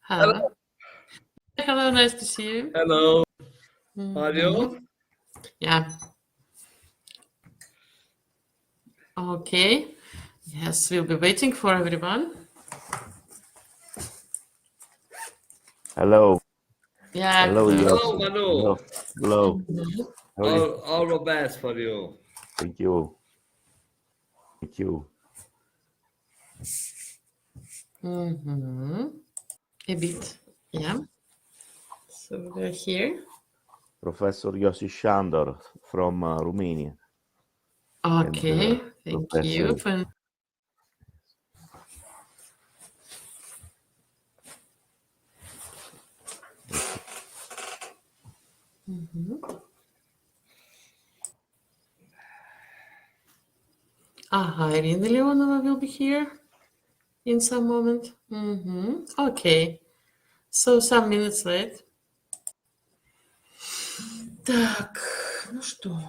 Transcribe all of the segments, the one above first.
Hello. Hello, nice to see you. Hello. How are you? Mhm. Yeah. Okay. Yes, we'll be waiting for everyone. Hello. Yeah. Hello, good. yes. Hello, Manu. Hello. Hello. Mhm. How are you? All the best for you. Thank you. Thank you. Mhm. A bit. Yeah. So we're here. Professor Yossi Shandor from Romania. Okay. And Thank Professor you. Irina Leonova will be here in some moment. Okay. So some minutes late. Так, ну что?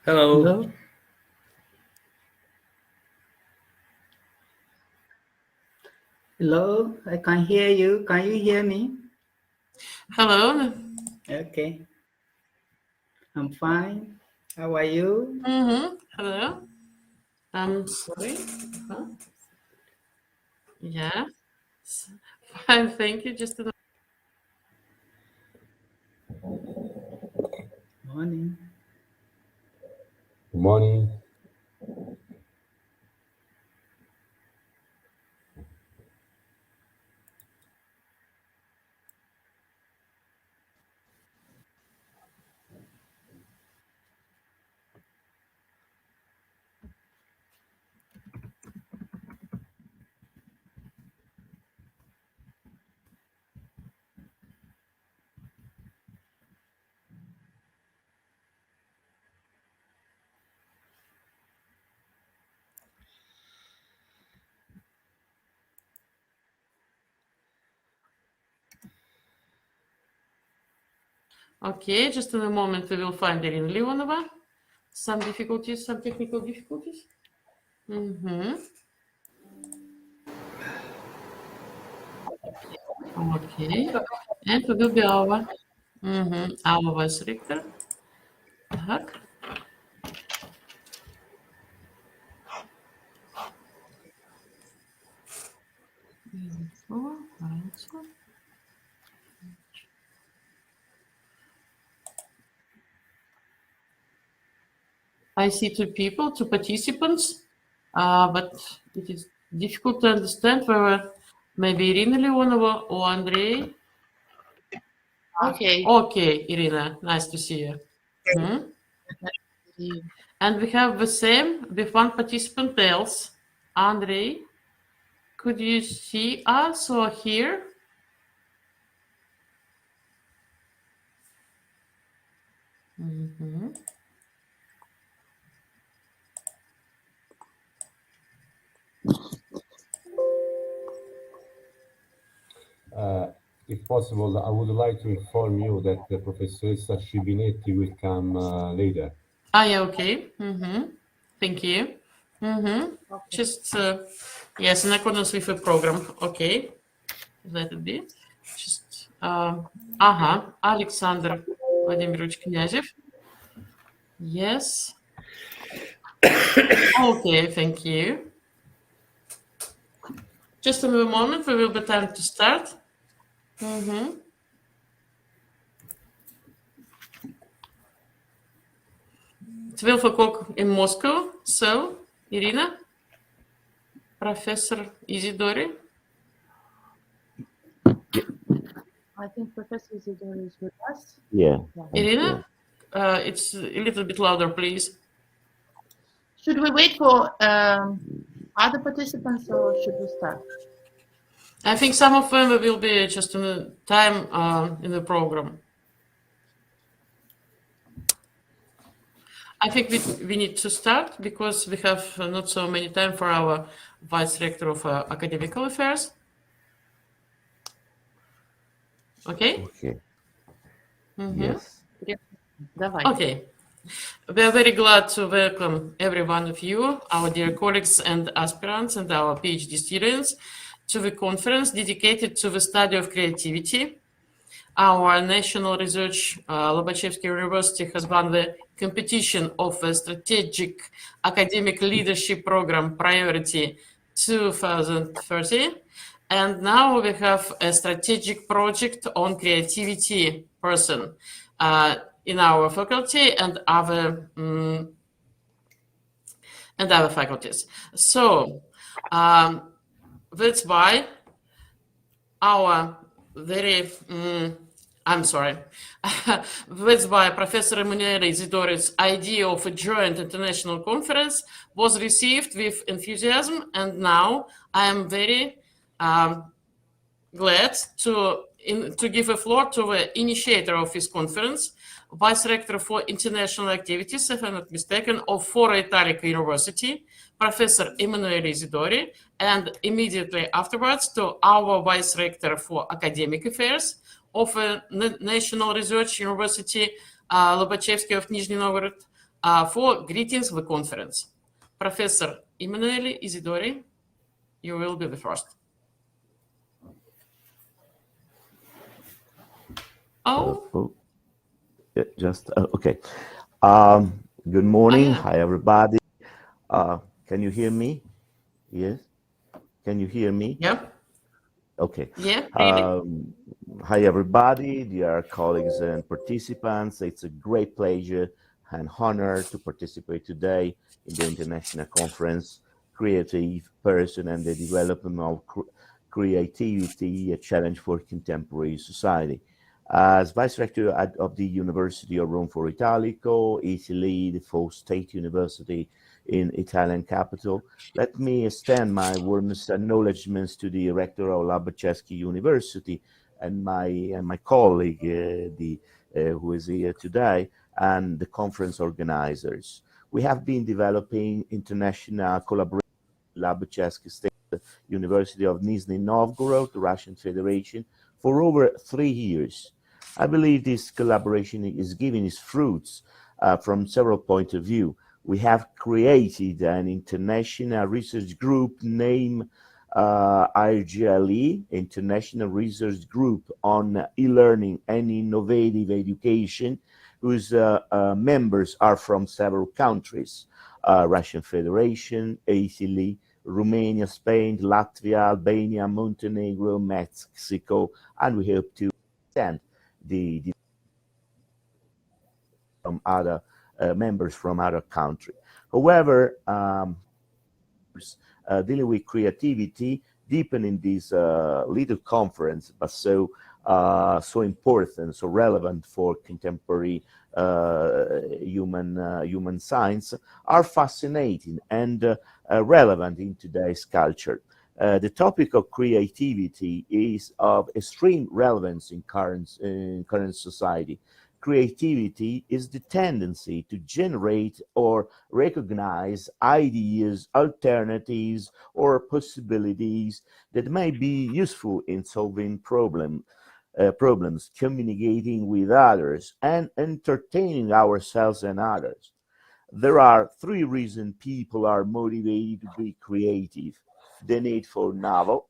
Hello. Hello. Hello, I can hear you. Can you hear me? Hello. Okay, I'm fine. How are you? Hello. I'm sorry. Huh? Yeah. Fine, thank you. Just a Morning. Good morning. Okay, just in a moment we will find Irina Leonova. Some difficulties, some technical difficulties. Okay, and we will be our vice rector. Так. I see two people, two participants, but it is difficult to understand whether maybe Irina Leonova or Andrei. Okay. Okay, Irina, nice to see you. And we have the same with one participant else. Andrei, could you see us or hear? If possible, I would like to inform you that the Professoressa Scibinetti will come later. Yeah, okay. Thank you. Okay. Just, yes, in accordance with the program. Okay, let it be. Just, Alexander Vladimirovich Knязев. Yes. Okay, thank you. Just in a moment, we will be time to start. 12 o'clock in Moscow. So, Irina, Professor Isidori. I think Professor Isidori is with us. Yeah. Irina, it's a little bit louder, please. Should we wait for other participants or should we start? I think some of them will be just in the time in the program. I think we need to start because we have not so many time for our Vice Rector of Academical Affairs. Okay? Okay. Yes. Давай. Okay. We are very glad to welcome every one of you, our dear colleagues and aspirants and our PhD students, to the conference dedicated to the study of creativity. Our national research, Lobachevsky University, has won the competition of a strategic academic leadership program priority 2030. And now we have a strategic project on creativity person in our faculty and other faculties. So that's why our very that's why Professor Emanuele Isidori's idea of a joint international conference was received with enthusiasm, and now I am very glad to give a floor to the initiator of this conference, Vice Rector for International Activities, if I'm not mistaken, of Foro Italico University, Professor Emanuele Isidori, and immediately afterwards to our Vice Rector for Academic Affairs of National Research University, Lobachevsky of Nizhni Novgorod, for greetings the conference. Professor Emanuele Isidori, you will be the first. Okay. Good morning. Hi, everybody. Can you hear me? Yes. Can you hear me? Yeah. Okay. Yeah. Really? Hi, everybody, dear colleagues and participants. It's a great pleasure and honor to participate today in the International Conference, Creative Person and the Development of Creativity, a Challenge for Contemporary Society. As Vice Rector of the University of Rome for Italico, Italy, the fourth state university in Italian capital, let me extend my warmest acknowledgements to the Rector of Lobachevsky University and my colleague, who is here today, and the conference organizers. We have been developing international collaboration with Lobachevsky State University of Nizhni Novgorod, the Russian Federation, for over 3 years. I believe this collaboration is giving its fruits from several points of view. We have created an international research group named IRGLE, International Research Group on E-Learning and Innovative Education, whose members are from several countries, Russian Federation, Italy, Romania, Spain, Latvia, Albania, Montenegro, Mexico, and we hope to extend the from other members from other countries. However, dealing with creativity, deepening this little conference, but so important, so relevant for contemporary human science, are fascinating and relevant in today's culture. The topic of creativity is of extreme relevance in current society. Creativity is the tendency to generate or recognize ideas, alternatives, or possibilities that may be useful in solving problems, communicating with others, and entertaining ourselves and others. There are three reasons people are motivated to be creative: the need for novel,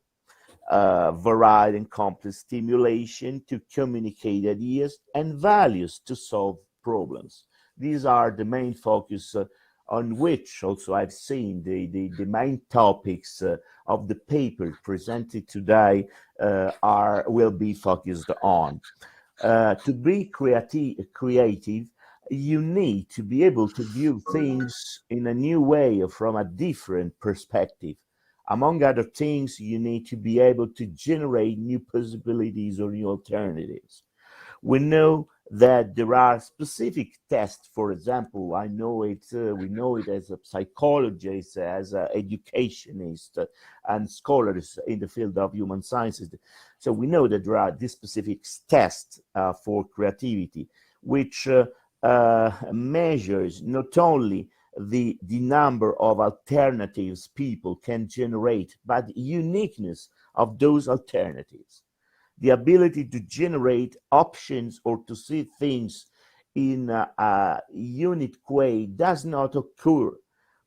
varied and complex stimulation to communicate ideas, and values to solve problems. These are the main focus on which also I've seen the main topics of the paper presented today will be focused on. To be creative, you need to be able to view things in a new way or from a different perspective. Among other things, you need to be able to generate new possibilities or new alternatives. We know that there are specific tests. For example, I know it. We know it as a psychologist, as an educationist, and scholars in the field of human sciences. So we know that there are these specific tests for creativity, which measures not only the number of alternatives people can generate, but the uniqueness of those alternatives. The ability to generate options or to see things in a unique way does not occur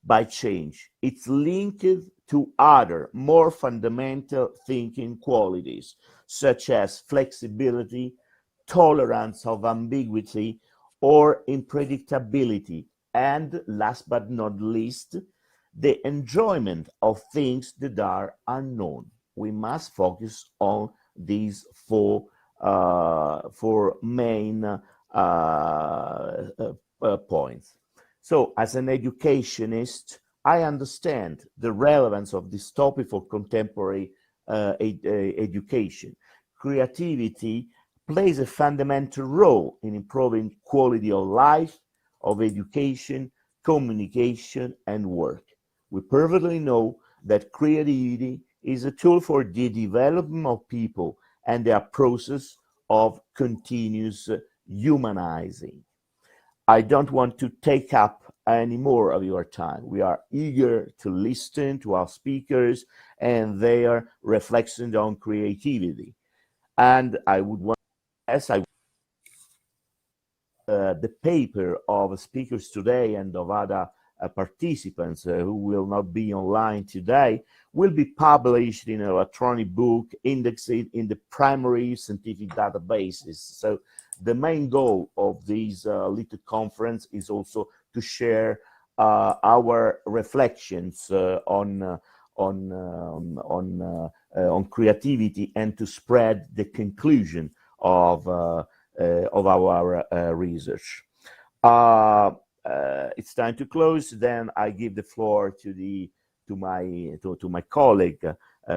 by change. It's linked to other, more fundamental thinking qualities, such as flexibility, tolerance of ambiguity, or unpredictability, and last but not least, the enjoyment of things that are unknown. We must focus on these four main points. So, as an educationist, I understand the relevance of this topic for contemporary education. Creativity plays a fundamental role in improving quality of life, of education, communication, and work. We perfectly know that creativity is a tool for the development of people and their process of continuous humanizing. I don't want to take up any more of your time. We are eager to listen to our speakers and their reflections on creativity. And I would want, as I the paper of speakers today and of other participants who will not be online today will be published in an electronic book indexed in the primary scientific databases. So the main goal of this little conference is also to share our reflections on creativity and to spread the conclusion of our research. It's time to close. Then I give the floor to my colleague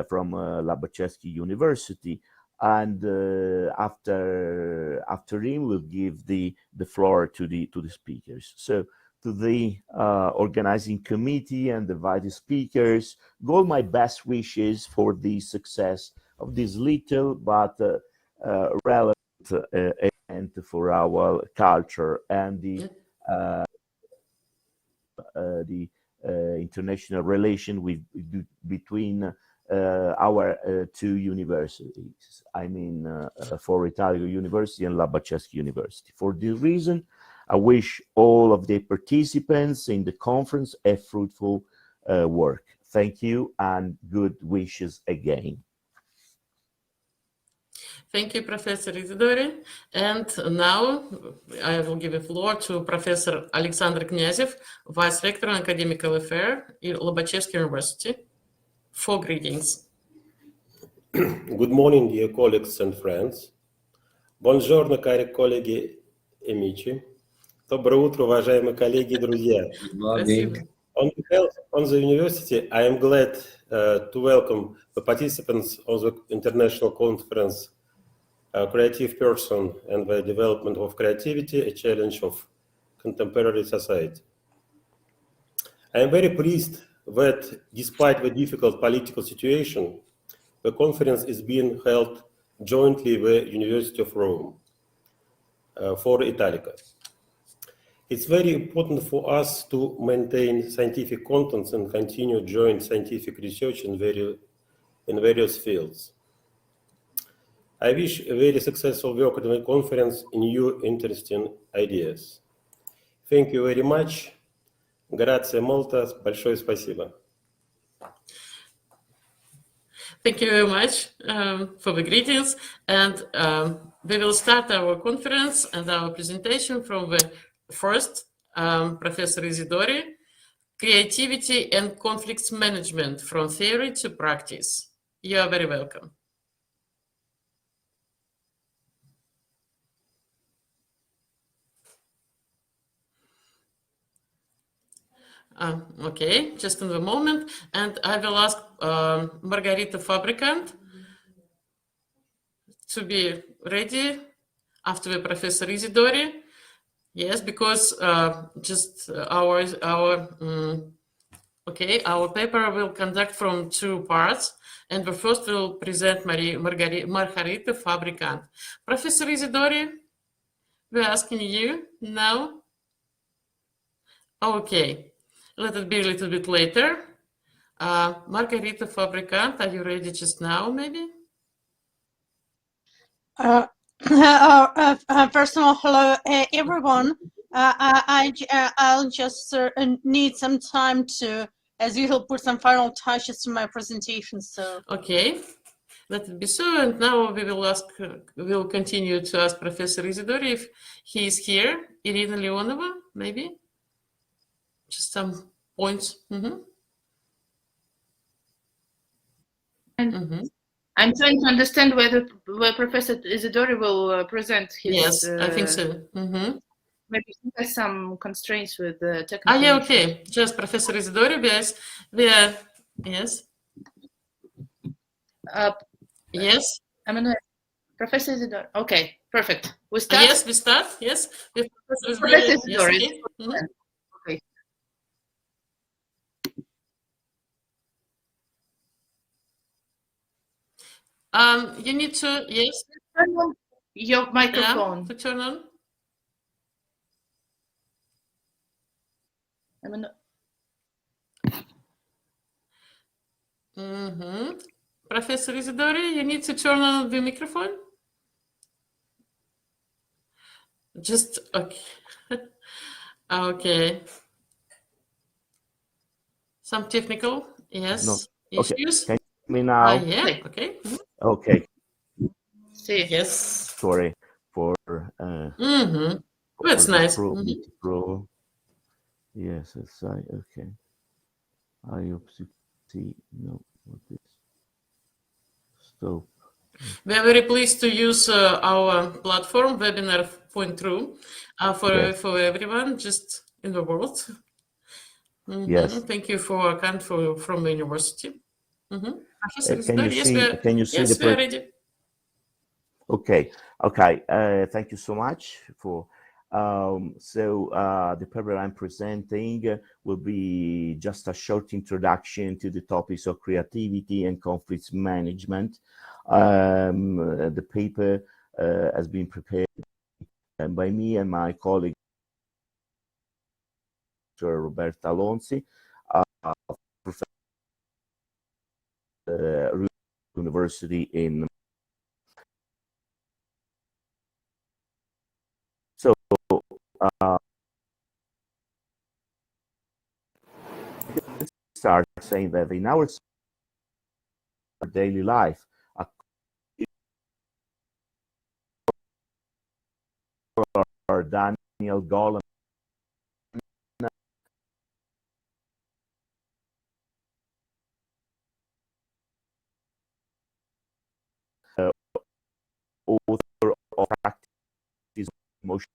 from Lobachevsky University, and after him we'll give the floor to the speakers. So to the organizing committee and the vice speakers, all my best wishes for the success of this little but relevant event for our culture and the international relation between our two universities. I mean, Foro Italico University and Lobachevsky University. For this reason, I wish all of the participants in the conference a fruitful work. Thank you and good wishes again. Thank you, Professor Isidori. And now I will give the floor to Professor Alexander Knyazhev, Vice Rector on Academical Affairs at Lobachevsky University. For greetings. Good morning, dear colleagues and friends. Buongiorno, cari colleghi e amici. Доброе утро, уважаемые коллеги и друзья. Good morning. On behalf of the university, I am glad to welcome the participants of the international conference Creative Person and the Development of Creativity, a Challenge of Contemporary Society. I am very pleased that despite the difficult political situation, the conference is being held jointly with the University of Rome for Italico. It's very important for us to maintain scientific contents and continue joint scientific research in various fields. I wish a very successful work at the conference in new interesting ideas. Thank you very much. Grazie molto. Большое спасибо. Thank you very much for the greetings. And we will start our conference and our presentation from the first, Professor Isidori, Creativity and Conflicts Management from Theory to Practice. You are very welcome. Okay, just in a moment. And I will ask Margarita Fabricant to be ready after the Professor Isidori. Yes, because just our paper will conduct from two parts. And the first will present Margarita Fabricant. Professor Isidori, we're asking you now. Okay. Let it be a little bit later. Margarita Fabricant, are you ready just now, maybe? First of all, hello, everyone. I'll just need some time to, as usual, put some final touches to my presentation. So okay, let it be so. And now we will continue to ask Professor Isidori if he is here. Irina Leonova, maybe. Just some points. I'm trying to understand whether Professor Isidori will present his. Yes, I think so. Maybe he has some constraints with the technical. Yeah, okay. Just Professor Isidori, yes. Yes. Yes. Emanuele, Professor Isidori. Okay, perfect. We start. Yes, we start. Yes, with Professor Isidori. Yes, okay. Okay. You need to, yes. Turn on your microphone. Yeah, to turn on. Professor Isidori, you need to turn on the microphone. Just, okay. Okay. Some technical, yes, issues. Can you hear me now? Yeah, okay. Okay. See. Yes. Sorry for That's nice. Pro. Yes, it's okay. I hope to see what is stop. We are very pleased to use our platform, Webinar Point Through, for everyone just in the world. Yes. Thank you for Kant from the university. Can you see yes, the we are ready. Okay. Thank you so much for. The paper I'm presenting will be just a short introduction to the topics of creativity and conflicts management. The paper has been prepared by me and my colleague, Roberta Alonsi, University in. So start saying that in our daily life, or Daniel Goleman author of Practice Emotional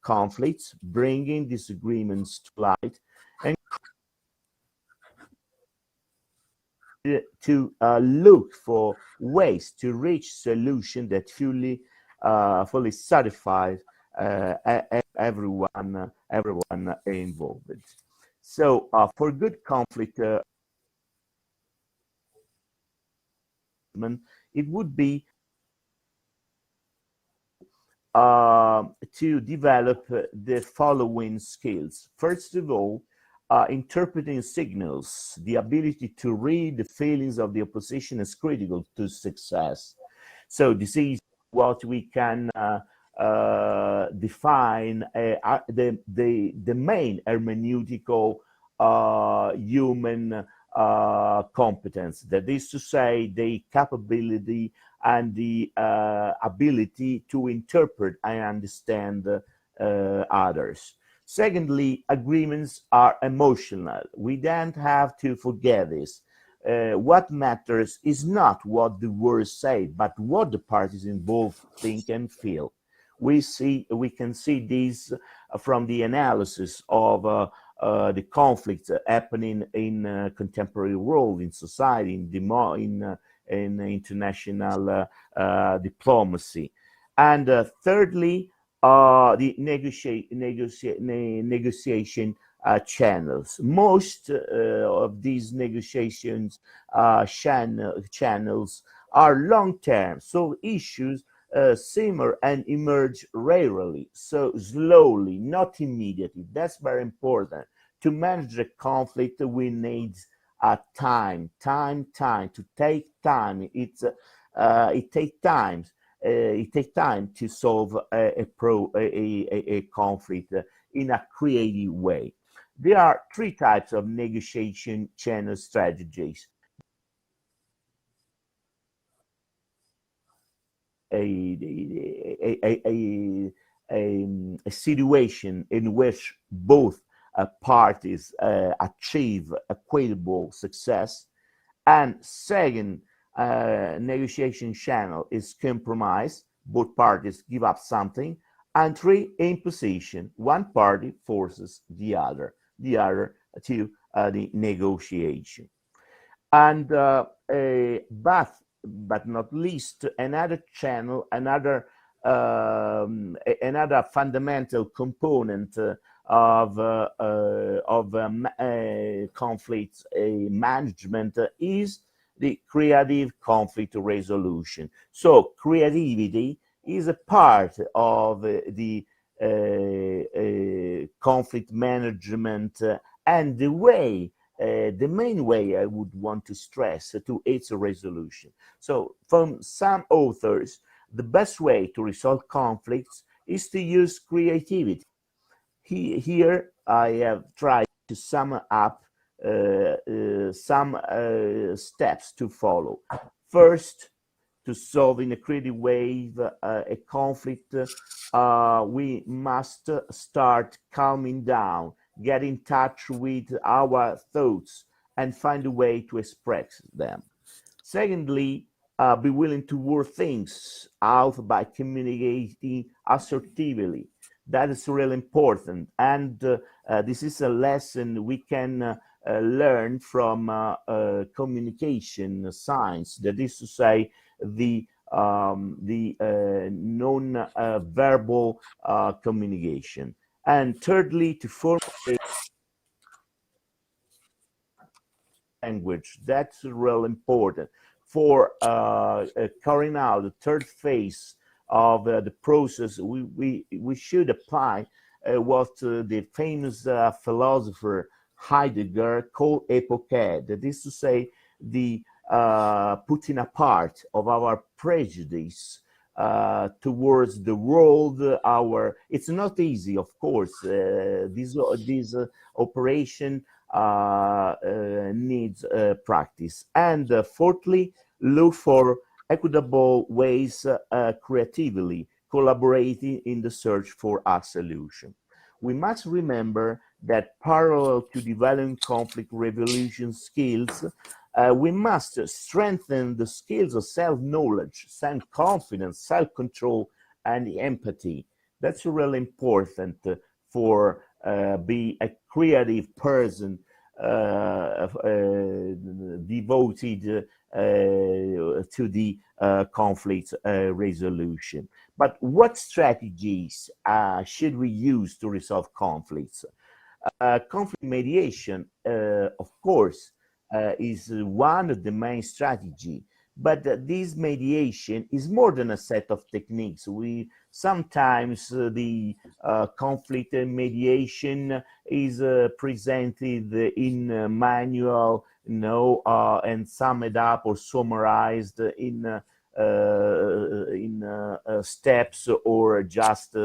conflicts, bringing disagreements to light, and to look for ways to reach solutions that fully satisfy everyone involved. So for good conflict it would be to develop the following skills. First of all, interpreting signals. The ability to read the feelings of the opposition is critical to success. So this is what we can define the main hermeneutical human competence. That is to say, the capability and the ability to interpret and understand others. Secondly, agreements are emotional. We don't have to forget this. What matters is not what the words say, but what the parties involved think and feel. We can see this from the analysis of the conflicts happening in contemporary world, in society, in international diplomacy. And thirdly, the negotiation channels. Most of these negotiations channels are long-term, so issues simmer and emerge rarely, so slowly, not immediately. That's very important. To manage the conflict, we need time to take time. It takes time. It takes time to solve a conflict in a creative way. There are three types of negotiation channel strategies. A situation in which both parties achieve equitable success, and second negotiation channel is compromise, both parties give up something, and three, imposition, one party forces the other to the negotiation. And but not least, another channel, another fundamental component of conflict management is the creative conflict resolution. So creativity is a part of the conflict management and the main way I would want to stress to its resolution. So from some authors, the best way to resolve conflicts is to use creativity. Here I have tried to sum up some steps to follow. First, to solve in a creative way a conflict, we must start calming down, get in touch with our thoughts, and find a way to express them. Secondly, be willing to work things out by communicating assertively. That is really important. And this is a lesson we can learn from communication science. That is to say, the non-verbal communication. And thirdly, to form a language. That's real important for carrying out the third phase of the process. We should apply what the famous philosopher Heidegger called epoché. That is to say, the putting apart of our prejudice towards the world. It's not easy, of course. This operation needs practice. And fourthly, look for equitable ways creatively collaborating in the search for a solution. We must remember that parallel to developing conflict resolution skills, we must strengthen the skills of self-knowledge, self-confidence, self-control, and empathy. That's really important for be a creative person devoted to the conflict resolution. But what strategies should we use to resolve conflicts? Conflict mediation, of course, is one of the main strategy, but this mediation is more than a set of techniques. We sometimes the conflict mediation is presented in a manual, and summed up or summarized in steps or just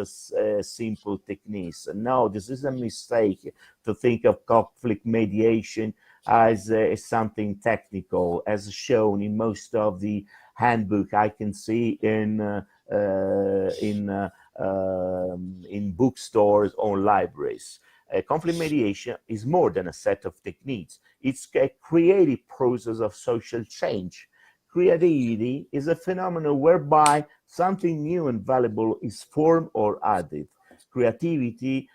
simple techniques. No, this is a mistake to think of conflict mediation as something technical, as shown in most of the handbook I can see in bookstores or libraries. Conflict mediation is more than a set of techniques. It's a creative process of social change. Creativity is a phenomenon whereby something new and valuable is formed or added. Creativity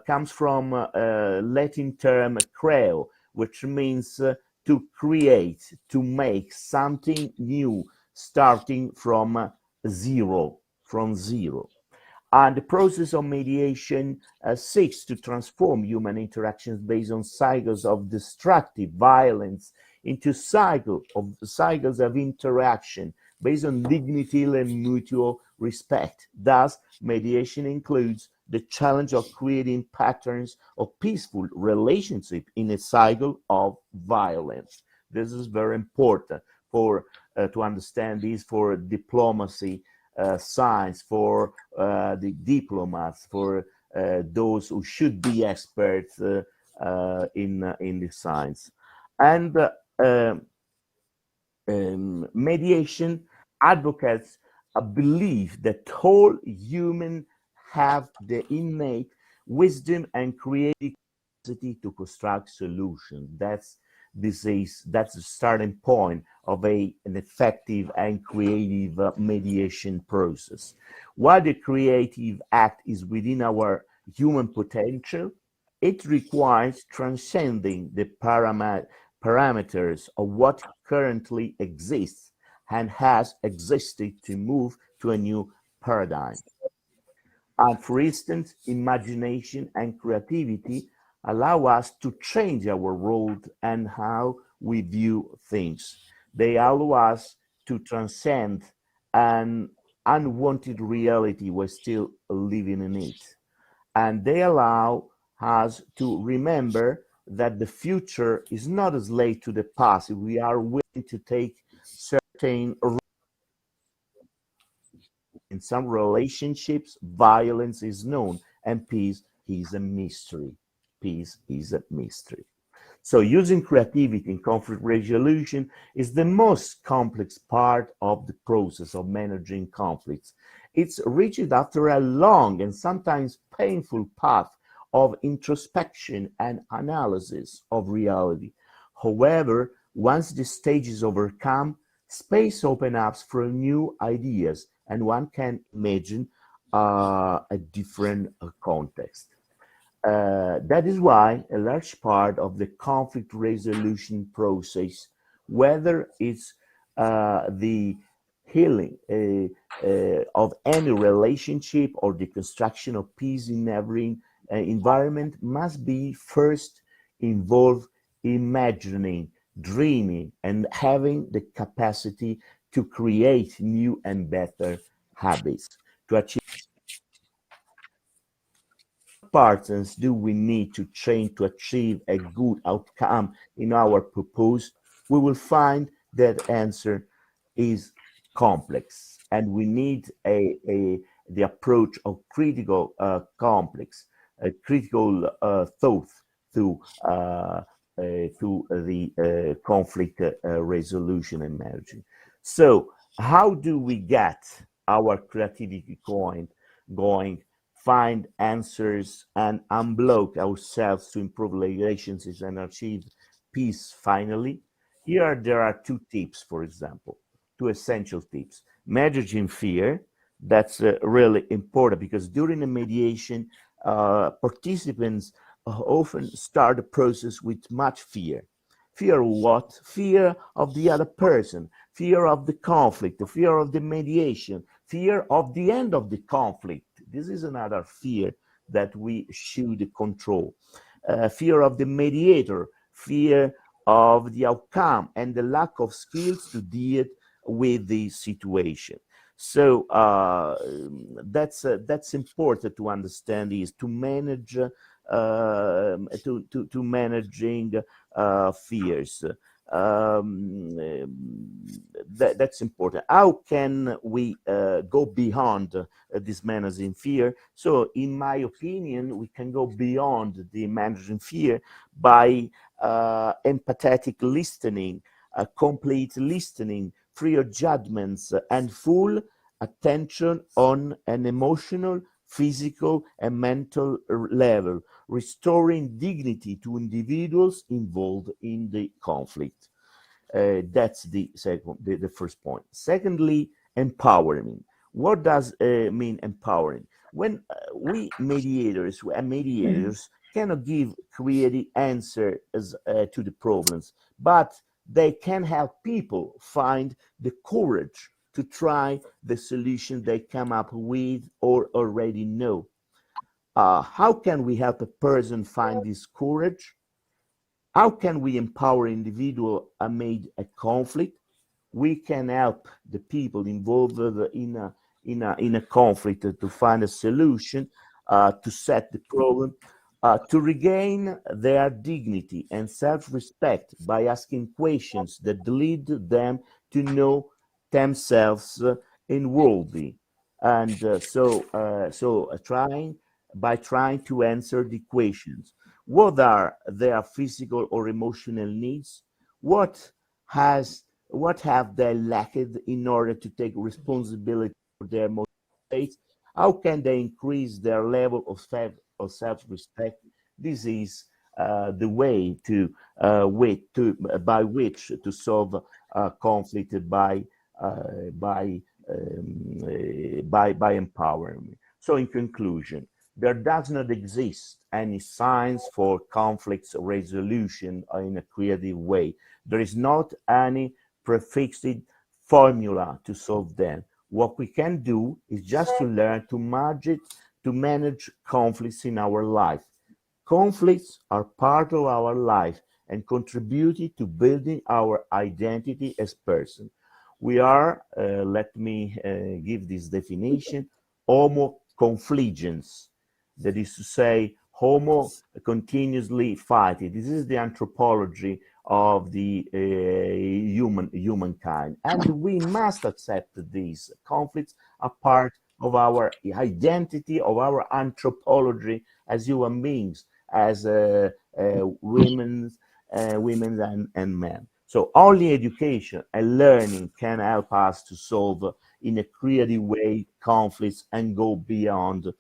comes from Latin term creo, which means to create, to make something new, starting from zero. And the process of mediation seeks to transform human interactions based on cycles of destructive violence into cycles of interaction based on dignity and mutual respect. Thus, mediation includes the challenge of creating patterns of peaceful relationship in a cycle of violence. This is very important for to understand this for diplomacy, science, for the diplomats, for those who should be experts in the science. And mediation advocates believe that all humans have the innate wisdom and creative capacity to construct solutions. That's the starting point of an effective and creative mediation process. While the creative act is within our human potential, it requires transcending the parameters of what currently exists and has existed to move to a new paradigm. And for instance, imagination and creativity allow us to change our world and how we view things. They allow us to transcend an unwanted reality we're still living in it. And they allow us to remember that the future is not a slave to the past. If we are willing to take certain risks. In some relationships, violence is known, and peace is a mystery. Peace is a mystery. So using creativity in conflict resolution is the most complex part of the process of managing conflicts. It's reached after a long and sometimes painful path of introspection and analysis of reality. However, once the stage is overcome, space opens up for new ideas, and one can imagine a different context. That is why a large part of the conflict resolution process, whether it's the healing of any relationship or the construction of peace in every environment, must be first involve imagining, dreaming, and having the capacity to create new and better habits. To achieve patterns do we need to change to achieve a good outcome in our purpose, we will find that answer is complex, and we need the approach of critical complex, critical thought to the conflict resolution and managing. So, how do we get our creativity going? Find answers and unblock ourselves to improve relationships and achieve peace finally? Here there are two tips, for example, two essential tips. Managing fear, that's really important, because during the mediation, participants often start the process with much fear. Fear of what? Fear of the other person, fear of the conflict, the fear of the mediation, fear of the end of the conflict. This is another fear that we should control. Fear of the mediator, fear of the outcome, and the lack of skills to deal with the situation. So that's important to understand, is to manage to managing fears. That's important. How can we go beyond this managing fear? So, in my opinion, we can go beyond the managing fear by empathetic listening, complete listening, free of judgments, and full attention on an emotional, physical, and mental level, restoring dignity to individuals involved in the conflict. That's the first point. Secondly, empowering. What does mean empowering? When we mediators cannot give creative answers to the problems, but they can help people find the courage to try the solution they come up with or already know. How can we help a person find this courage? How can we empower individual amid a conflict? We can help the people involved in a conflict to find a solution, to set the problem, to regain their dignity and self-respect by asking questions that lead them to know themselves inwardly, and trying to answer the questions: what are their physical or emotional needs? What have they lacked in order to take responsibility for their emotional states? How can they increase their level of self-respect? This is the way by which to solve conflict by empowering. So, in conclusion, there does not exist any science for conflicts resolution in a creative way. There is not any prefixed formula to solve them. What we can do is just to learn to manage conflicts in our life. Conflicts are part of our life and contributed to building our identity as person. We are, let me give this definition, homo confligens. That is to say, homo continuously fighting. This is the anthropology of the humankind, and we must accept that these conflicts are part of our identity, of our anthropology as human beings, as women and men. So only education and learning can help us to solve in a creative way conflicts and go beyond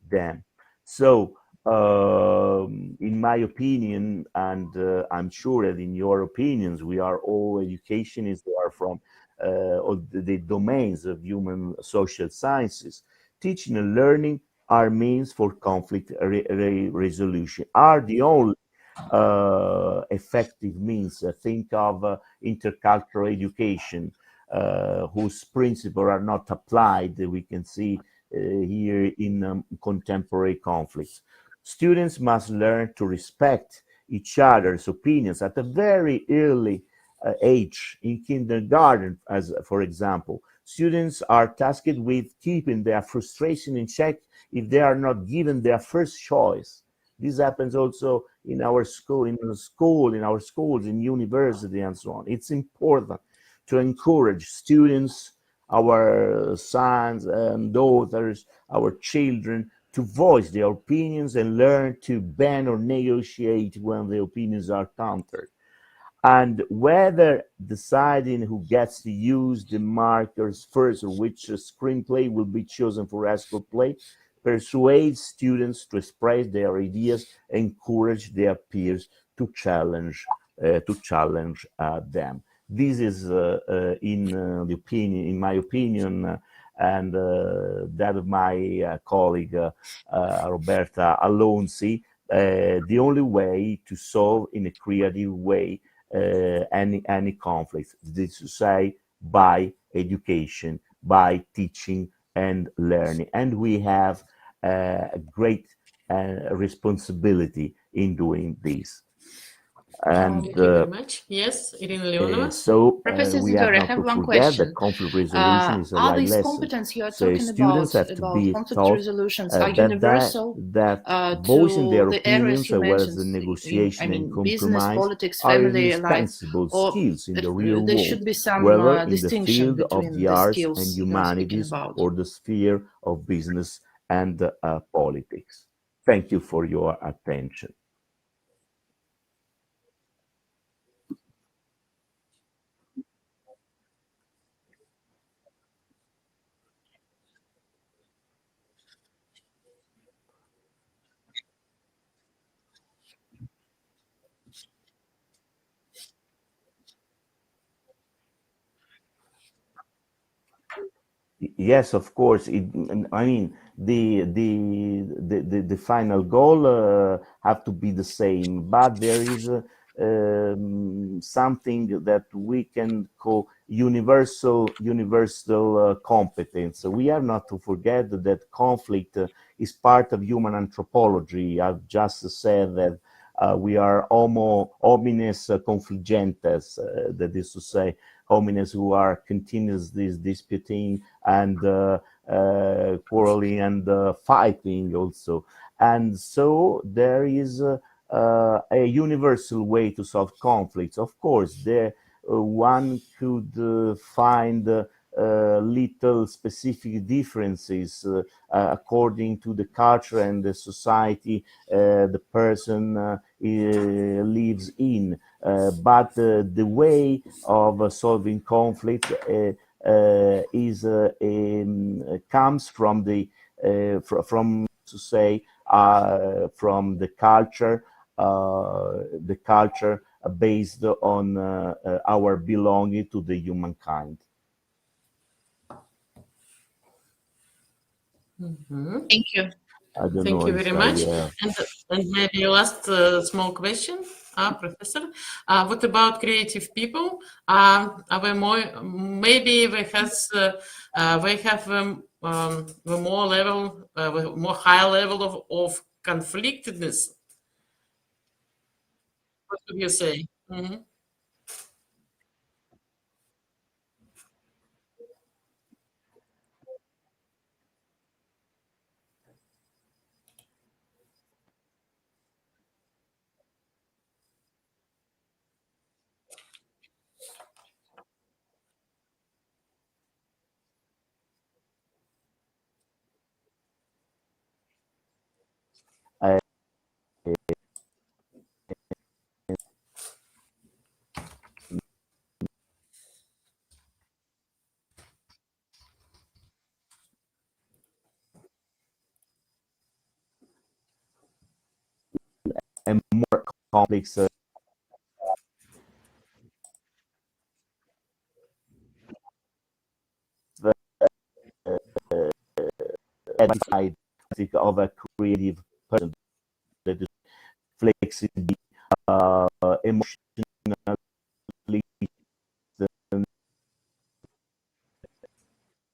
them. So, in my opinion, and I'm sure that in your opinions, we are all educationists who are from all the domains of human social sciences. teaching and learning are means for conflict resolution, are the only effective means. Think of intercultural education, whose principles are not applied. We can see here in contemporary conflicts. Students must learn to respect each other's opinions at a very early age in kindergarten, as for example. Students are tasked with keeping their frustration in check if they are not given their first choice. This happens also in our school, in our schools, in university, and so on. It's important to encourage students, our sons and daughters, our children, to voice their opinions and learn to bend or negotiate when the opinions are countered. And whether deciding who gets to use the markers first or which screenplay will be chosen for escort play persuades students to express their ideas, encourage their peers to challenge them. This is, in my opinion, and that of my colleague Roberta Alonsi, the only way to solve in a creative way any conflict. This is to say, by education, by teaching and learning, and we have a great responsibility in doing this. And Thank you very much. Yes, Irina Leonova. so Professor we have Isidori, I not have to one forget question. that conflict resolution is a Are life these lesson. competence you are So talking students have to about be conflict taught resolutions are that universal voicing their to the areas opinions you as well as mentioned? the negotiation and Business, compromise politics, are family life, indispensable or skills in the real there world, should be some whether in the distinction field of between the the arts and skills you are speaking humanities about. or the sphere of business and politics. Thank you for your attention. Yes, of course. I mean, the final goal have to be the same, but there is something that we can call universal competence. We have not to forget that conflict is part of human anthropology. I've just said that we are homo homines confligentes, that is to say, homines who are continuously disputing and quarreling and fighting also. And so there is a universal way to solve conflicts. Of course, there one could find little specific differences according to the culture and the society the person lives in. But the way of solving conflict is comes from the from to say from the culture based on our belonging to the humankind. Thank you. I don't Thank know you if very much. And maybe last small question, Professor. What about creative people? Are they more, maybe they have the more level, more high level of conflictedness. What would you say? Mhm. I am more complex identified of a creative person that is flexible, emotionally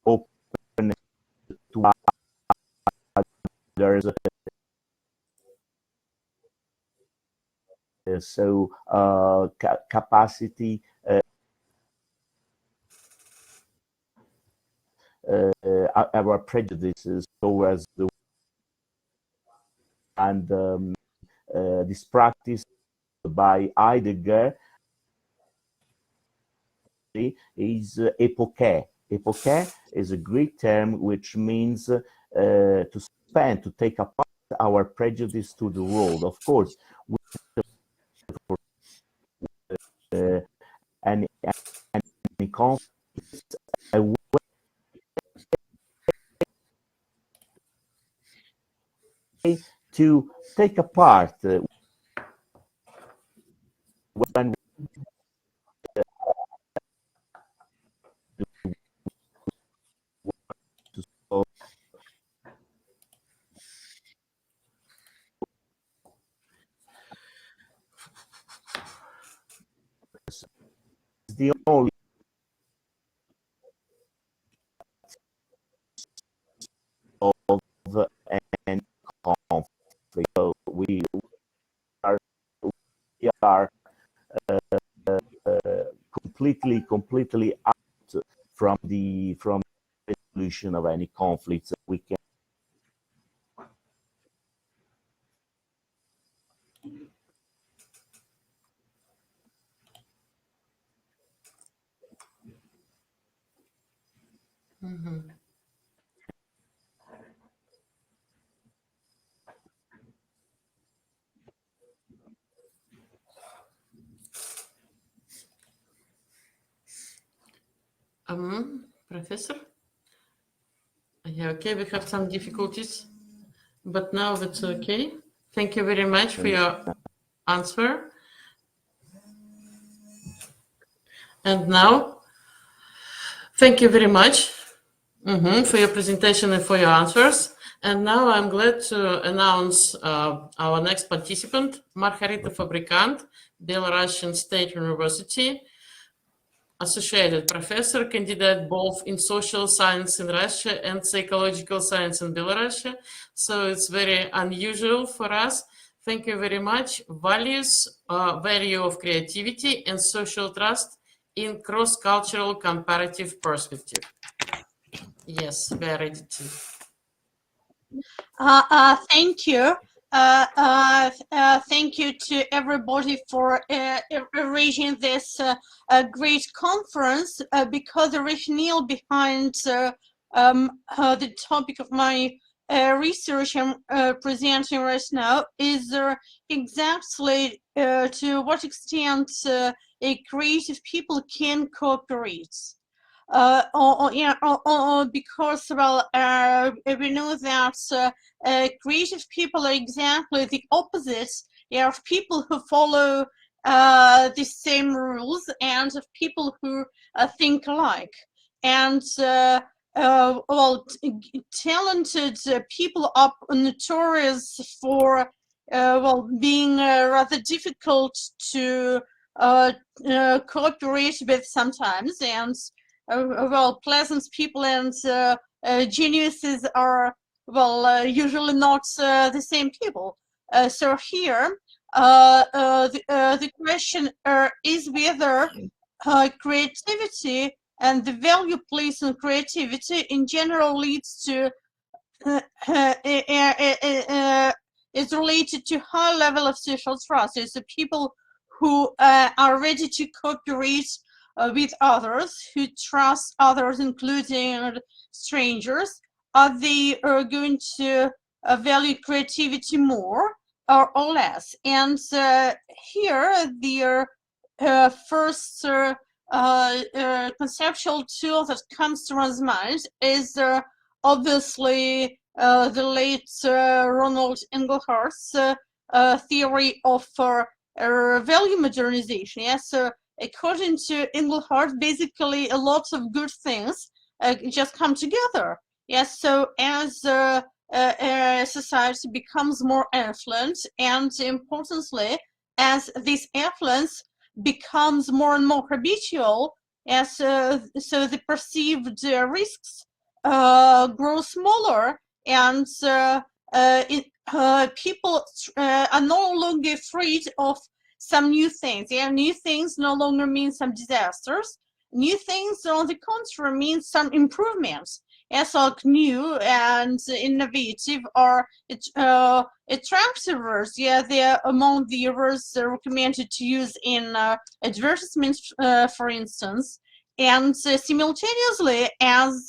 open to others. So capacity our prejudices towards the and this practice by Heidegger is epoché. Epoché is a Greek term which means to spend, to take apart our prejudice to the world. Of course, any conflict, a way to take apart when the only of any conflict. So we are completely out from the resolution of any conflicts. We can Professor? Yeah, okay, we have some difficulties, but now it's okay. Thank you very much for your answer. And now, thank you very much for your presentation and for your answers. And now I'm glad to announce our next participant, Margarita Fabrikant, Belarusian State University, associated professor, candidate both in social science in Russia and psychological science in Belarus. So it's very unusual for us. Thank you very much. Value of creativity and social trust in cross-cultural comparative perspective. Yes, we are ready to. Thank you. Thank you to everybody for arranging this great conference, because the rationale behind the topic of my research I'm presenting right now is exactly to what extent creative people can cooperate. Because, well, we know that creative people are exactly the opposite of people who follow the same rules and of people who think alike. And well, talented people are notorious for well, being rather difficult to cooperate with sometimes, and well, pleasant people and geniuses are, well, usually not the same people. So here, the question is whether creativity and the value placed on creativity in general leads to is related to high level of social trust. It's the people who are ready to cooperate with others, who trust others, including strangers. Are they going to value creativity more or less? And here, the first conceptual tool that comes to one's mind is obviously the late Ronald Englehart's theory of value modernization. Yes, so according to Englehart, basically a lot of good things just come together. Yes, so as society becomes more affluent, and importantly, as this affluence becomes more and more habitual, as so the perceived risks grow smaller, and people are no longer afraid of some new things. Yeah, new things no longer mean some disasters. New things, on the contrary, mean some improvements. As like new and innovative or attractive words. Yeah, they're among the words recommended to use in advertisements, for instance. And simultaneously, as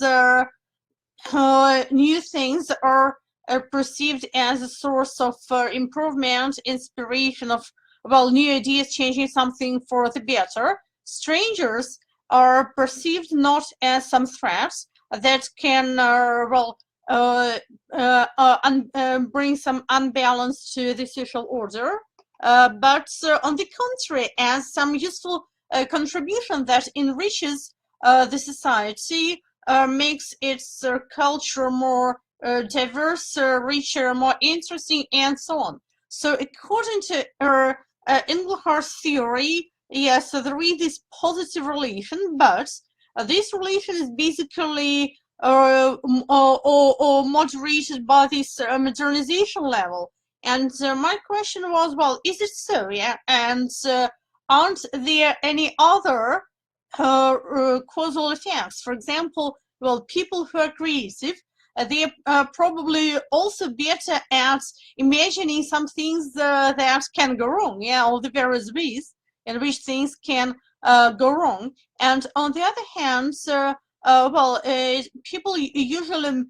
new things are perceived as a source of improvement, inspiration of, well, new ideas changing something for the better, strangers are perceived not as some threats that can bring some unbalance to the social order, but on the contrary, as some useful contribution that enriches the society, makes its culture more diverse, richer, more interesting, and so on. So according to Englehart's theory, yes, so there is this positive relation, but this relation is basically or moderated by this modernization level. And my question was, well, is it so? Yeah, and aren't there any other causal effects? For example, well, people who are creative, they are probably also better at imagining some things that can go wrong. Yeah, all the various ways in which things can go wrong. And on the other hand, people usually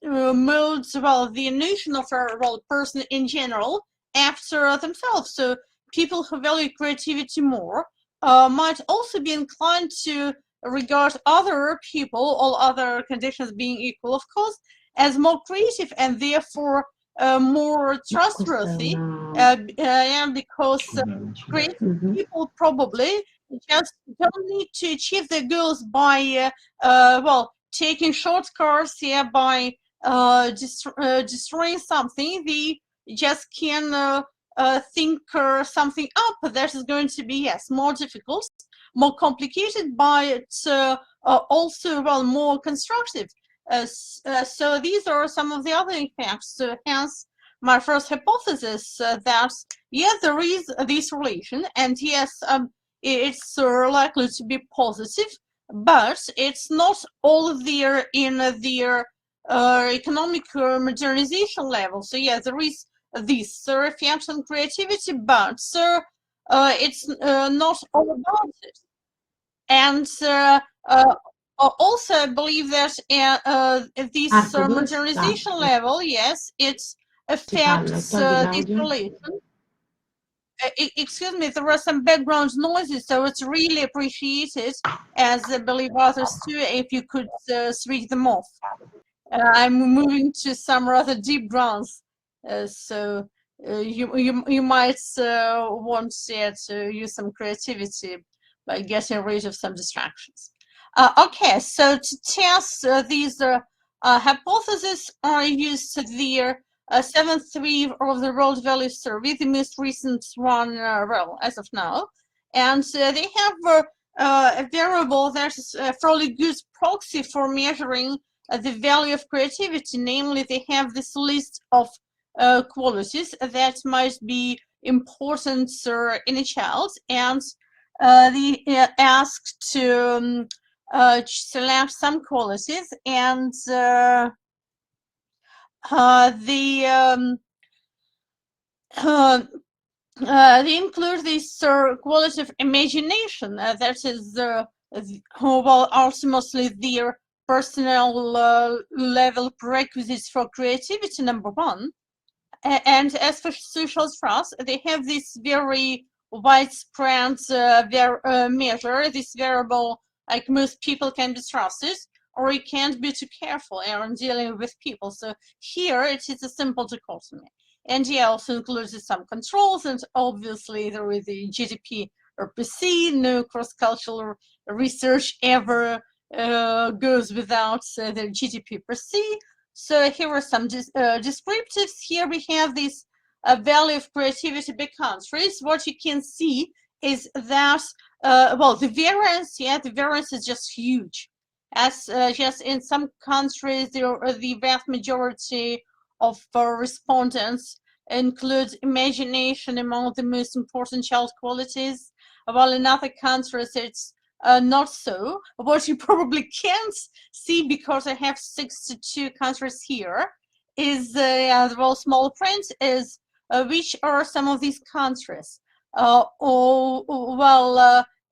mold, well, the notion of a person in general after themselves. So people who value creativity more might also be inclined to regard other people, all other conditions being equal, of course, as more creative and therefore more trustworthy. Because creative people probably just don't need to achieve their goals by taking shortcuts, by destroying something. They just can think something up that is going to be, yes, more difficult, more complicated, but also, well, more constructive. So these are some of the other effects. Hence my first hypothesis that, yeah, there is this relation, and yes, it's likely to be positive, but it's not all there in their economic modernization level. So yeah, there is this effect on creativity, but it's not all about it. And also, I believe that this modernization level, yes, it affects this relation. Excuse me, there are some background noises, so it's really appreciated, as I believe others too, if you could switch them off. I'm moving to some rather deep grounds, so you might want to use some creativity by getting rid of some distractions. Okay, so to test these hypotheses, I used the 7th of the World Value Survey, the most recent one, well, as of now, and they have a variable that is a fairly good proxy for measuring the value of creativity. Namely, they have this list of qualities that might be important in a child, and they asked to select some qualities, and they include this quality of imagination, that is, well, ultimately their personal level prerequisites for creativity, number one. And as for social trust, they have this very widespread measure, this variable, like most people can be trusted, or you can't be too careful in dealing with people. So here it is a simple dichotomy. And he also includes some controls, and obviously there is the GDP or PC. No cross-cultural research ever goes without their GDP per se. So here are some descriptives. Here we have this value of creativity by countries. What you can see is that, well, the variance is just huge. As just in some countries, the vast majority of respondents include imagination among the most important child qualities, while in other countries it's not so. What you probably can't see, because I have 62 countries here, is well, small print is which are some of these countries.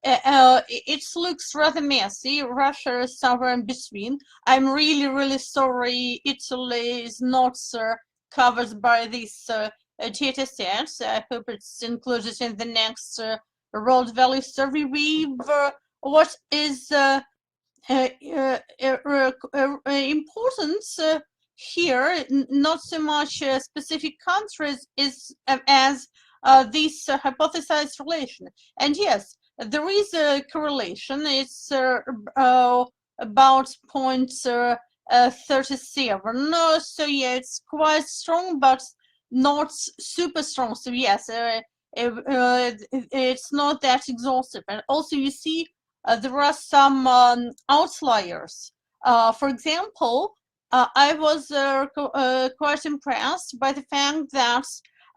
It looks rather messy. Russia is somewhere in between. I'm really sorry Italy is not covered by these data sets. I hope it's included in the next World Value Survey. What is important here, not so much specific countries, is as this hypothesized relation. And yes, there is a correlation. It's about 0.37. So yeah, it's quite strong, but not super strong. So yes, it's not that exhaustive. And also you see there are some outliers. For example, I was quite impressed by the fact that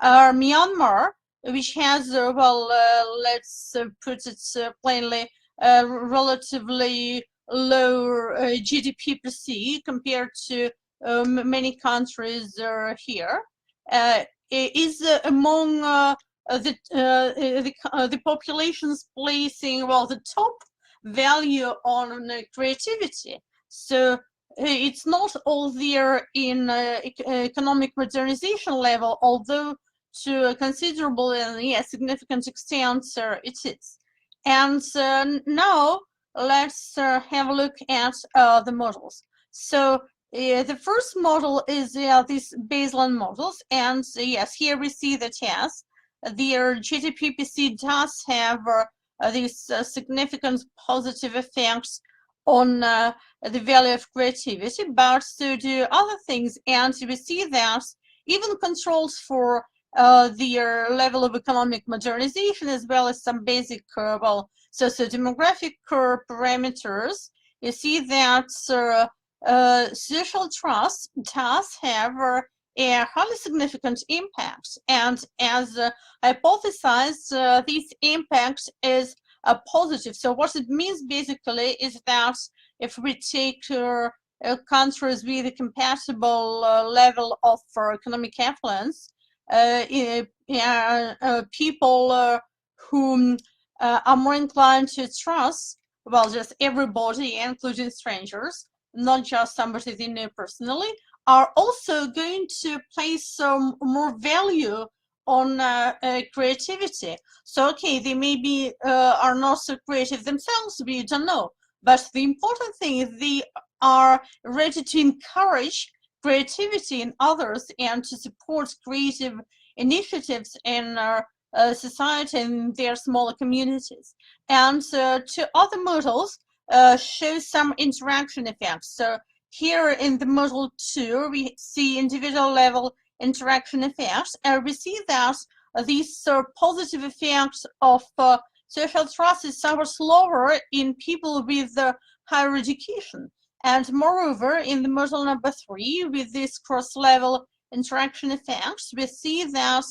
Myanmar, which has, let's put it plainly, relatively low GDP per se compared to many countries here, is among the populations placing, well, the top value on creativity. So it's not all there in economic modernization level, although to a considerable and significant extent it is. And now let's have a look at the models. So the first model is these baseline models, and yes, here we see that yes, their GDP per se does have these significant positive effects on the value of creativity, but so do other things. And we see that even controls for their level of economic modernization, as well as some basic, socio-demographic parameters, you see that social trust does have a highly significant impact. And as hypothesized, this impact is positive. So what it means basically is that if we take countries with a compatible level of economic affluence, people who are more inclined to trust, well, just everybody, including strangers, not just somebody they know personally, are also going to place some more value on creativity. So okay, they maybe are not so creative themselves, we don't know, but the important thing is they are ready to encourage creativity in others and to support creative initiatives in society and their smaller communities. And two other models show some interaction effects. So here in the model 2, we see individual level interaction effects, and we see that these positive effects of social trust is somewhat slower in people with higher education. And moreover, in the model number 3, with these cross-level interaction effects, we see that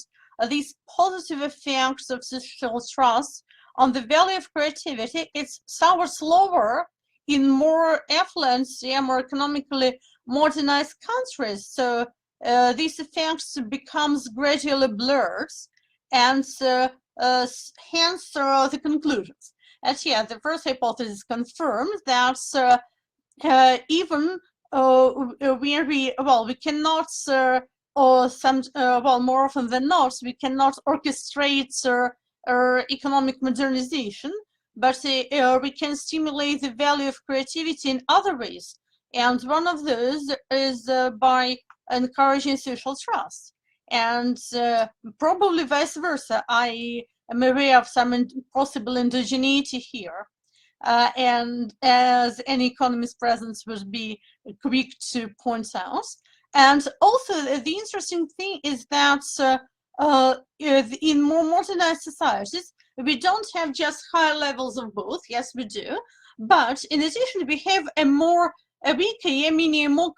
these positive effects of social trust on the value of creativity is somewhat slower in more affluent, more economically modernized countries. So these effects becomes gradually blurred, and hence the conclusions. And yeah, the first hypothesis confirms that even where we cannot, more often than not, we cannot orchestrate economic modernization, but we can stimulate the value of creativity in other ways. And one of those is by encouraging social trust. And probably vice versa. I am aware of some possible endogeneity here. and as an economist present would be quick to point out. And also the interesting thing is that in more modernized societies, we don't have just high levels of both. Yes, we do. But in addition, we have a more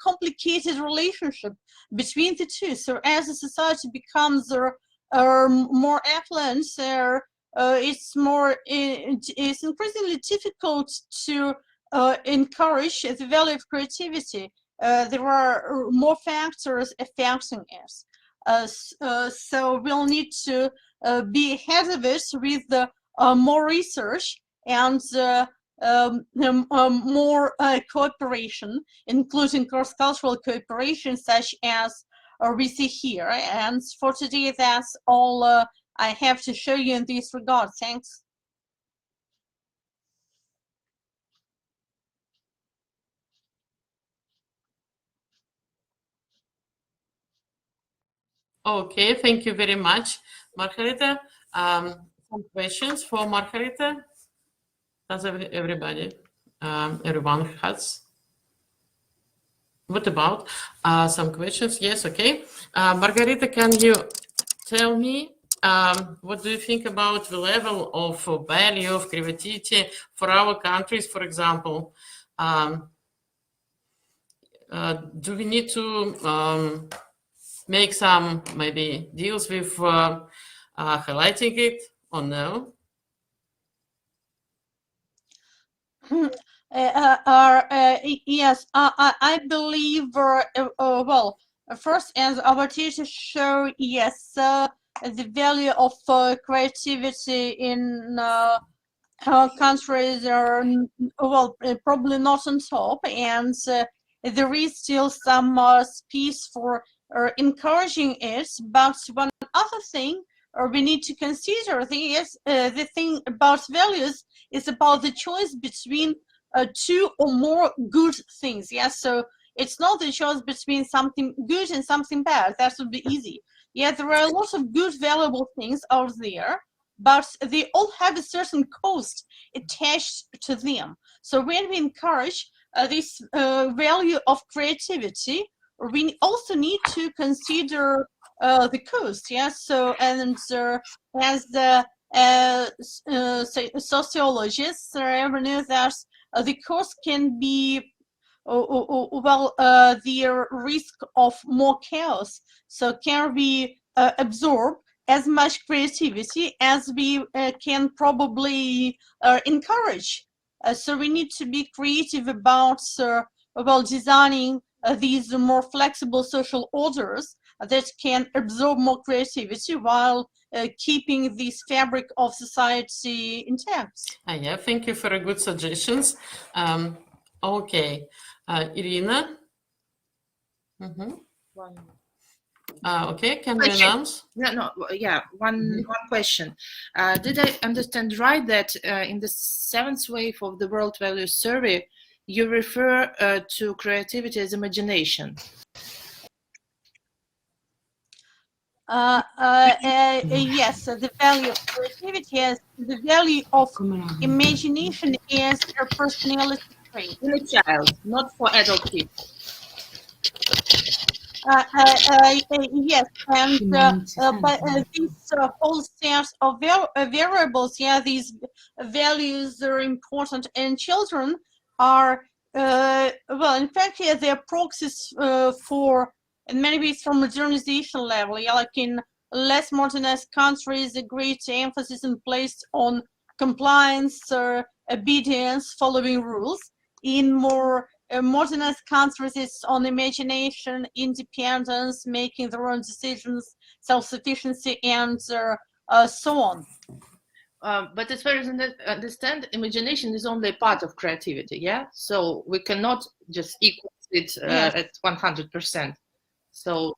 complicated relationship between the two. So as a society becomes more affluent, it's increasingly difficult to encourage the value of creativity. There are more factors affecting us. So we'll need to be ahead of it with more research and more cooperation, including cross-cultural cooperation, such as we see here. And for today, that's all I have to show you in this regard. Thanks. Okay, thank you very much, Margarita. Some questions for Margarita? Does everybody, everyone has? What about some questions? Yes, okay. Margarita, can you tell me what do you think about the level of value of creativity for our countries, for example? Do we need to make some maybe deals with highlighting it or no? Yes, I believe, well, first, as our teachers show, yes, the value of creativity in countries are, well, probably not on top, and there is still some space for encouraging it. But one other thing we need to consider is the thing about values is about the choice between two or more good things. Yes, so it's not the choice between something good and something bad. That would be easy. Yeah, there are a lot of good, valuable things out there, but they all have a certain cost attached to them. So when we encourage this value of creativity, we also need to consider the cost. Yes, so and as the sociologists ever knew that the cost can be the risk of more chaos. So can we absorb as much creativity as we can probably encourage? So we need to be creative about designing these more flexible social orders that can absorb more creativity while keeping this fabric of society intact. Yeah, thank you for good suggestions. Okay, Irina. Okay, can you announce? One question. Did I understand right that in the 7th wave of the World Values Survey, you refer to creativity as imagination? Yes, the value of creativity is the value of imagination is a personality trait. In a child, not for adult people. Yes, and but this whole set of variables, yeah, these values are important, and children are well, in fact, yeah, they're proxies for, and maybe it's from modernization level, yeah, like in less modernized countries, a great emphasis is placed on compliance, obedience, following rules. In more modernized countries, it's on imagination, independence, making their own decisions, self-sufficiency, and so on. But as far as I understand, imagination is only a part of creativity, yeah? So we cannot just equal it at 100%. So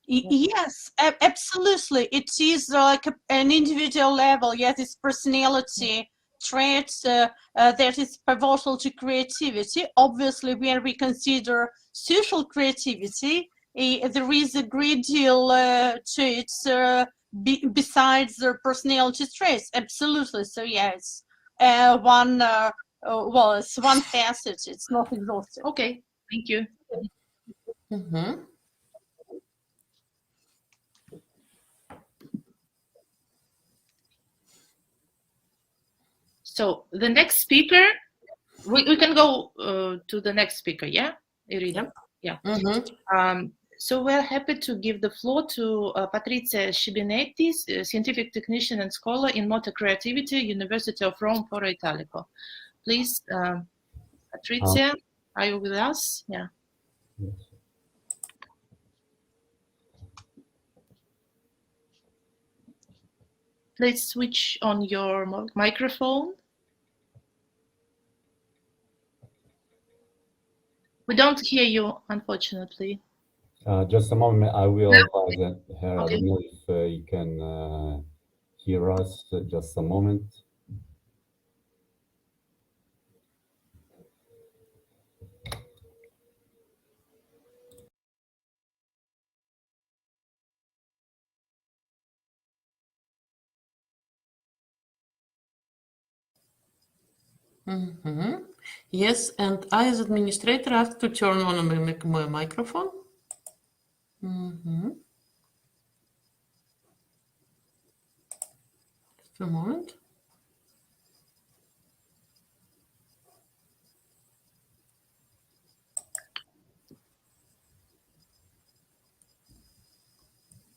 yes, absolutely. It is like an individual level, yeah, this personality trait that is pivotal to creativity. Obviously, when we consider social creativity, there is a great deal to it besides their personality traits. Absolutely. So yes, one well, it's one facet. It's not exhaustive. Okay, thank you. Mhm. So the next speaker, we can go to the next speaker, yeah, Irina? Yep. Yeah. Mhm. So we're happy to give the floor to Patrizia Scibinetti, scientific technician and scholar in motor creativity, University of Rome, Foro, Italico. Please, Patrizia, are you with us? Yeah. Yes. Please switch on your microphone. We don't hear you, unfortunately. Just a moment, I will advise her. I Okay. don't know if you can hear us. Just a moment. Mhm. Yes, and I, as administrator, have to turn on my microphone. Mhm. Just a moment.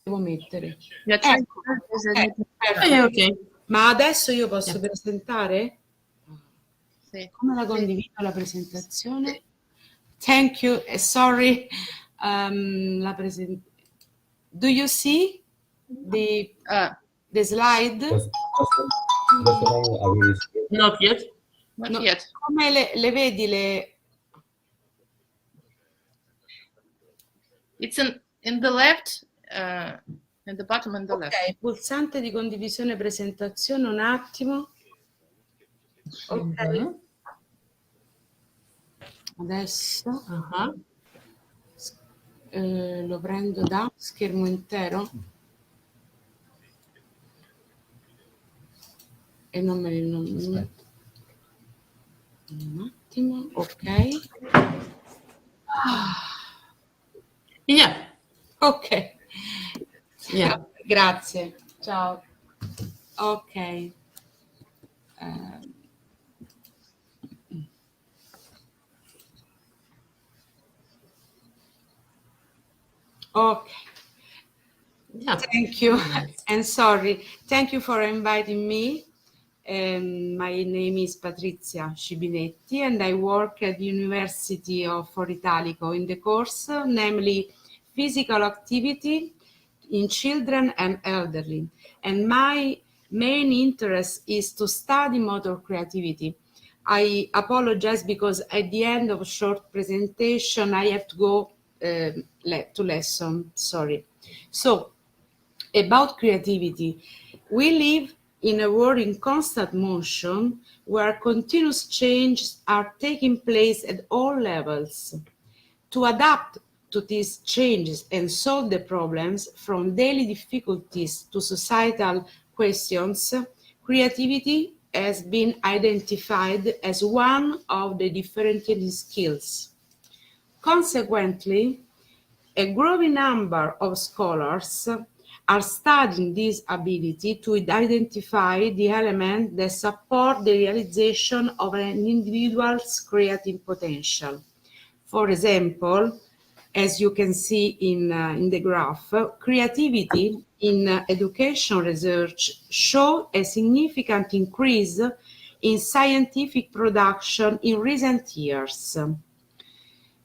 Devo mettere. You're trying Ecco, to- perfetto. Okay. Ma adesso io posso Yeah. presentare? Sì. Come la condivido la presentazione? Thank you. Sorry. Do you see the slide? Just a moment, I will speak. Not yet. Not No, yet. come le vedi le... It's in the left, in the bottom and the left. Ok, pulsante di condivisione presentazione, un attimo. Ok. Mhm. Adesso Aha. lo prendo da schermo intero e non me ne... Un attimo, ok. Yeah. Ok. Yeah. Grazie. Ciao. Ok. Okay. Yeah. Thank you. Nice. And sorry. Thank you for inviting me. My name is Patrizia Scibinetti and I work at the University of Foro Italico in the course, namely physical activity in children and elderly. And my main interest is to study motor creativity. I apologize because at the end of a short presentation, I have to go to lesson, sorry. So, about creativity, we live in a world in constant motion where continuous changes are taking place at all levels. To adapt to these changes and solve the problems from daily difficulties to societal questions, creativity has been identified as one of the differentiating skills. Consequently, a growing number of scholars are studying this ability to identify the elements that support the realization of an individual's creative potential. For example, as you can see in the graph, creativity in education research show a significant increase in scientific production in recent years.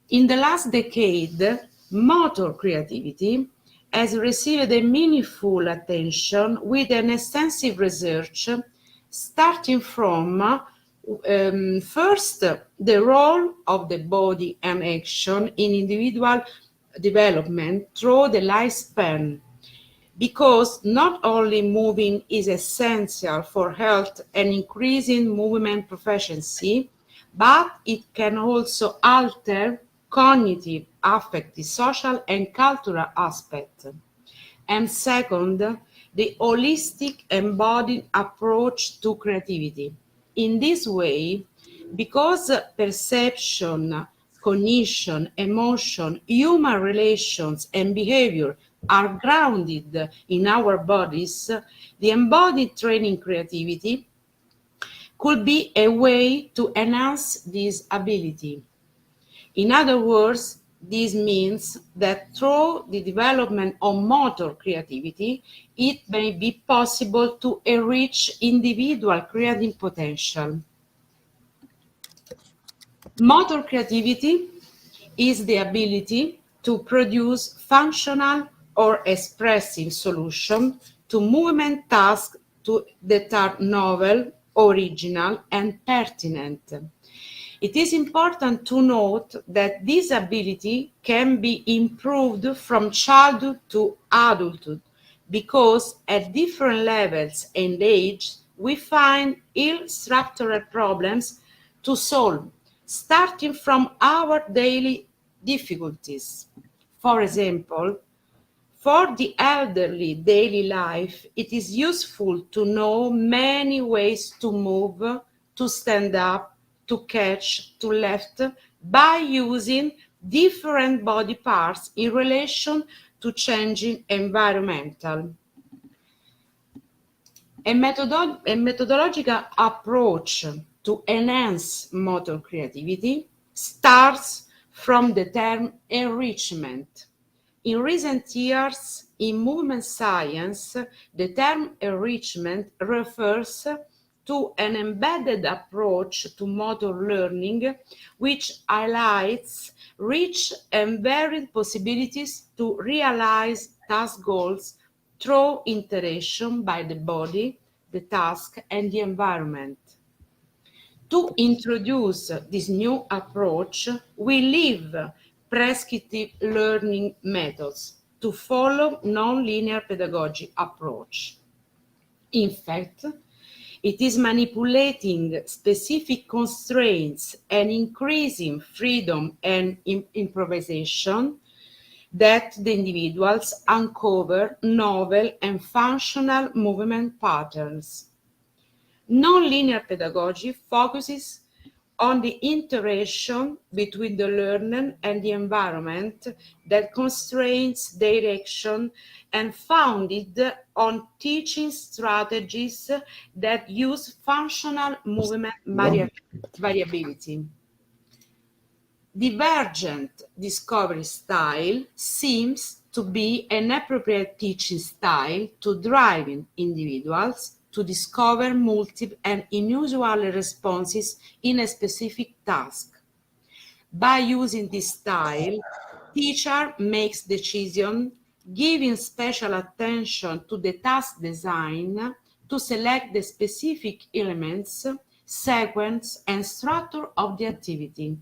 In the last decade, motor creativity has received a meaningful attention with an extensive research starting from first, the role of the body and action in individual development through the lifespan, because not only moving is essential for health and increasing movement proficiency, but it can also alter cognitive, affective, social, and cultural aspects. And second, the holistic embodied approach to creativity, In this way, because perception, cognition, emotion, human relations, and behavior are grounded in our bodies, the embodied training creativity could be a way to enhance this ability. In other words, this means that through the development of motor creativity, it may be possible to enrich individual creative potential. Motor creativity is the ability to produce functional or expressive solutions to movement tasks that are novel, original, and pertinent. It is important to note that this ability can be improved from childhood to adulthood because at different levels and age we find ill structural problems to solve, starting from our daily difficulties. For example, for the elderly daily life, it is useful to know many ways to move, to stand up, to catch, to lift, by using different body parts in relation to changing environmental. A methodological approach to enhance motor creativity starts from the term enrichment. In recent years, in movement science, the term enrichment refers to an embedded approach to motor learning, which highlights rich and varied possibilities to realize task goals through interaction by the body, the task, and the environment. To introduce this new approach, we leave prescriptive learning methods to follow non-linear pedagogy approach. In fact, it is manipulating specific constraints and increasing freedom and improvisation that the individuals uncover novel and functional movement patterns. Non-linear pedagogy focuses on the interaction between the learner and the environment that constrains direction and founded on teaching strategies that use functional movement variability. Divergent discovery style seems to be an appropriate teaching style to drive individuals to discover multiple and unusual responses in a specific task. By using this style, teacher makes decisions, giving special attention to the task design to select the specific elements, sequence, and structure of the activity.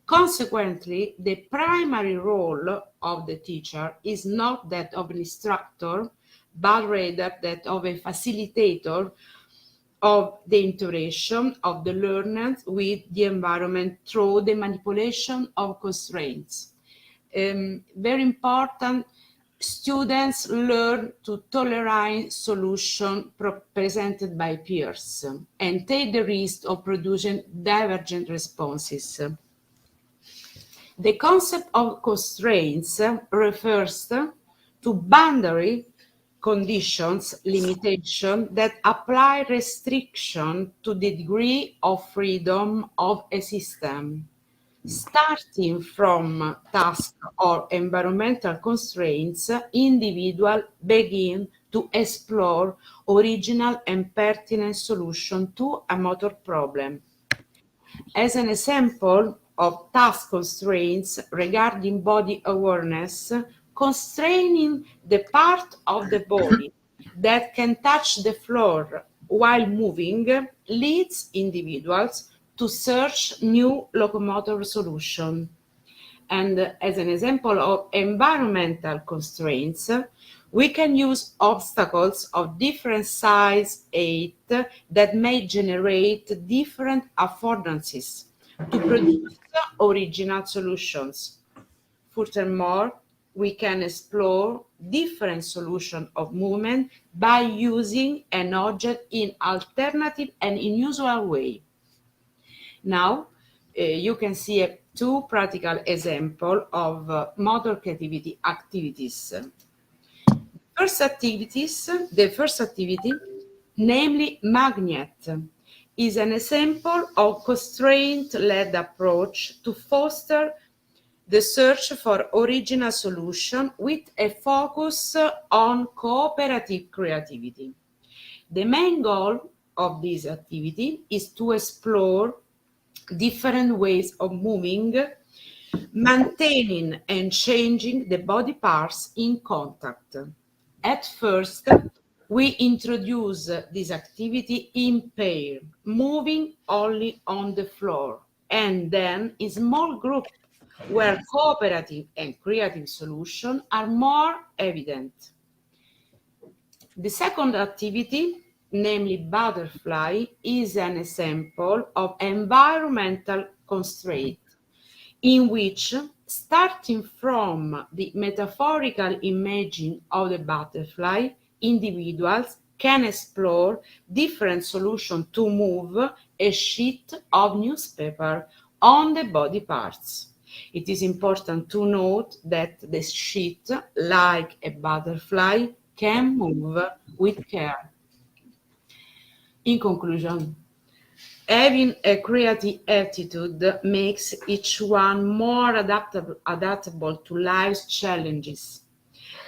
Consequently, the primary role of the teacher is not that of an instructor, but rather that of a facilitator of the interaction of the learners with the environment through the manipulation of constraints. Very important, students learn to tolerate solutions presented by peers and take the risk of producing divergent responses. The concept of constraints refers to boundary conditions, limitation that apply restriction to the degree of freedom of a system. Starting from task or environmental constraints, individuals begin to explore original and pertinent solutions to a motor problem. As an example of task constraints regarding body awareness, constraining the part of the body that can touch the floor while moving leads individuals to search new locomotor solutions. And as an example of environmental constraints, we can use obstacles of different size, height, that may generate different affordances to produce original solutions. Furthermore, we can explore different solutions of movement by using an object in alternative and unusual way. Now, you can see two practical examples of motor creativity activities. The first activity, namely magnet, is an example of constraint-led approach to foster the search for original solution with a focus on cooperative creativity. The main goal of this activity is to explore different ways of moving, maintaining and changing the body parts in contact. At first, we introduce this activity in pair, moving only on the floor, and then in small groups where cooperative and creative solutions are more evident. The second activity, namely butterfly, is an example of environmental constraint in which, starting from the metaphorical imaging of the butterfly, individuals can explore different solutions to move a sheet of newspaper on the body parts. It is important to note that the sheet, like a butterfly, can move with care. In conclusion, having a creative attitude makes each one more adaptable to life's challenges.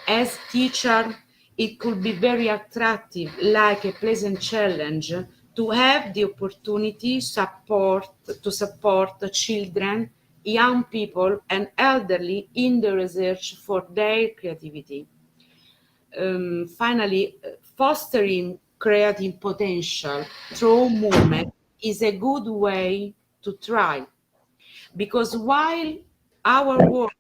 As teacher, it could be very attractive, like a pleasant challenge, to have the opportunity to support children, young people, and elderly in the research for their creativity. Finally, fostering creative potential through movement is a good way to try, because while our work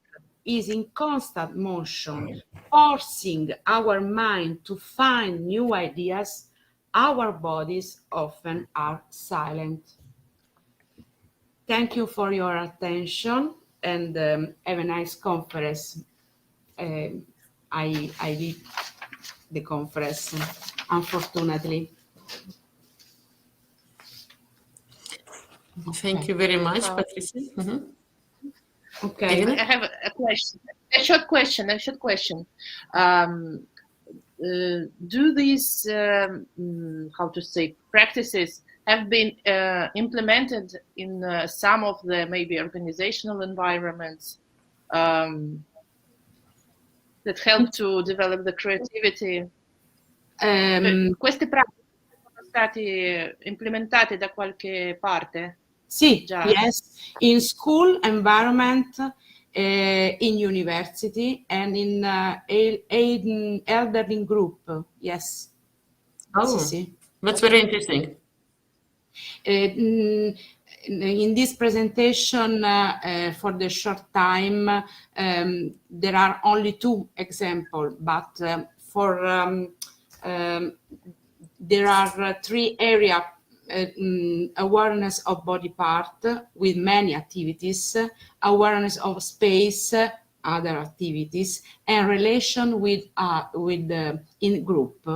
is in constant motion, forcing our mind to find new ideas, our bodies often are silent. Thank you for your attention, and have a nice conference. I did the conference, unfortunately. Thank you very much, Patricia. Okay. Irina? I have a question, a short question. Do these, how to say, practices have been implemented in some of the maybe organizational environments that help to develop the creativity? Queste pratiche sono state implementate da qualche parte? Sì, Già. yes, in school environment, in university, and in elderly group, yes. Oh, Sì. that's very interesting. In this presentation, for the short time, there are only two examples, but there are three areas: awareness of body part with many activities, awareness of space, other activities, and relation with in group.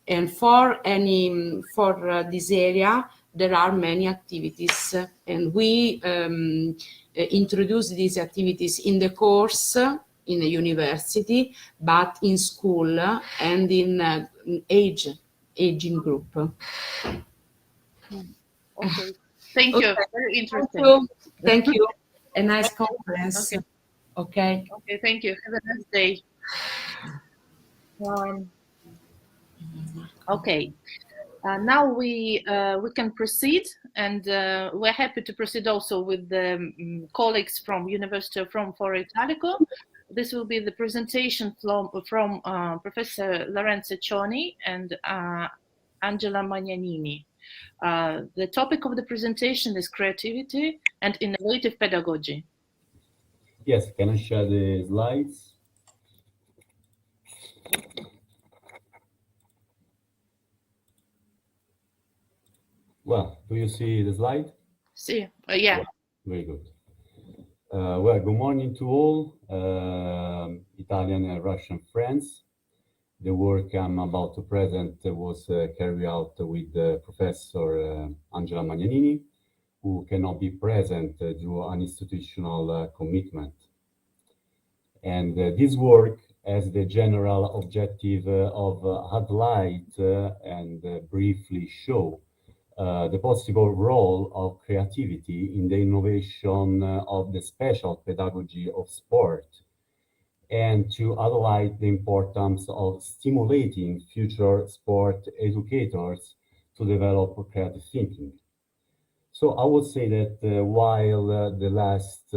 And for this area, there are many activities, and we introduce these activities in the course in a university, but in school and in aging group. Okay, thank you. Very interesting. Thank you. A nice conference. Okay. Okay, thank you. Have a nice day. Okay. Now we can proceed, and we're happy to proceed also with the colleagues from University of Rome Foro Italico. This will be the presentation from Professor Lorenzo Cioni and Angela Magnanini. The topic of the presentation is creativity and innovative pedagogy. Yes, can I share the slides? Well, do you see the slide? See, yeah. Well, very good. Well, good morning to all Italian and Russian friends. The work I'm about to present was carried out with Professor Angela Magnanini, who cannot be present due to an institutional commitment. And this work has the general objective of highlight and briefly show the possible role of creativity in the innovation of the special pedagogy of sport, and to highlight the importance of stimulating future sport educators to develop creative thinking. So I would say that while the last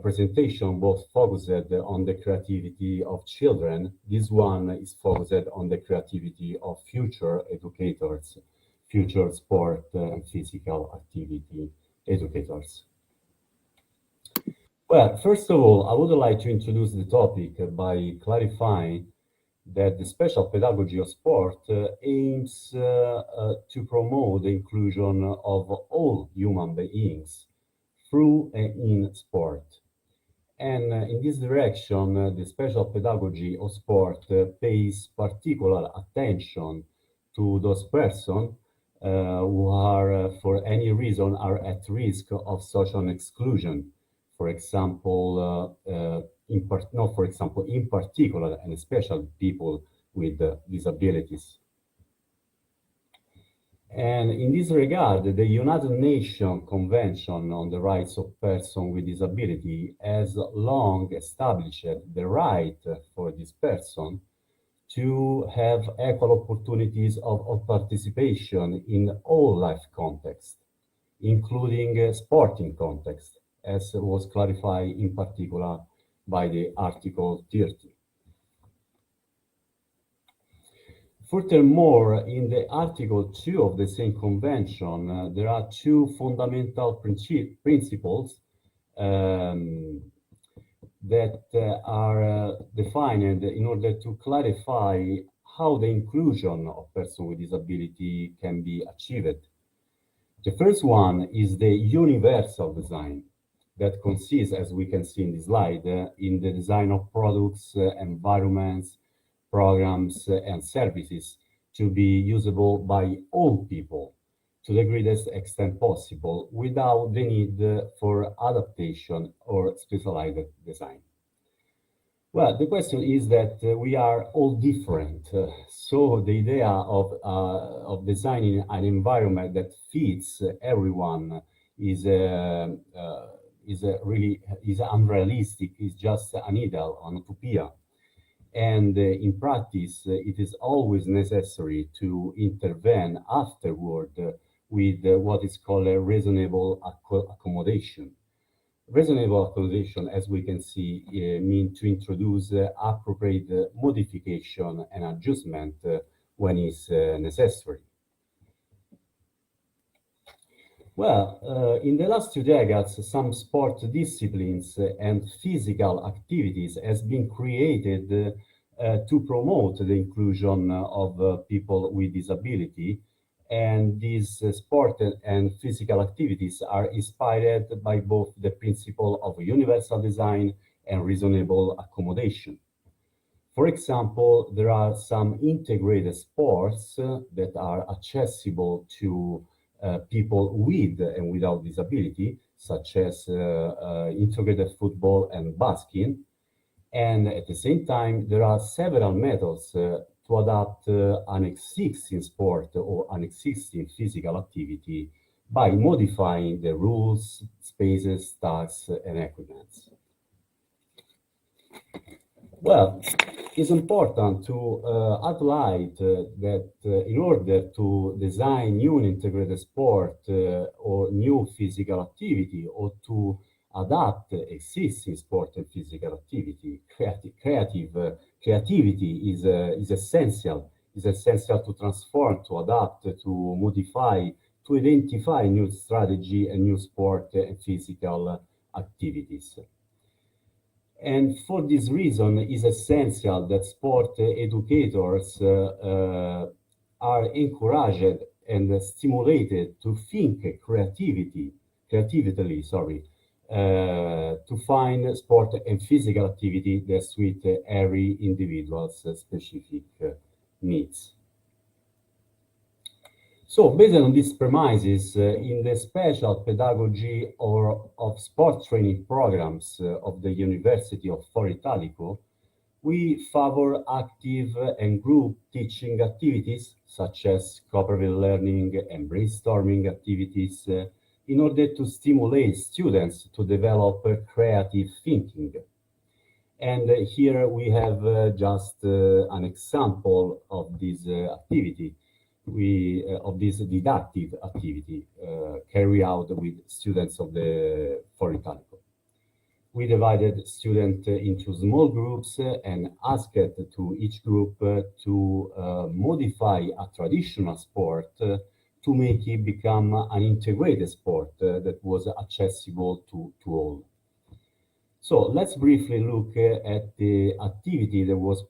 presentation was focused on the creativity of children, this one is focused on the creativity of future educators, future sport and physical activity educators. Well, first of all, I would like to introduce the topic by clarifying that the special pedagogy of sport aims to promote the inclusion of all human beings through and in sport. And in this direction, the special pedagogy of sport pays particular attention to those persons who are, for any reason, are at risk of social exclusion. For example, in particular, and especially people with disabilities. And in this regard, the United Nations Convention on the Rights of Persons with Disability has long established the right for this person to have equal opportunities of participation in all life contexts, including sporting context, as was clarified in particular by the Article 30. Furthermore, in the Article 2 of the same convention, there are two fundamental principles that are defined in order to clarify how the inclusion of persons with disability can be achieved. The first one is the universal design that consists, as we can see in the slide, in the design of products, environments, programs, and services to be usable by all people to the greatest extent possible without the need for adaptation or specialized design. Well, the question is that we are all different. So the idea of designing an environment that fits everyone is unrealistic, is just an ideal, an utopia. And in practice, it is always necessary to intervene afterward with what is called a reasonable accommodation. Reasonable accommodation, as we can see, means to introduce appropriate modification and adjustment when it's necessary. Well, in the last 2 decades, some sport disciplines and physical activities has been created to promote the inclusion of people with disability. And these sport and physical activities are inspired by both the principle of universal design and reasonable accommodation. For example, there are some integrated sports that are accessible to people with and without disability, such as integrated football and basking. And at the same time, there are several methods to adapt an existing sport or an existing physical activity by modifying the rules, spaces, tasks, and equipments. Well, it's important to highlight that in order to design new integrated sport or new physical activity, or to adapt existing sport and physical activity, creativity is essential. Is essential to transform, to adapt, to modify, to identify new strategy and new sport and physical activities. And for this reason, it is essential that sport educators are encouraged and stimulated to think creatively, to find sport and physical activity that suit every individual's specific needs. So based on these premises, in the special pedagogy of sport training programs of the University of Foro Italico, we favor active and group teaching activities such as cooperative learning and brainstorming activities in order to stimulate students to develop creative thinking. And here we have just an example of this activity. Of this didactic activity carried out with students of the Foro Italico. We divided students into small groups and asked to each group to modify a traditional sport to make it become an integrated sport that was accessible to all. So let's briefly look at the activity that was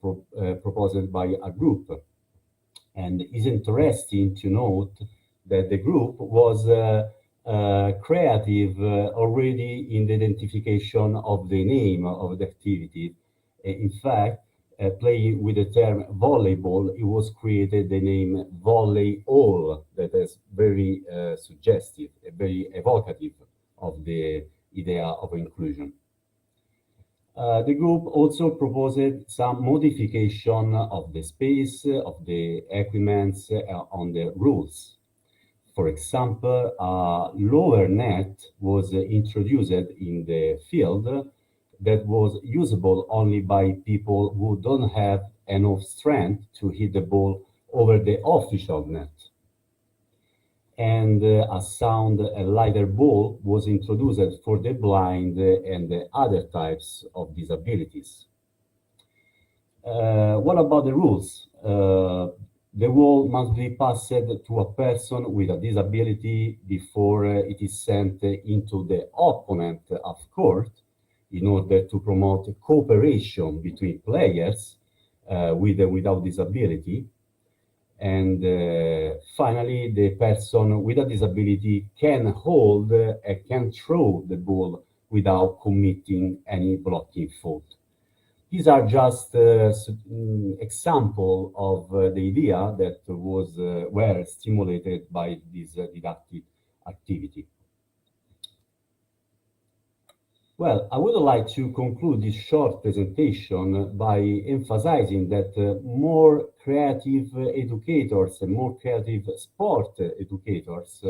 proposed by a group. And it's interesting to note that the group was creative already in the identification of the name of the activity. In fact, playing with the term volleyball, it was created the name volley all, that is very suggestive, very evocative of the idea of inclusion. The group also proposed some modification of the space, of the equipments, on the rules. For example, a lower net was introduced in the field that was usable only by people who don't have enough strength to hit the ball over the official net. And a lighter ball was introduced for the blind and the other types of disabilities. What about the rules? The ball must be passed to a person with a disability before it is sent into the opponent of court in order to promote cooperation between players with and without disability. And finally, the person with a disability can hold and can throw the ball without committing any blocking fault. These are just example of the idea that were stimulated by this didactic activity. Well, I would like to conclude this short presentation by emphasizing that more creative educators and more creative sport educators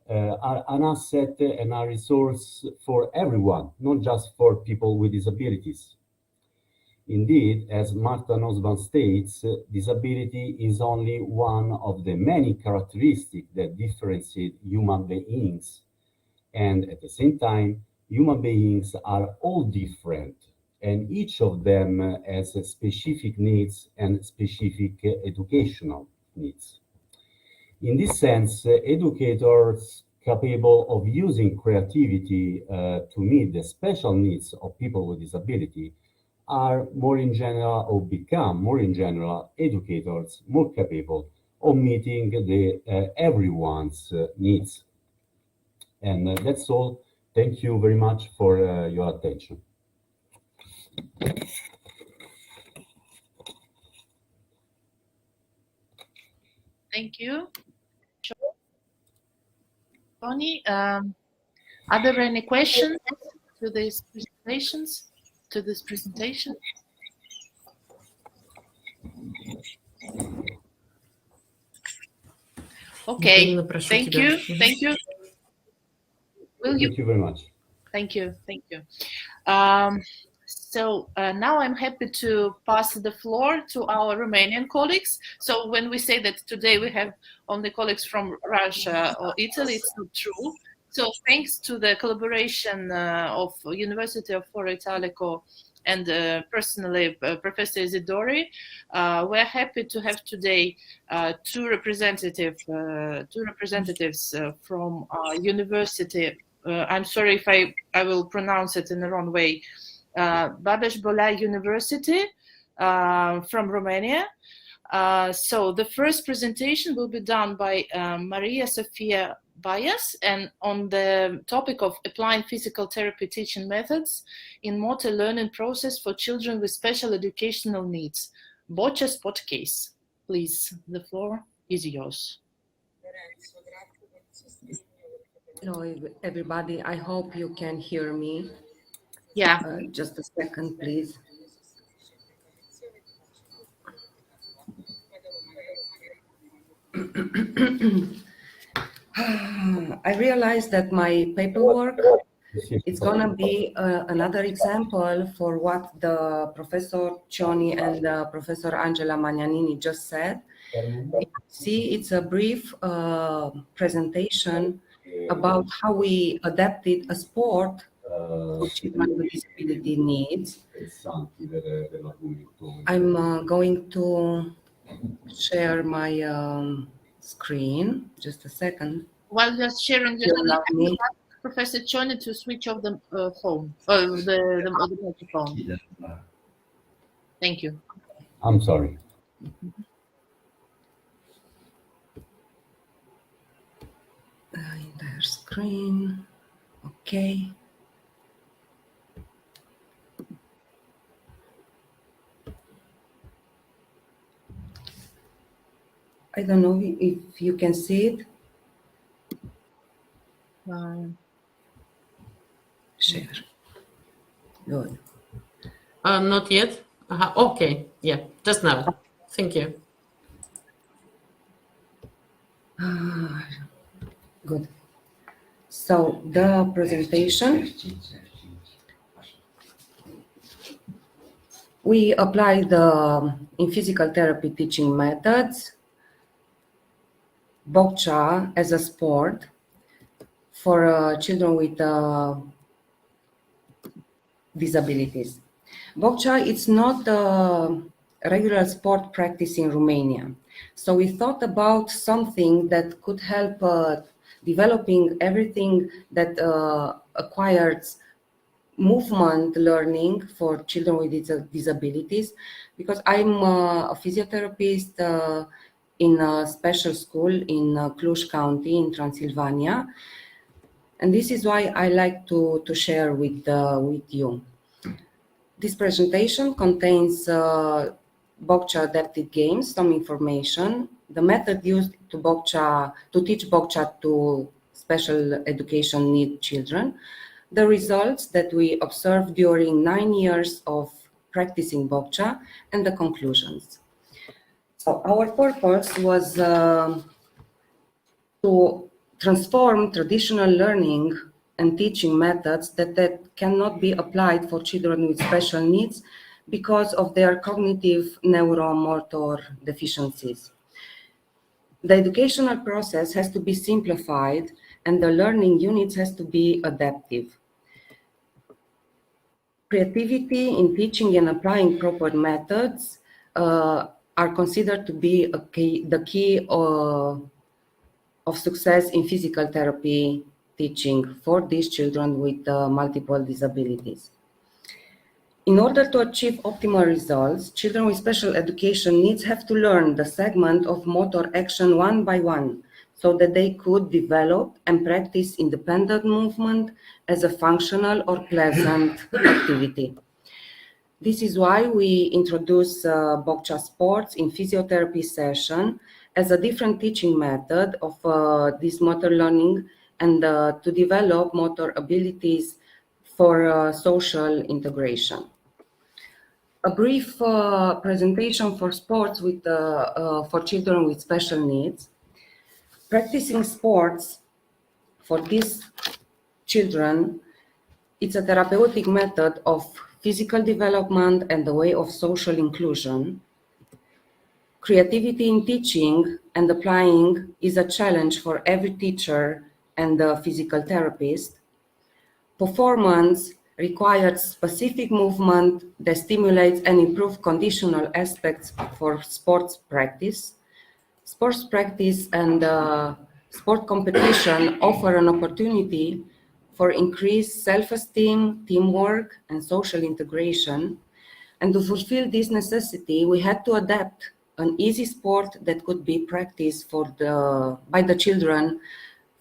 are an asset and a resource for everyone, not just for people with disabilities. Indeed, as Martha Nussbaum states, disability is only one of the many characteristics that differentiate human beings. And at the same time, human beings are all different, and each of them has specific needs and specific educational needs. In this sense, educators capable of using creativity to meet the special needs of people with disability are more in general, or become more in general, educators more capable of meeting everyone's needs. And that's all. Thank you very much for your attention. Thank you. Tony, are there any questions to these presentations? To this presentation? Okay, thank you. Thank you. Thank you very much. Thank you. Thank you. So now I'm happy to pass the floor to our Romanian colleagues. So when we say that today we have only colleagues from Russia or Italy, it's not true. So thanks to the collaboration of University of Foro Italico and personally Professor Isidori, we're happy to have today two representatives from university. I'm sorry if I will pronounce it in the wrong way. Babeș-Bolyai University from Romania, So the first presentation will be done by Maria Sofia Bayas, and on the topic of applying physical therapy teaching methods in motor learning process for children with special educational needs. Boccia spot case. Please, the floor is yours. Hello, everybody. I hope you can hear me. Yeah. Just a second, please. I realized that my paperwork is gonna be another example for what the Professor Cioni and Professor Angela Magnanini just said. See, it's a brief presentation about how we adapted a sport for children with disability needs. I'm going to share my screen. Just a second. While you're sharing, just Professor Cioni to switch off the phone, the microphone. Thank you. I'm sorry. Entire screen. Okay. I don't know if you can see it. Share. Good. Not yet. Okay. Yeah, just now. Thank you. Good. So the presentation, we apply in physical therapy teaching methods, boccia as a sport for children with disabilities. Boccia, it's not a regular sport practice in Romania. So we thought about something that could help developing everything that acquires movement learning for children with disabilities, because I'm a physiotherapist in a special school in Cluj County in Transylvania. And this is why I like to share with you. This presentation contains boccia adapted games, some information, the method used to teach boccia to special education need children, the results that we observed during 9 years of practicing boccia, and the conclusions. So our purpose was to transform traditional learning and teaching methods that cannot be applied for children with special needs because of their cognitive neuromotor deficiencies. The educational process has to be simplified and the learning units has to be adaptive. Creativity in teaching and applying proper methods are considered to be the key of success in physical therapy teaching for these children with multiple disabilities. In order to achieve optimal results, children with special education needs have to learn the segment of motor action one by one, so that they could develop and practice independent movement as a functional or pleasant activity. This is why we introduce boccia sports in physiotherapy session as a different teaching method of this motor learning and to develop motor abilities for social integration. A brief presentation for sports for children with special needs. Practicing sports for these children, it's a therapeutic method of physical development and a way of social inclusion. Creativity in teaching and applying is a challenge for every teacher and a physical therapist. Performance requires specific movement that stimulates and improves conditional aspects for sports practice. Sports practice and sport competition offer an opportunity for increased self-esteem, teamwork, and social integration. And to fulfill this necessity, we had to adapt an easy sport that could be practiced by the children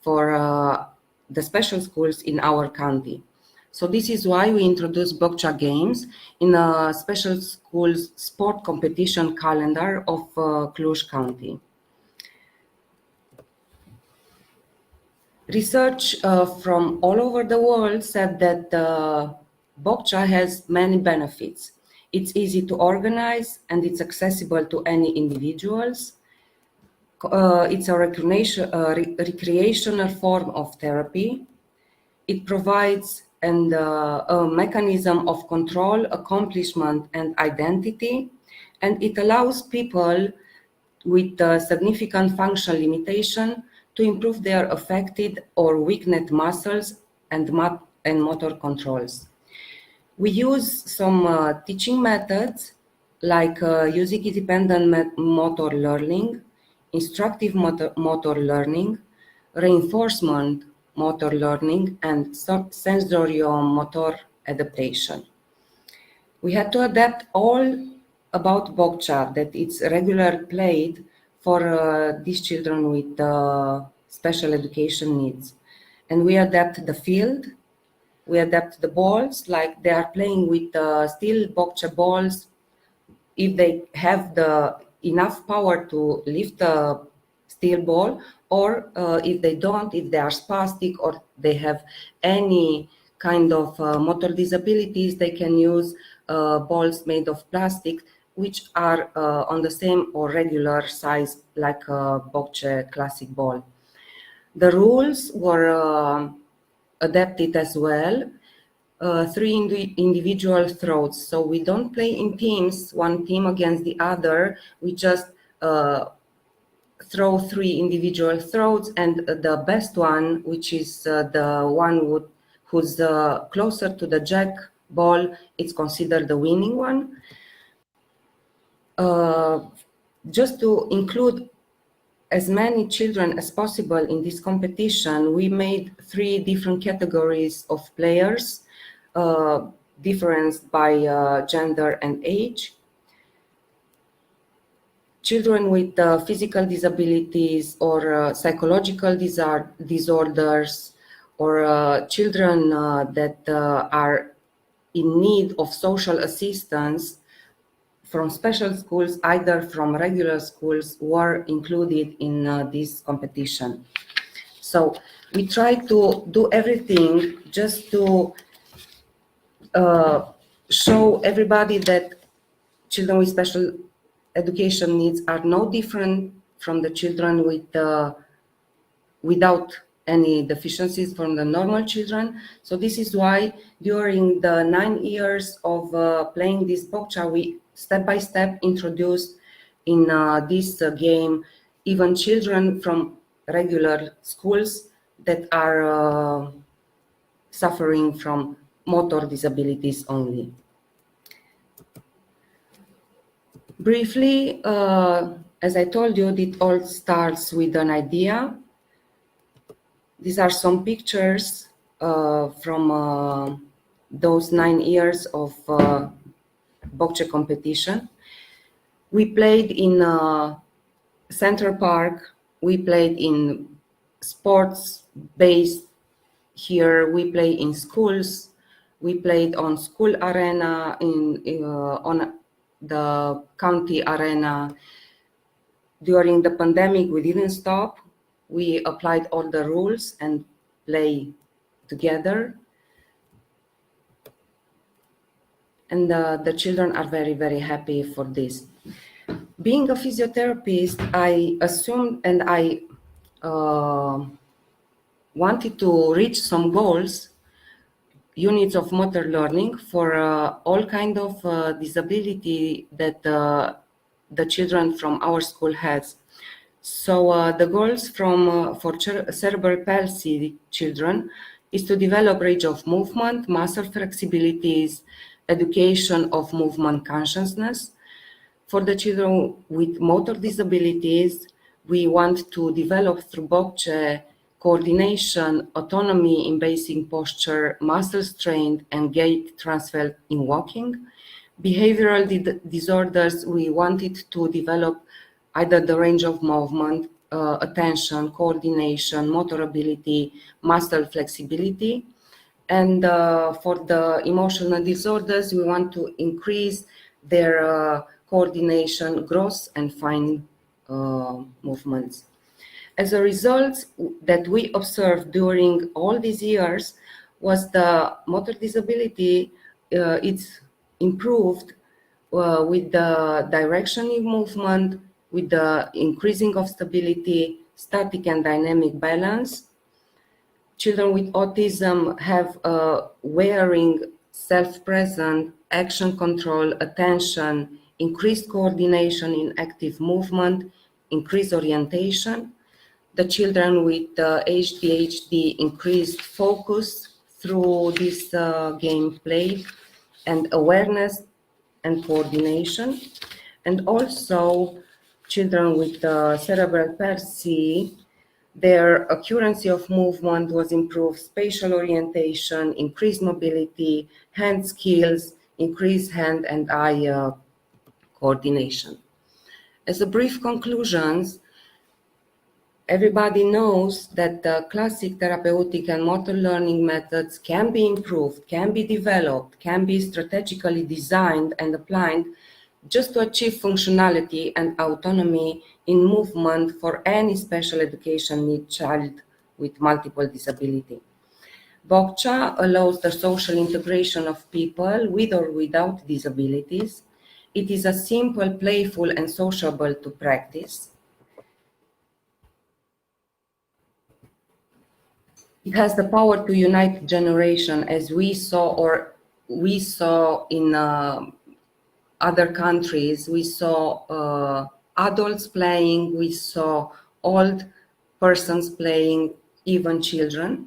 for the special schools in our county. So this is why we introduced boccia games in a special schools sport competition calendar of Cluj County. Research from all over the world said that boccia has many benefits. It's easy to organize and it's accessible to any individuals. It's a recreational form of therapy. It provides a mechanism of control, accomplishment, and identity, and it allows people with significant functional limitation to improve their affected or weakened muscles and motor controls. We use some teaching methods like usage-dependent motor learning, instructive motor learning, reinforcement motor learning, and sensorio-motor adaptation. We had to adapt all about boccia, that it's regularly played for these children with special education needs. And we adapt the field, we adapt the balls, like they are playing with steel boccia balls. If they have enough power to lift a steel ball, or if they don't, if they are spastic or they have any kind of motor disabilities, they can use balls made of plastic, which are on the same or regular size like a bocce classic ball. The rules were adapted as well. 3 individual throws. So we don't play in teams, one team against the other. We just throw 3 individual throws, and the best one, which is the one who's closer to the jack ball, it's considered the winning one. Just to include as many children as possible in this competition, we made 3 different categories of players, differenced by gender and age. Children with physical disabilities or psychological disorders, or children that are in need of social assistance from special schools, either from regular schools, were included in this competition. So we try to do everything just to show everybody that children with special education needs are no different from the children without any deficiencies from the normal children. So this is why during the 9 years of playing this boccia, we step by step introduced in this game even children from regular schools that are suffering from motor disabilities only. Briefly, as I told you, it all starts with an idea. These are some pictures from those 9 years of bocce competition. We played in Central Park. We played in sports based here. We play in schools. We played on school arena, on the county arena. During the pandemic, we didn't stop. We applied all the rules and play together. And the children are very, very happy for this. Being a physiotherapist, I assumed and I wanted to reach some goals, units of motor learning for all kind of disability that the children from our school has. So the goals for cerebral palsy children is to develop range of movement, muscle flexibilities, education of movement consciousness. For the children with motor disabilities, we want to develop through bocce coordination, autonomy in basic posture, muscle strength, and gait transfer in walking. Behavioral disorders, we wanted to develop either the range of movement, attention, coordination, motor ability, muscle flexibility. And for the emotional disorders, we want to increase their coordination, gross and fine movements. As a result that we observed during all these years was the motor disability, it's improved with the direction in movement, with the increasing of stability, static and dynamic balance. Children with autism have wearing, self-present, action control, attention, increased coordination in active movement, increased orientation. The children with ADHD increased focus through this game play and awareness and coordination. And also children with cerebral palsy, their accuracy of movement was improved, spatial orientation, increased mobility, hand skills, increased hand and eye coordination. As a brief conclusions, everybody knows that the classic therapeutic and motor learning methods can be improved, can be developed, can be strategically designed and applied just to achieve functionality and autonomy in movement for any special education need child with multiple disability. Bokcha allows the social integration of people with or without disabilities. It is a simple, playful, and sociable to practice. It has the power to unite generation, as we saw in other countries. We saw adults playing, we saw old persons playing, even children.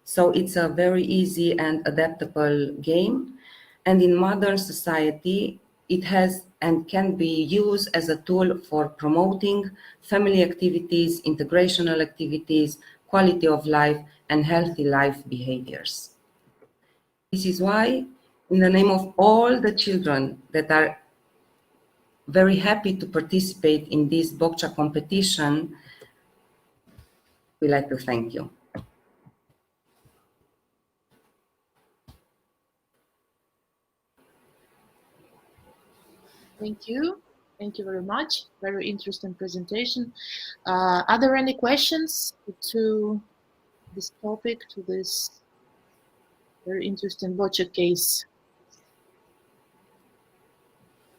So it's a very easy and adaptable game. And in modern society, it has and can be used as a tool for promoting family activities, integrational activities, quality of life, and healthy life behaviors. This is why, in the name of all the children that are very happy to participate in this Bokcha competition, we'd like to thank you. Thank you. Thank you very much. Very interesting presentation. Are there any questions to this topic, to this very interesting Bokcha case?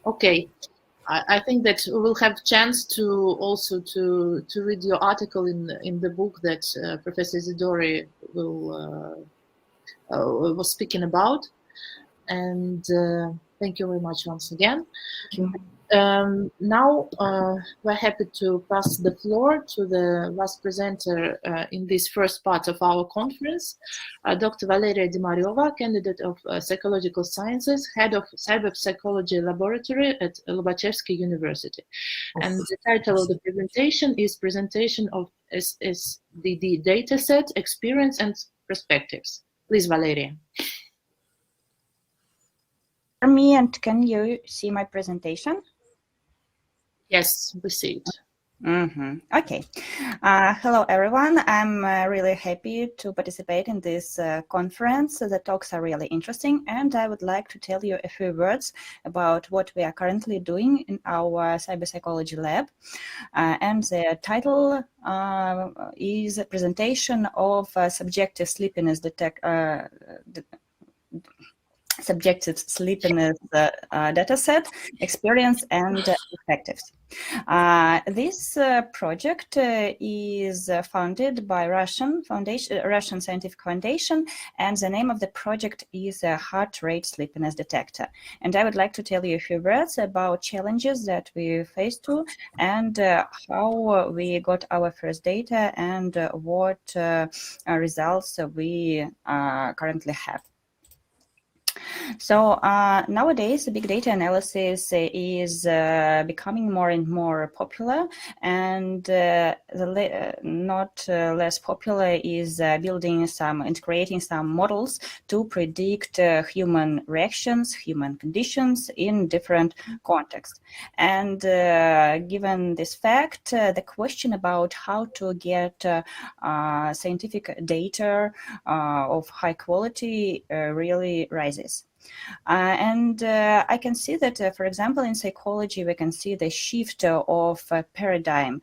Okay. I think that we will have chance to also to read your article in the book that Professor Isidori was speaking about. And thank you very much once again. Thank you. Now we're happy to pass the floor to the last presenter in this first part of our conference, Dr. Valeria Dimaryova, candidate of Psychological Sciences, head of Cyber Psychology Laboratory at Lobachevsky University. And the title of the presentation is Presentation of SSDD Dataset, Experience and Perspectives. Please, Valeria. Me, and can you see my presentation? Yes, we see it. Okay. Hello, everyone. I'm really happy to participate in this conference. The talks are really interesting, and I would like to tell you a few words about what we are currently doing in our cyber psychology lab. And the title is a presentation of subjective sleepiness subjective sleepiness dataset, experience and perspectives. This project is funded by Russian Scientific Foundation, and the name of the project is a heart rate sleepiness detector. And I would like to tell you a few words about challenges that we faced to, and how we got our first data, and what results we currently have. So nowadays, big data analysis is becoming more and more popular, and not less popular is building some and creating some models to predict human reactions, human conditions in different contexts. And given this fact, the question about how to get scientific data of high quality really rises. And I can see that, for example, in psychology, we can see the shift of paradigm.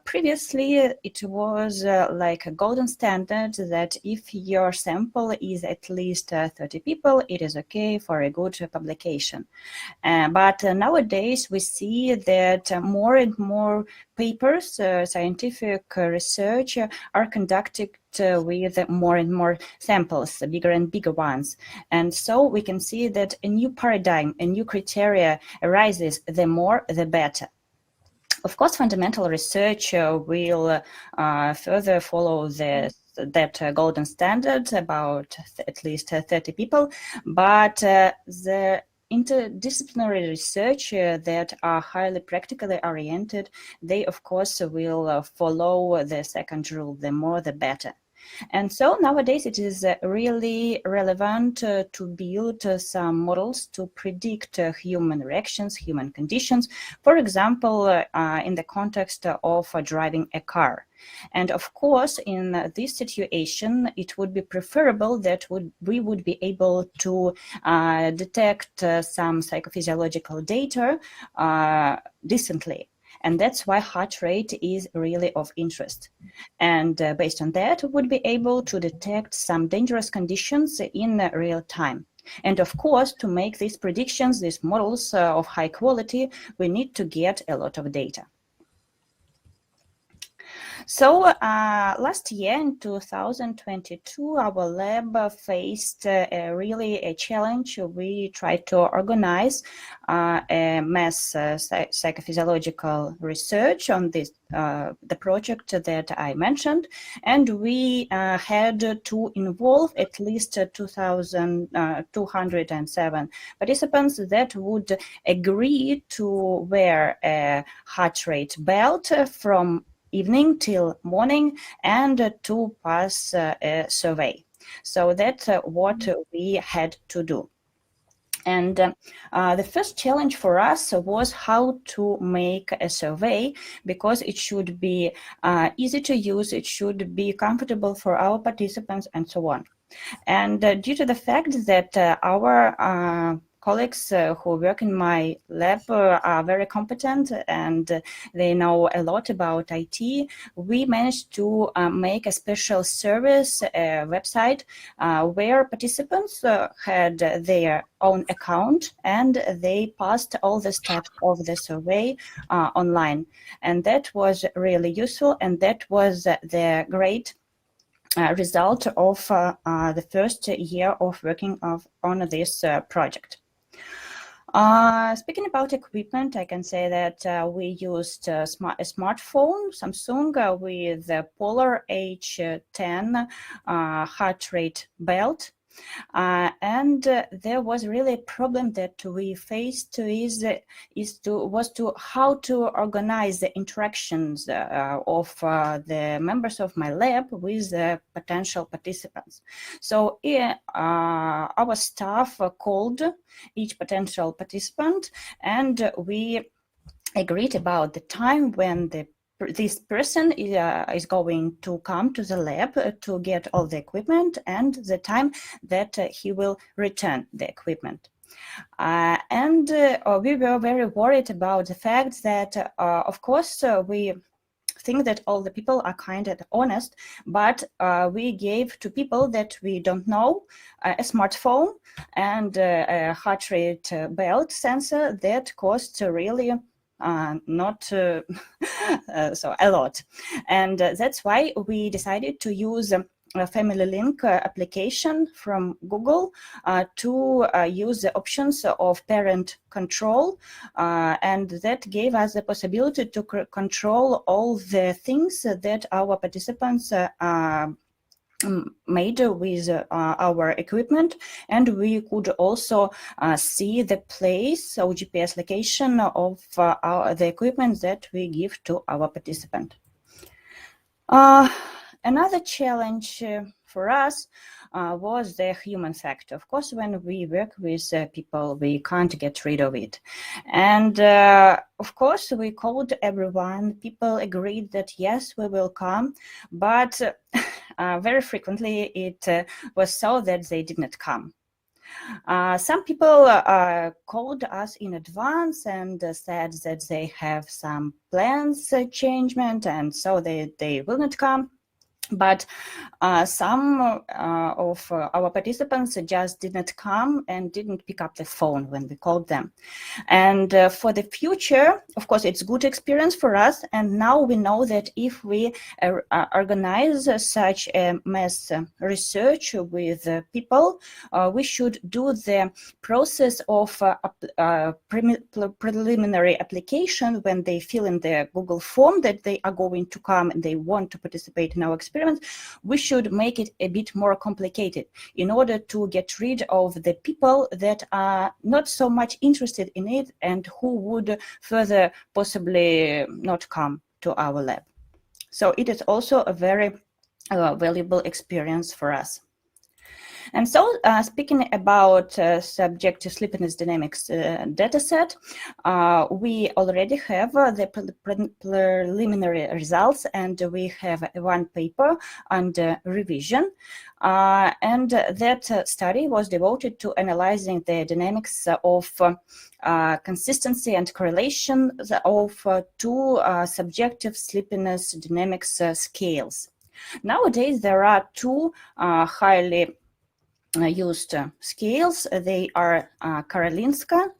Previously, it was like a golden standard that if your sample is at least 30 people, it is okay for a good publication. But nowadays, we see that more and more papers, scientific research are conducted with more and more samples, bigger and bigger ones. And so we can see that a new paradigm, a new criteria arises, the more, the better. Of course, fundamental research will further follow that golden standard about at least 30 people, but the interdisciplinary research that are highly practically oriented, they of course will follow the second rule, the more the better. And so nowadays it is really relevant to build some models to predict human reactions, human conditions, for example, in the context of driving a car. And of course, in this situation, it would be preferable that we would be able to detect some psychophysiological data decently. And that's why heart rate is really of interest. And based on that, we would be able to detect some dangerous conditions in real time. And of course, to make these predictions, these models of high quality, we need to get a lot of data. So last year in 2022, our lab faced really a challenge. We tried to organize a mass psychophysiological research on this the project that I mentioned, and we had to involve at least 2,207 participants that would agree to wear a heart rate belt from evening till morning and to pass a survey. So that's what we had to do. And the first challenge for us was how to make a survey, because it should be easy to use, it should be comfortable for our participants, and so on. And due to the fact that our colleagues who work in my lab are very competent and they know a lot about IT, we managed to make a special service website where participants had their own account and they passed all the steps of the survey online. And that was really useful, and that was the great result of the first year of working on this project. Speaking about equipment, I can say that we used a smartphone, Samsung, with the Polar H10 heart rate belt. And there was really a problem that we faced was how to organize the interactions of the members of my lab with the potential participants. So our staff called each potential participant, and we agreed about the time when this person is going to come to the lab to get all the equipment and the time that he will return the equipment. And we were very worried about the fact that, of course, we think that all the people are kind and honest, but we gave to people that we don't know a smartphone and a heart rate belt sensor that costs really not so a lot. And that's why we decided to use a Family Link application from Google to use the options of parent control, and that gave us the possibility to control all the things that our participants made with our equipment, and we could also see the place or GPS location of the equipment that we give to our participant. Another challenge for us was the human factor. Of course, when we work with people, we can't get rid of it. And of course, we called everyone. People agreed that yes, we will come, but very frequently it was so that they did not come. Some people called us in advance and said that they have some plans changement, and so they will not come. But some of our participants just did not come and didn't pick up the phone when we called them. And for the future, of course, it's good experience for us. And now we know that if we organize such a mass research with people, we should do the process of preliminary application when they fill in the Google form that they are going to come and they want to participate in our experiment. We should make it a bit more complicated in order to get rid of the people that are not so much interested in it and who would further possibly not come to our lab. So it is also a very valuable experience for us. And so, speaking about subjective sleepiness dynamics dataset, we already have the preliminary results, and we have one paper under revision. And that study was devoted to analyzing the dynamics of consistency and correlation of two subjective sleepiness dynamics scales. Nowadays, there are two highly used scales. They are Karolinska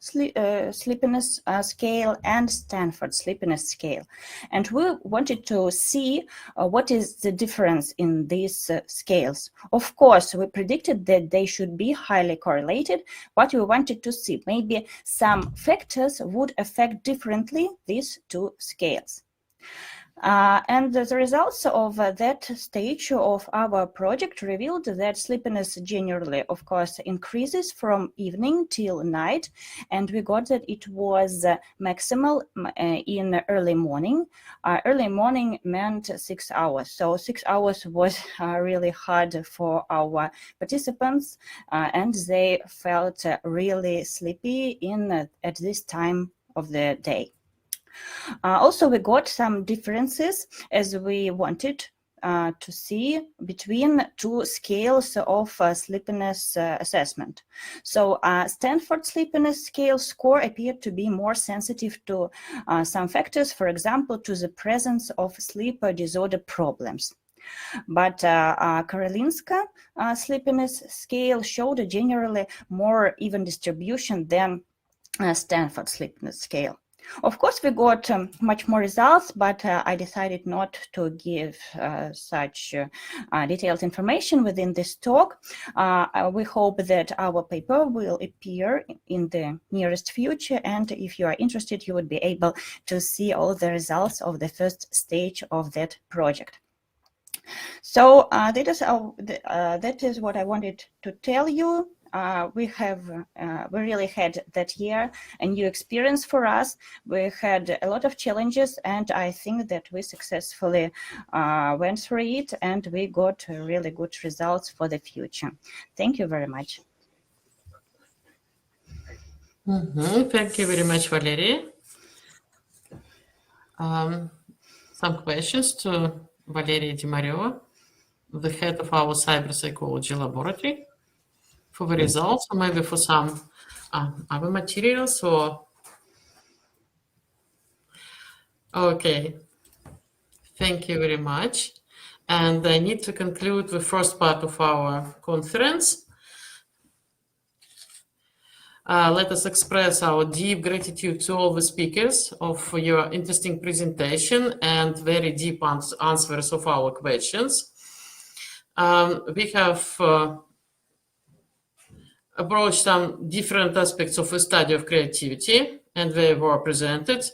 sleepiness scale and Stanford sleepiness scale. And we wanted to see what is the difference in these scales. Of course, we predicted that they should be highly correlated, but we wanted to see maybe some factors would affect differently these two scales. And the results of that stage of our project revealed that sleepiness generally, of course, increases from evening till night, and we got that it was maximal in early morning. Early morning meant 6 hours, so 6 hours was really hard for our participants, and they felt really sleepy at this time of the day. Also, we got some differences as we wanted to see between two scales of sleepiness assessment. So Stanford sleepiness scale score appeared to be more sensitive to some factors, for example, to the presence of sleep disorder problems. But Karolinska sleepiness scale showed a generally more even distribution than Stanford sleepiness scale. Of course, we got much more results, but I decided not to give such detailed information within this talk. We hope that our paper will appear in the nearest future, and if you are interested, you would be able to see all the results of the first stage of that project. So that is what I wanted to tell you. We really had that year a new experience for us. We had a lot of challenges, and I think that we successfully went through it, and we got really good results for the future. Thank you very much. Thank you very much, Valeria. Some questions to Valeria Dimaryova, the head of our cyberpsychology laboratory, for the results, or maybe for some other materials, or... Okay, thank you very much. And I need to conclude the first part of our conference. Let us express our deep gratitude to all the speakers for your interesting presentation and very deep answers of our questions. We have approached some different aspects of the study of creativity, and they were presented.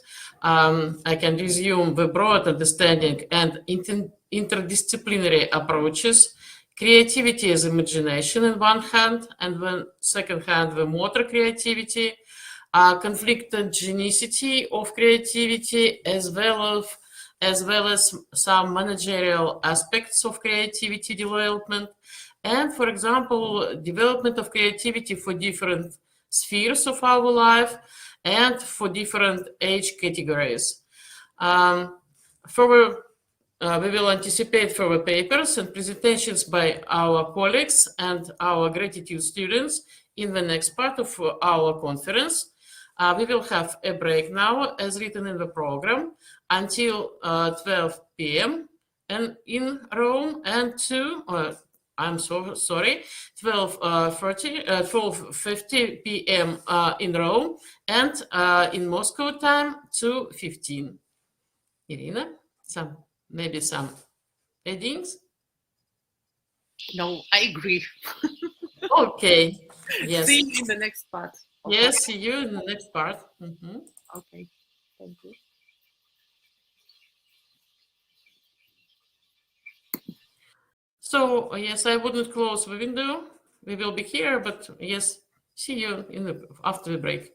I can resume the broad understanding and interdisciplinary approaches creativity as imagination in one hand, and then second hand, the motor creativity, conflictogenicity of creativity, as well as some managerial aspects of creativity development, and, for example, development of creativity for different spheres of our life and for different age categories. We will anticipate further papers and presentations by our colleagues and our gratitude students in the next part of our conference. We will have a break now, as written in the program, until 12 p.m. and in Rome, and I'm so sorry, 12:50 p.m. In Rome, and in Moscow time 2:15. Irina, maybe some headings? No, I agree. Okay. Yes. See you in the next part. Yes, see you in the next part. Okay. Thank you. So, yes, I wouldn't close the window. We will be here, but yes, see you after the break.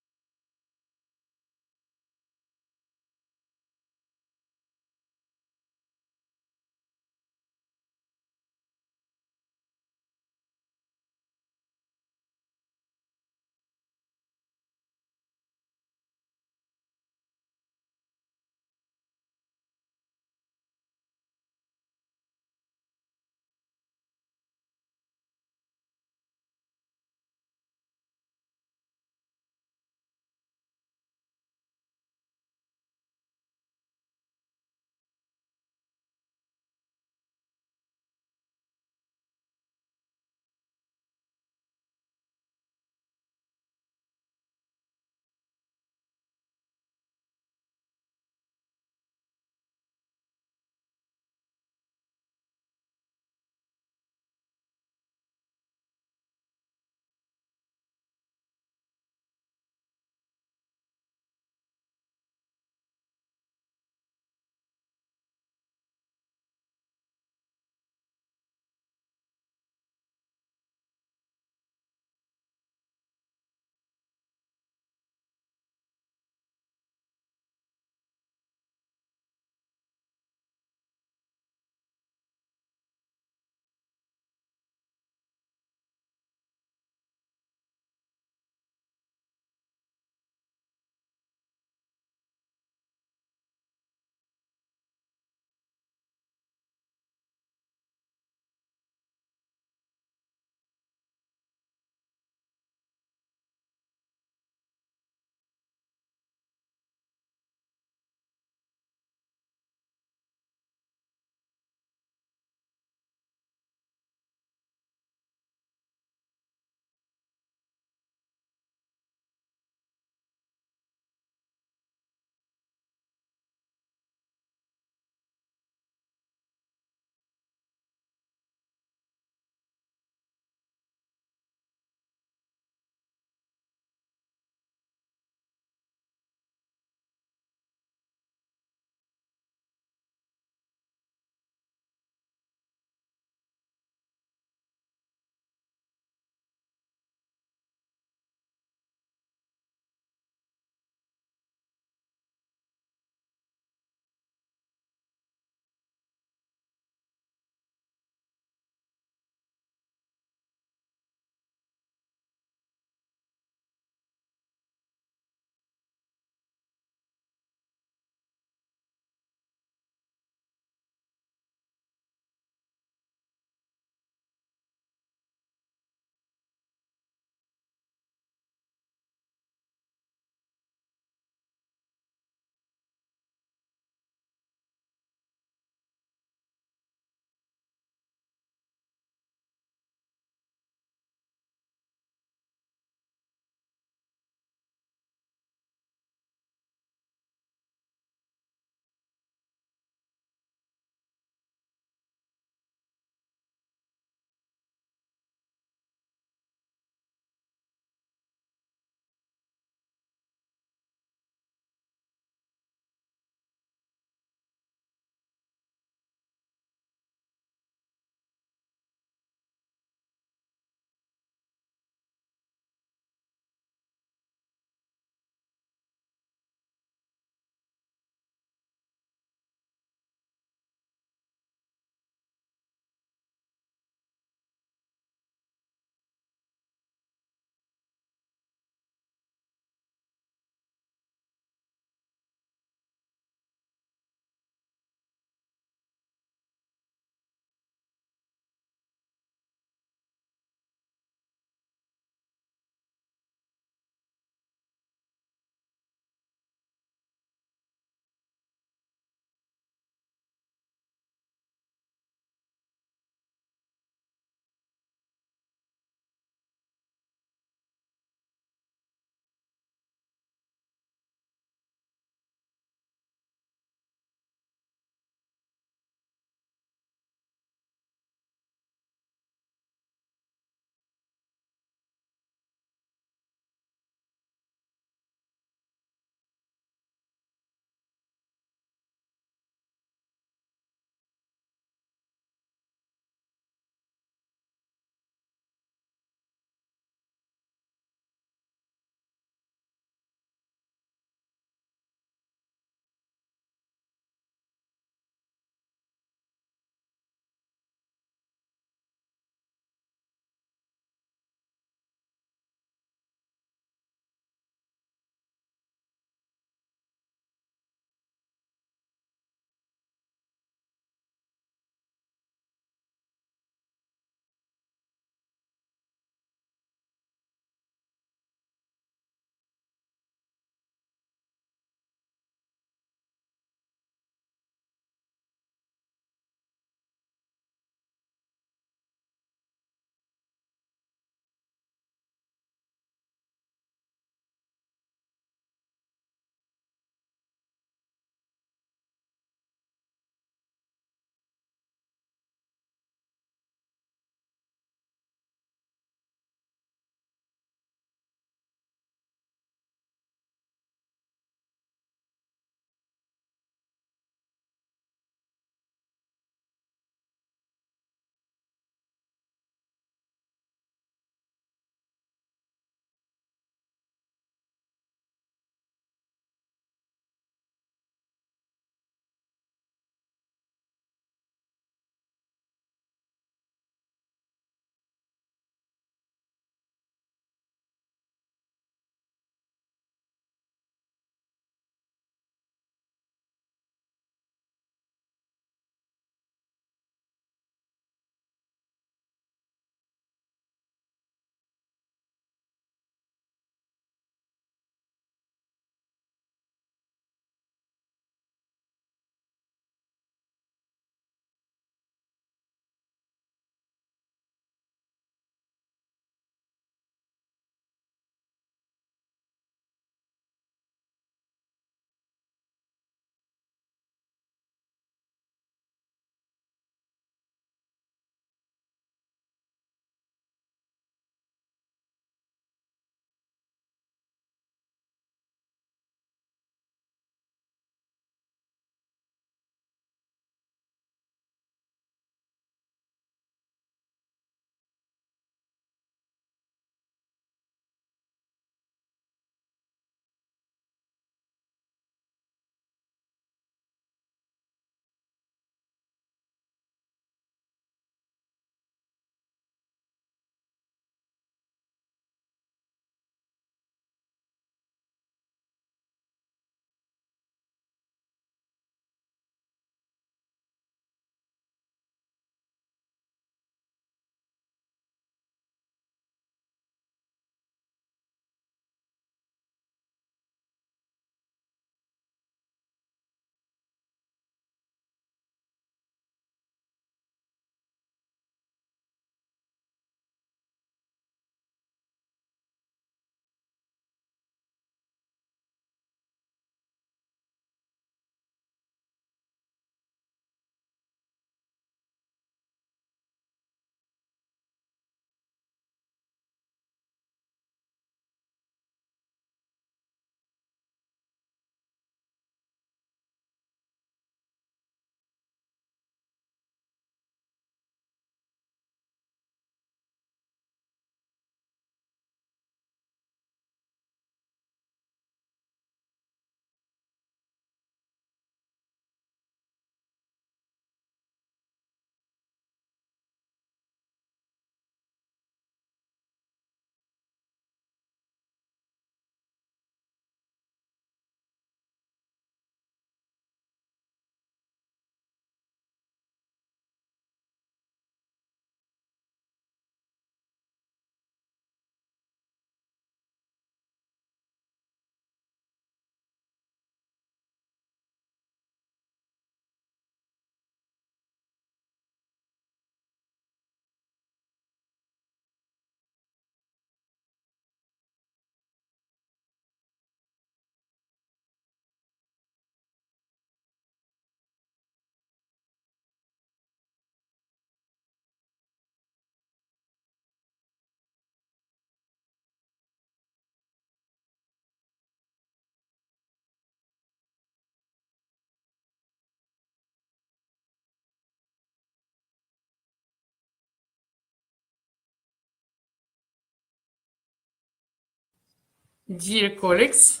Dear colleagues,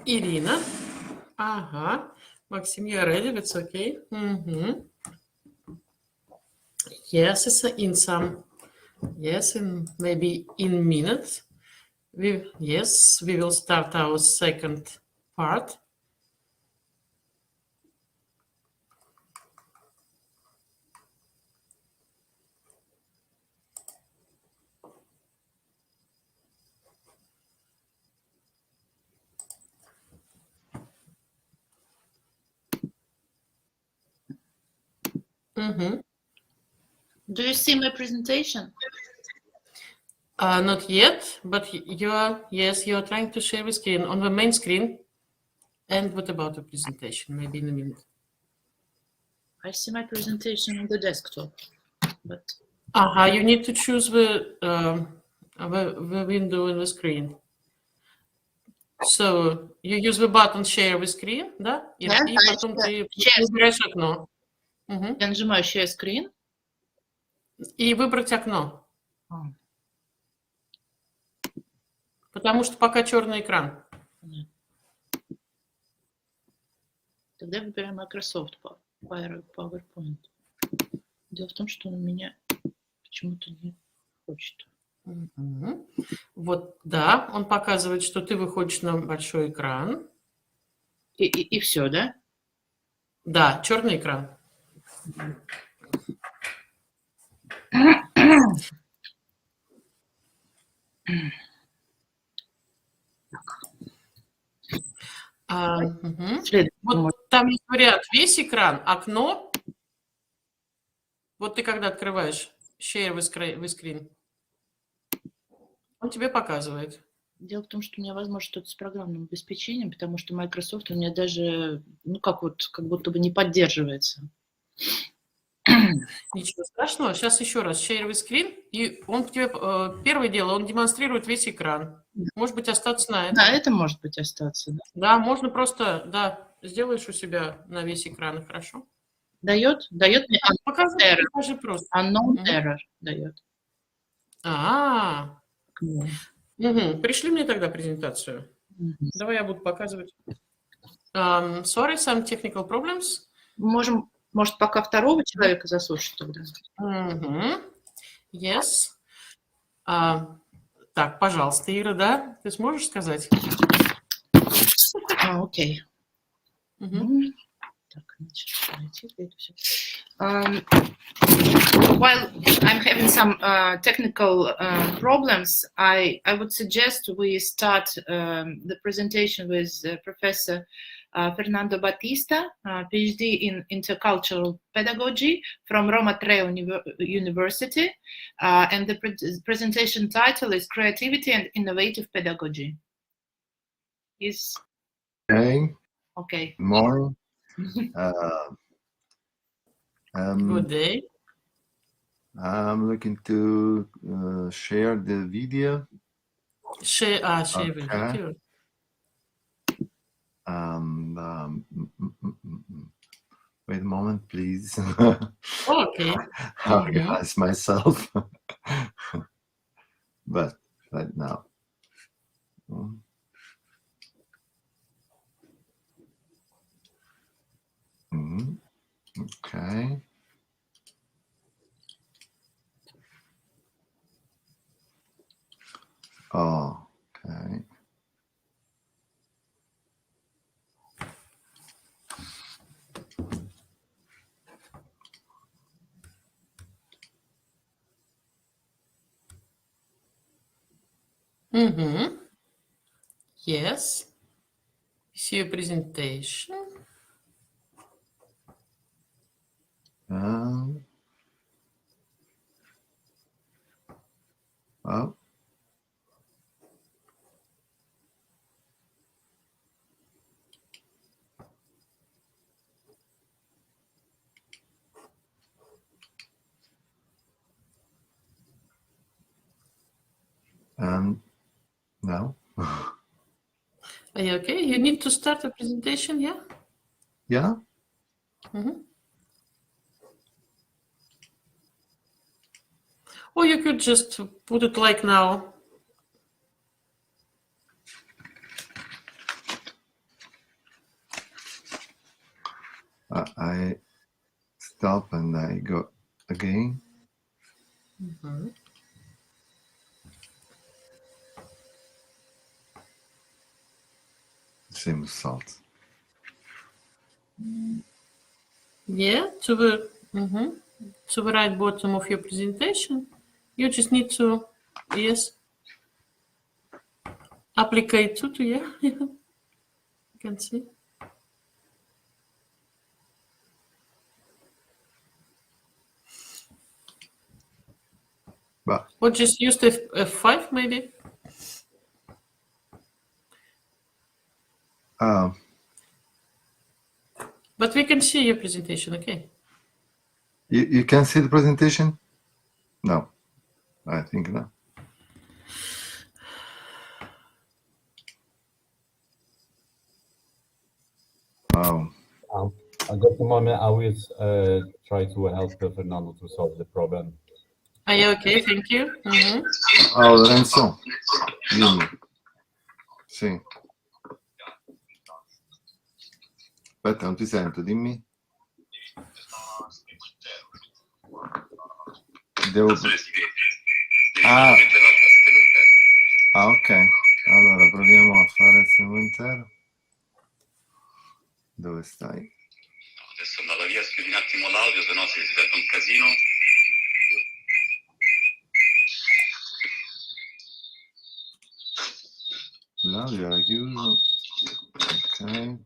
Irina. Maxim, you are ready? That's okay. Yes, it's in some. Yes, in maybe in minutes. We will start our second part. Do you see my presentation? Not yet, but you are trying to share the screen on the main screen. And what about the presentation? Maybe in a minute. I see my presentation on the desktop, but You need to choose the window in the screen. So you use the button share the screen, да? И потом ты выбираешь окно. я нажимаю share screen. И выбрать окно. Потому что пока черный экран. Тогда выбираем Microsoft PowerPoint. Дело в том, что он у меня почему-то не хочет. Вот, да, он показывает, что ты выходишь на большой экран. И все, да? Да, черный экран. Вот там есть вариант весь экран, окно. Вот ты когда открываешь share with screen, он тебе показывает. Дело в том, что у меня, возможно, что-то с программным обеспечением, потому что Microsoft у меня даже, как будто бы не поддерживается. Ничего страшного. Сейчас еще раз share with screen, и он тебе, первое дело, он демонстрирует весь экран. Может быть, остаться на этом. Да, это может быть остаться. Да, можно просто, сделаешь у себя на весь экран, и хорошо. Дает мне Покажи просто. Unknown error дает. Пришли мне тогда презентацию. Давай я буду показывать. Sorry, some technical problems. Может, пока второго человека заслушать тогда? Yes. Так, пожалуйста, Ира, да? Ты сможешь сказать? Окей. Так, значит, while I'm having some technical problems, I would suggest we start the presentation with Professor Fernando Batista, PhD in intercultural pedagogy from Roma Tre University, and the presentation title is Creativity and Innovative Pedagogy. Okay. Morning. Good day. I'm looking to share the video. Share the video. Wait a moment, please. Okay. I organize myself. But right now. Okay. Okay. Yes. See your presentation. Well. No. Are you okay? You need to start the presentation, yeah? Yeah? Or you could just put it like now. I stop and I go again. Mm-hmm. Same salt. Yeah, to the right bottom of your presentation, you just need to, yes, applicate to yeah, you can see. But Or just use the F5 maybe. But we can see your presentation, okay? You can see the presentation? No, I think no. Oh. At the moment, I will try to help Fernando to solve the problem. Are you okay? Thank you. Mm-hmm. Oh, Lorenzo, dimmi. Sì. Aspetta, non ti sento, dimmi. Devo... Ah, ok. Allora proviamo a fare il servo intero. Dove stai? Adesso andata via, schiudi un attimo l'audio, se no si sente un casino. L'audio era chiuso. Ok.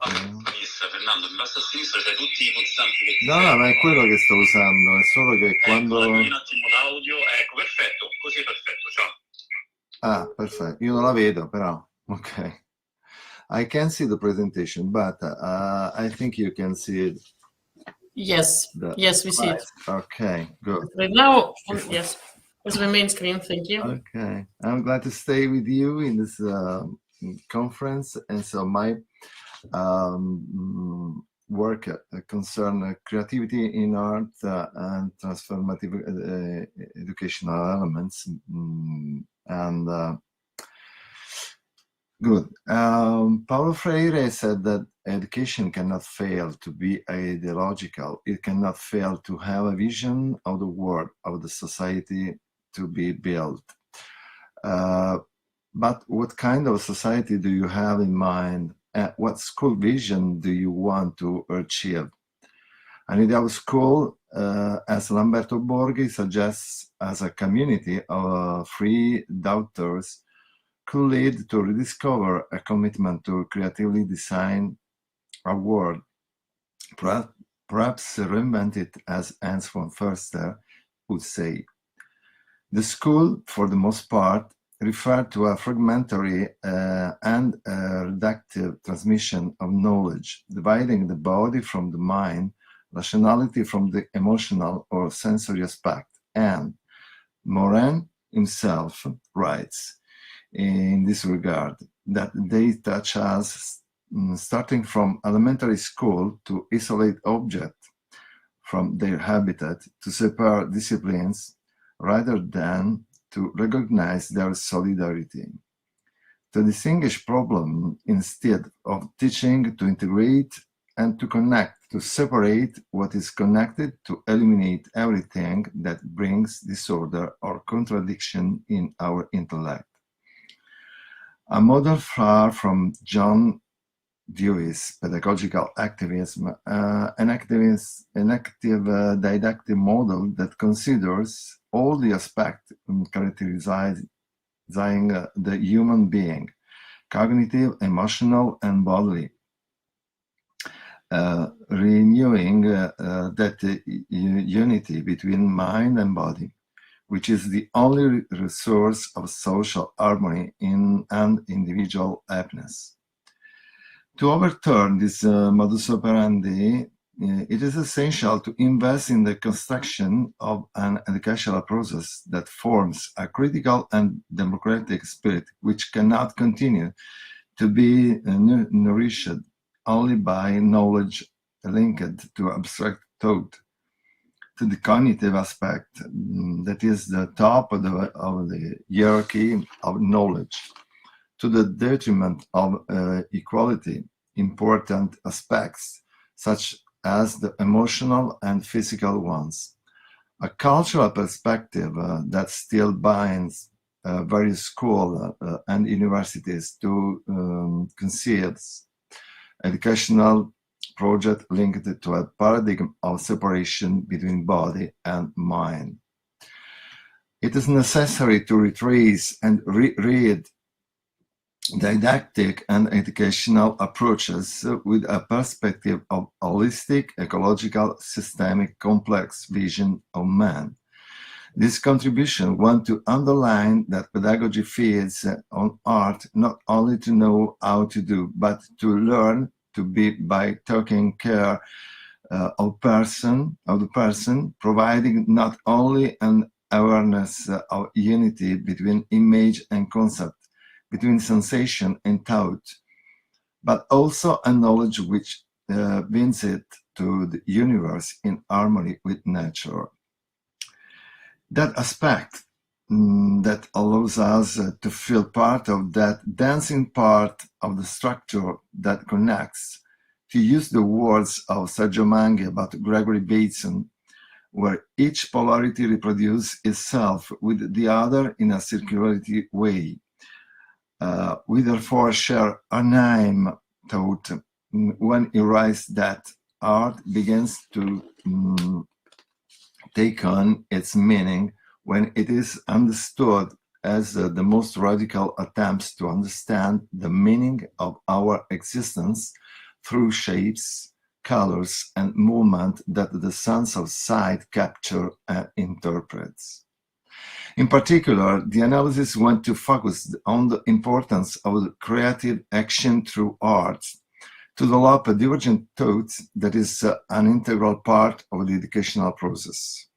Fernando, in basso a sinistra c'hai tutti i pulsanti che ti No, ma è quello che sto usando, è solo che quando... Schiudi un attimo l'audio, ecco, perfetto, così è perfetto, ciao. Ah, perfetto, io non la vedo però, ok. I can see the presentation, but I think you can see it. Yes, yes, we see it. Okay, good. Right now, yes, it's the main screen, thank you. Okay, I'm glad to stay with you in this conference. And so my work concern creativity in art and transformative educational elements. And good. Paulo Freire said that education cannot fail to be ideological. It cannot fail to have a vision of the world, of the society to be built. But what kind of society do you have in mind? What school vision do you want to achieve? An ideal school, as Lamberto Borghi suggests, as a community of free doubters, could lead to rediscover a commitment to creatively design a world, perhaps reinvent it, as Hans von Förster would say. The school, for the most part, referred to a fragmentary and reductive transmission of knowledge, dividing the body from the mind, rationality from the emotional or sensory aspect. And Morin himself writes in this regard that they touch us starting from elementary school to isolate objects from their habitat, to separate disciplines rather than to recognize their solidarity, to distinguish problem instead of teaching, to integrate and to connect, to separate what is connected, to eliminate everything that brings disorder or contradiction in our intellect. A model far from John Dewey's pedagogical activism, an active didactic model that considers all the aspects characterizing the human being, cognitive, emotional, and bodily, renewing that unity between mind and body, which is the only resource of social harmony and individual happiness. To overturn this modus operandi, it is essential to invest in the construction of an educational process that forms a critical and democratic spirit, which cannot continue to be nourished only by knowledge linked to abstract thought. to the cognitive aspect, that is the top of the hierarchy of knowledge, to the detriment of equality, important aspects such as the emotional and physical ones. A cultural perspective that still binds various schools and universities to conceive educational project linked to a paradigm of separation between body and mind. It is necessary to retrace and read didactic and educational approaches with a perspective of holistic, ecological, systemic, complex vision of man. This contribution wants to underline that pedagogy feeds on art not only to know how to do, but to learn to be by taking care of the person, providing not only an awareness of unity between image and concept, between sensation and thought, but also a knowledge which binds it to the universe in harmony with nature. That aspect that allows us to feel part of that dancing part of the structure that connects, to use the words of Sergio Manghi about Gregory Bateson, where each polarity reproduces itself with the other in a circularity way. We therefore share Arnheim thought when he writes that art begins to take on its meaning when it is understood as the most radical attempts to understand the meaning of our existence through shapes, colors, and movement that the sense of sight captures and interprets. In particular, the analysis went to focus on the importance of the creative action through art, to develop a divergent thought that is an integral part of the educational process.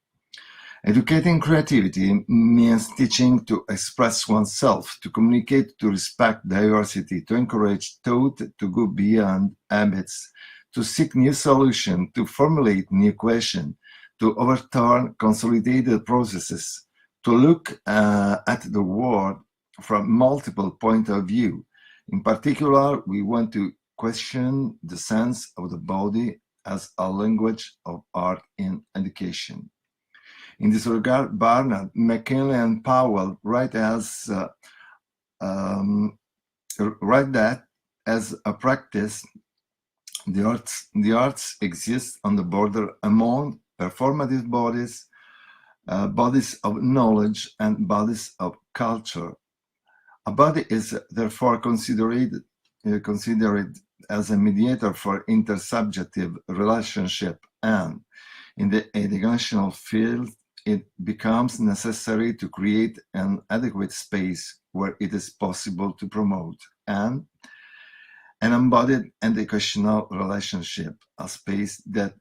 Educating creativity means teaching to express oneself, to communicate, to respect diversity, to encourage thought to go beyond habits, to seek new solutions, to formulate new questions, to overturn consolidated processes, to look at the world from multiple points of view. In particular, we want to question the sense of the body as a language of art in education. In this regard, Barnard, McKinley, and Powell write that as a practice, the arts exist on the border among performative bodies, bodies of knowledge, and bodies of culture. A body is therefore considered as a mediator for intersubjective relationship, and in the educational field, it becomes necessary to create an adequate space where it is possible to promote an embodied educational relationship, a space that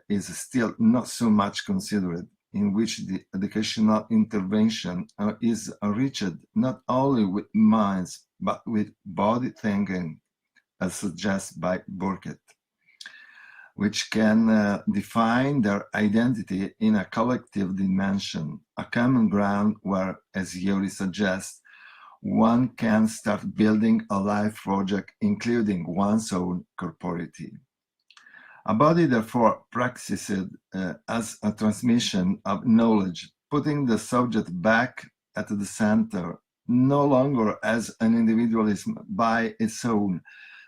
is still not so much considered, in which the educational intervention is enriched not only with minds, but with body thinking, as suggested by Burkett, which can define their identity in a collective dimension, a common ground where, as Isidori suggests, one can start building a life project including one's own corporeity. A body therefore practiced as a transmission of knowledge, putting the subject back at the center, no longer as an individualism by its own,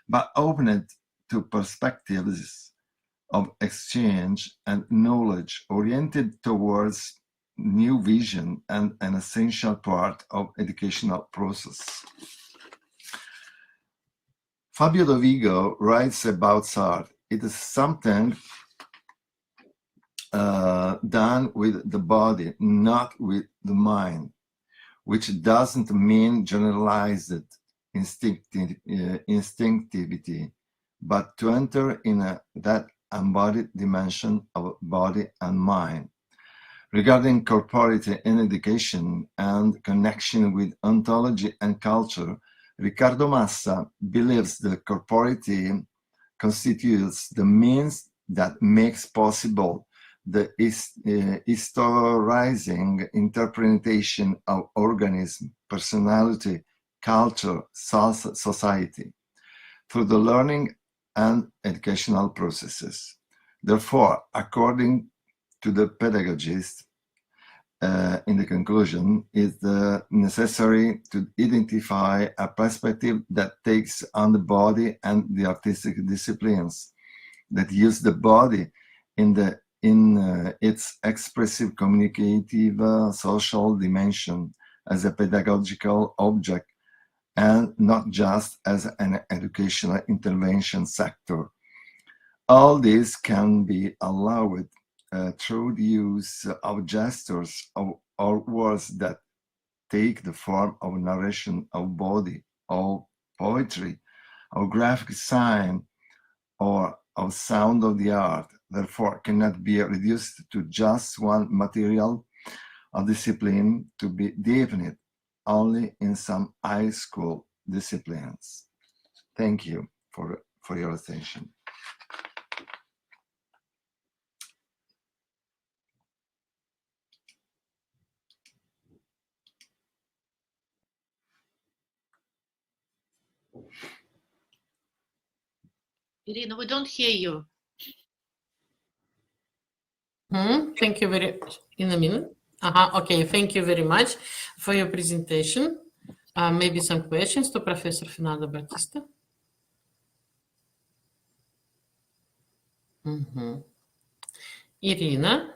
but opened to perspectives of exchange and knowledge oriented towards new vision and an essential part of educational process. Fabio Dovigo writes about art. It is something done with the body, not with the mind, which doesn't mean generalized instinctivity, but to enter in that embodied dimension of body and mind. Regarding corporeity in education and connection with ontology and culture, Riccardo Massa believes that corporeity constitutes the means that makes possible the historizing interpretation of organism, personality, culture, society, through the learning and educational processes. Therefore, according to the pedagogist, in the conclusion, is necessary to identify a perspective that takes on the body and the artistic disciplines, that use the body in its expressive, communicative, social dimension as a pedagogical object, and not just as an educational intervention sector. All this can be allowed through the use of gestures or words that take the form of narration, of body, of poetry, of graphic sign, or of sound of the art, therefore cannot be reduced to just one material or discipline to be defined only in some high school disciplines. Thank you for your attention. Irina, we don't hear you. Thank you very much. In a minute. Okay, thank you very much for your presentation. Maybe some questions to Professor Fernando Batista. Irina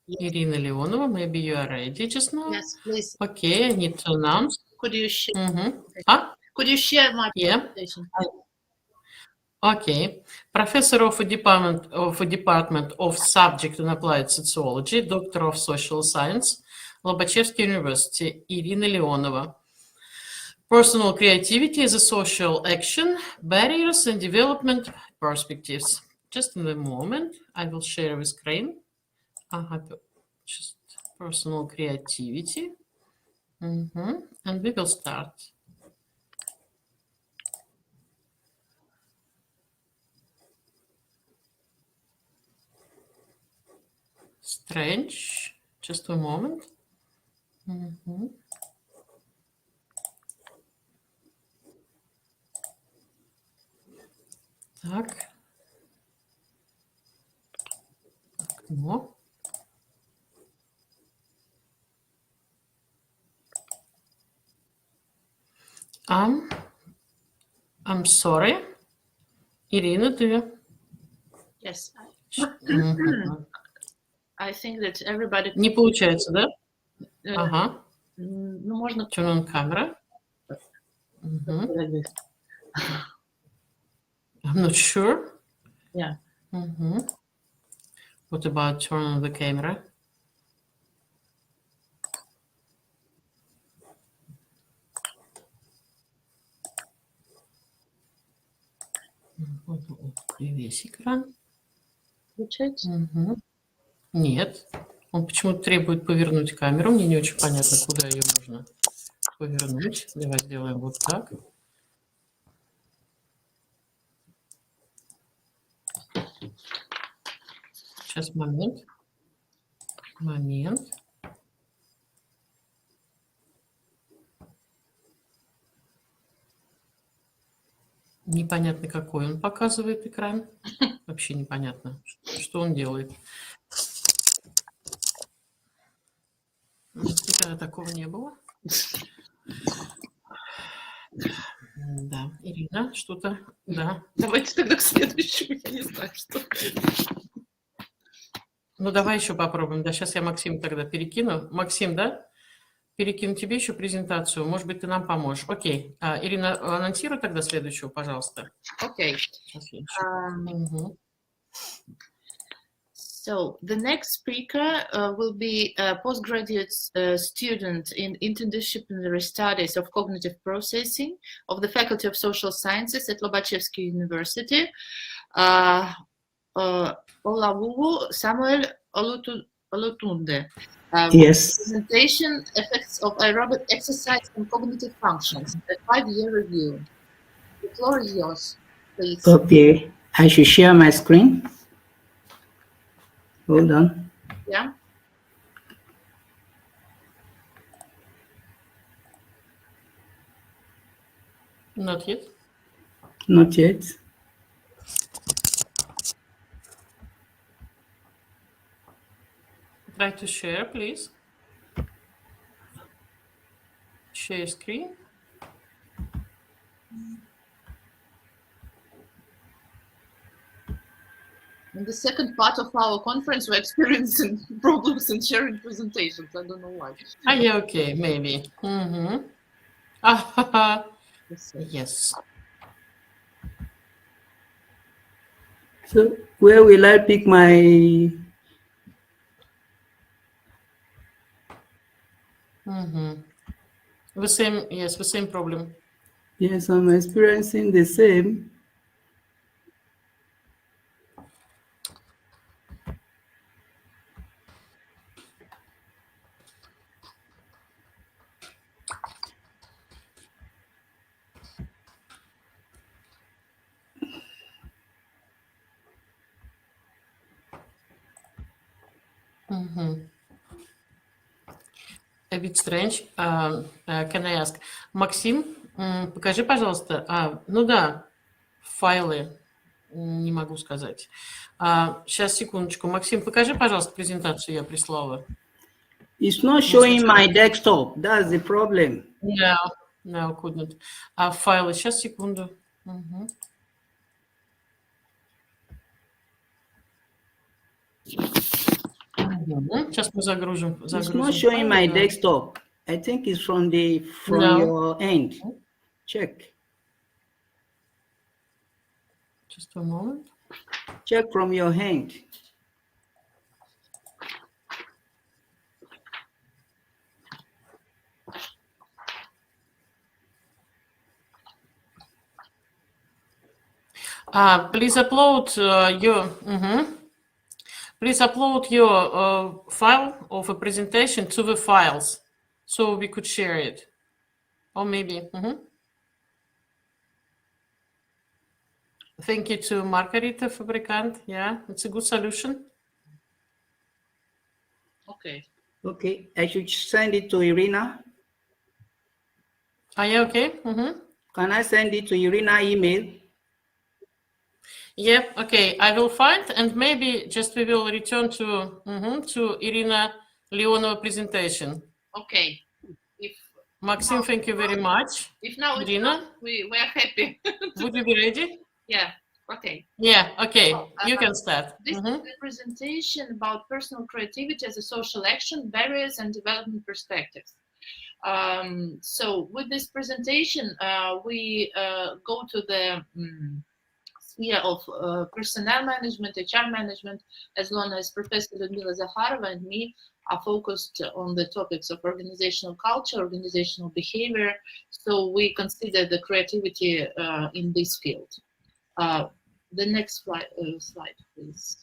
Leonova, maybe you are ready just now? Yes, please. Okay, I need to announce. Could you share? Could you share my presentation? Okay. Professor of the Department of Subject and Applied Sociology, Doctor of Social Science, Lobachevsky University, Irina Leonova. Personal creativity as a social action, barriers and development perspectives. Just in a moment, I will share the screen. I have just personal creativity. And we will start. Strange. Just a moment. Так. Окно. I'm sorry. Irina, do you? Yes. I think that everybody... Не получается, да? Ага. Ну, можно... Turn on camera. I'm not sure. Yeah. What about turn on the camera? Весь экран. Получается? Нет. Он почему-то требует повернуть камеру. Мне не очень понятно, куда ее можно повернуть. Давай сделаем вот так. Сейчас, момент. Непонятно, какой он показывает экран. Вообще непонятно, что он делает. Никогда такого не было. Да, Ирина, что-то, да. Давайте тогда к следующему, я не знаю, что. Ну, давай еще попробуем. Да, сейчас я Максиму тогда перекину. Максим, да? Перекину тебе еще презентацию. Может быть, ты нам поможешь. Окей. Ирина, анонсируй тогда следующего, пожалуйста. Okay. So the next speaker will be a postgraduate student in interdisciplinary studies of cognitive processing of the Faculty of Social Sciences at Lobachevsky University, Olavuvu Samuel Olutunde. Yes. Presentation effects of aerobic exercise and cognitive functions, a 5-year review. The floor is yours, please. Okay, I should share my screen. Hold on. Yeah. Not yet. Not yet. Try to share, please. Share screen. In the second part of our conference, we're experiencing problems in sharing presentations. I don't know why. Yeah, okay, maybe. Mm-hmm. Yes. So where will I pick my... Mm-hmm. The same, yes, the same problem. Yes, I'm experiencing the same. Mm-hmm. A bit strange. Can I ask? Максим, покажи, пожалуйста. Ну да, файлы. Не могу сказать. Сейчас, секундочку. Максим, покажи, пожалуйста, презентацию, я прислала. It's not showing my desktop. That's the problem. No, couldn't. Файлы, сейчас, секунду. Угу. Сейчас мы загрузим. It's not showing my desktop. I think it's from your end. Check. Just a moment. Check from your hand. Please upload your. Please upload your file of a presentation to the files, so we could share it, or maybe. Thank you to Margarita Fabricant. Yeah, it's a good solution. Okay. Okay, I should send it to Irina. Yeah, okay. Can I send it to Irina email? Yeah, okay. I will find, and maybe just we will return to Irina Leonova presentation. Okay. Maxim, thank you very much. If now Irina, we are happy. would you be ready? Yeah. Okay. Yeah. Okay. You can start. This is a presentation about personal creativity as a social action, barriers, and development perspectives. So with this presentation, we go to the sphere of personnel management, HR management, as long as Professor Ludmila Zakharova and me are focused on the topics of organizational culture, organizational behavior. So we consider the creativity in this field. The next slide, please.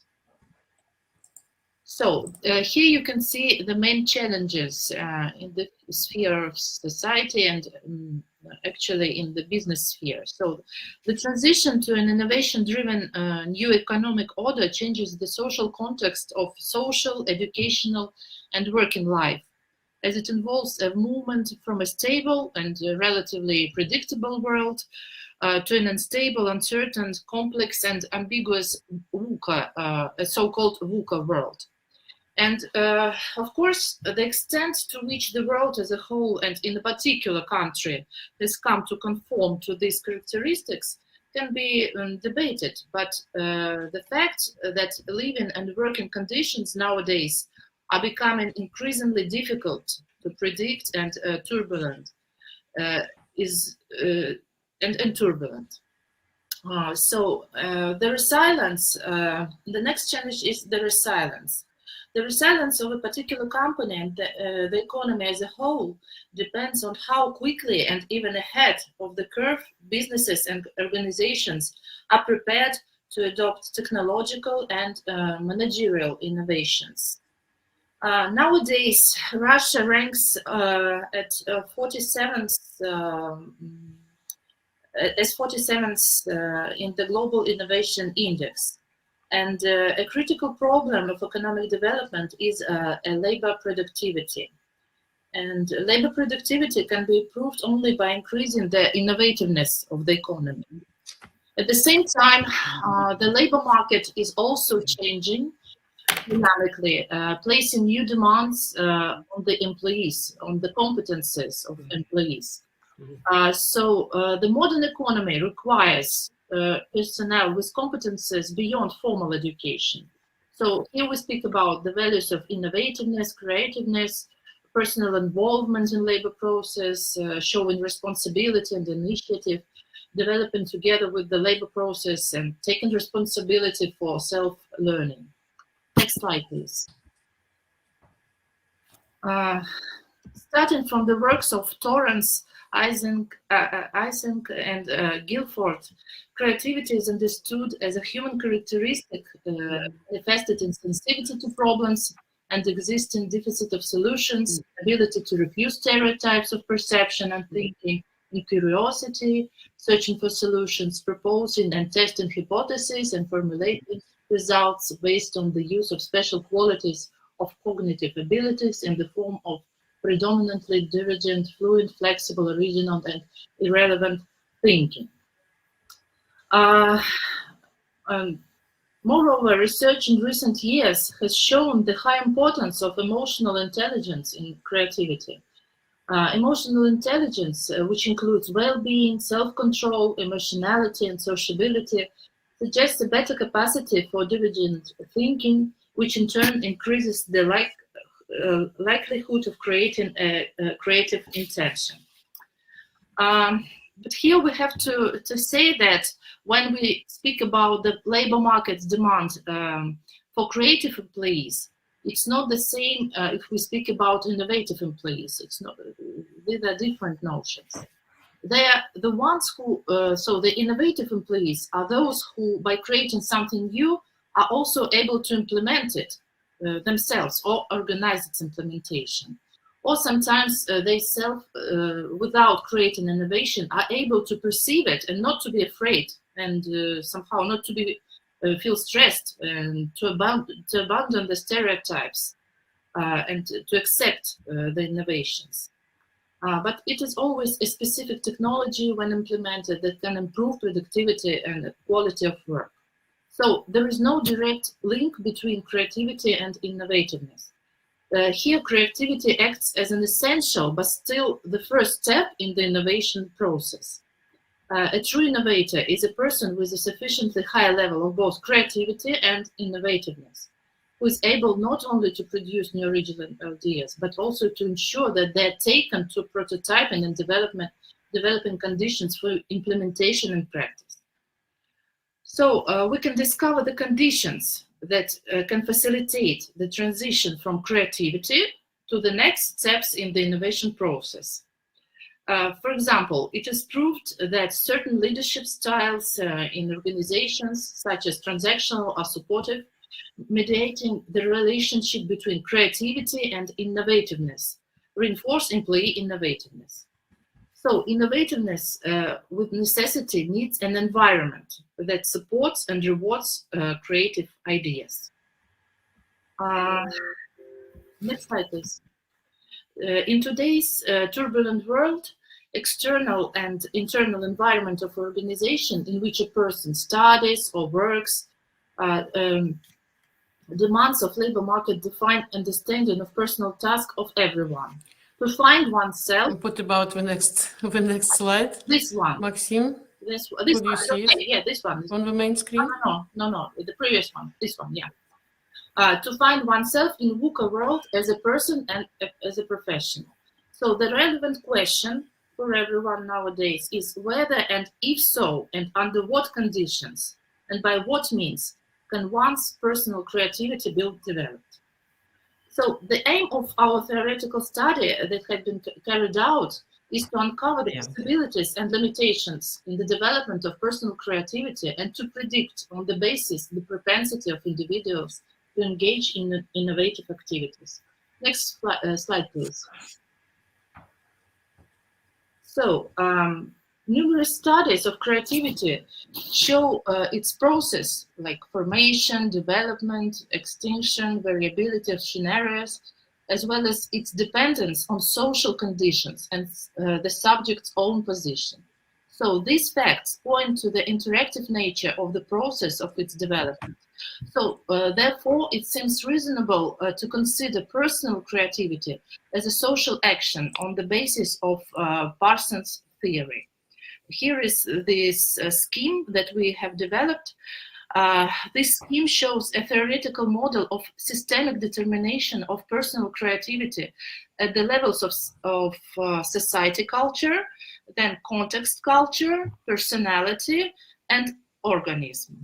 So here you can see the main challenges in the sphere of society and actually in the business sphere. So the transition to an innovation-driven new economic order changes the social context of social, educational, and working life, as it involves a movement from a stable and relatively predictable world to an unstable, uncertain, complex, and ambiguous VUCA, a so-called VUCA world. And of course, the extent to which the world as a whole, and in a particular country, has come to conform to these characteristics can be debated. But the fact that living and working conditions nowadays are becoming increasingly difficult to predict and turbulent and turbulent. So the resilience, the next challenge is the resilience. The resilience of a particular company and the economy as a whole depends on how quickly and even ahead of the curve businesses and organizations are prepared to adopt technological and managerial innovations. Nowadays, Russia ranks at 47th as 47th in the Global Innovation Index. And a critical problem of economic development is labor productivity. And labor productivity can be improved only by increasing the innovativeness of the economy. At the same time, the labor market is also changing dynamically, placing new demands on the employees, on the competences of employees. So the modern economy requires personnel with competences beyond formal education. So here we speak about the values of innovativeness, creativeness, personal involvement in labor process, showing responsibility and initiative, developing together with the labor process and taking responsibility for self-learning. Next slide, please. Starting from the works of Torrance, Isaac and Guilford, creativity is understood as a human characteristic manifested in sensitivity to problems and existing deficit of solutions, ability to refuse stereotypes of perception and thinking, and curiosity, searching for solutions, proposing and testing hypotheses, and formulating results based on the use of special qualities of cognitive abilities in the form of predominantly divergent, fluid, flexible, original, and irrelevant thinking. Moreover, research in recent years has shown the high importance of emotional intelligence in creativity. Emotional intelligence, which includes well-being, self-control, emotionality, and sociability, suggests a better capacity for divergent thinking, which in turn increases the likelihood of creating a creative intention. But here we have to say that when we speak about the labor market's demand for creative employees, it's not the same if we speak about innovative employees. It's not; these are different notions. They are the ones who, so the innovative employees are those who, by creating something new, are also able to implement it themselves or organize its implementation. Or sometimes they without creating innovation, are able to perceive it and not to be afraid and somehow not to be feel stressed and to abandon the stereotypes and to accept the innovations. But it is always a specific technology when implemented that can improve productivity and quality of work. So there is no direct link between creativity and innovativeness. Here, creativity acts as an essential, but still the first step in the innovation process. A true innovator is a person with a sufficiently high level of both creativity and innovativeness, who is able not only to produce new original ideas, but also to ensure that they're taken to prototyping and developing conditions for implementation and practice. So we can discover the conditions that can facilitate the transition from creativity to the next steps in the innovation process. For example, it is proved that certain leadership styles in organizations, such as transactional, are supportive, mediating the relationship between creativity and innovativeness, reinforce employee innovativeness. So innovativeness with necessity needs an environment that supports and rewards creative ideas. Next slide, please. In today's turbulent world, external and internal environment of organization in which a person studies or works demands of labor market defined understanding of personal task of everyone. To find oneself. What about the next slide? This one. Maxim? This Could one. you see Okay, it? yeah, this one. On the main screen? No, the previous one. This one, yeah. To find oneself in VUCA world as a person and as a professional. So the relevant question for everyone nowadays is whether and if so, and under what conditions, and by what means can one's personal creativity be developed. So the aim of our theoretical study that had been carried out is to uncover the possibilities and limitations in the development of personal creativity and to predict on the basis the propensity of individuals to engage in innovative activities. Next slide, please. So numerous studies of creativity show its process, like formation, development, extinction, variability of scenarios, as well as its dependence on social conditions and the subject's own position. So these facts point to the interactive nature of the process of its development. So therefore, it seems reasonable to consider personal creativity as a social action on the basis of Parsons' theory. Here is this scheme that we have developed. This scheme shows a theoretical model of systemic determination of personal creativity at the levels of society culture, then context culture, personality, and organism.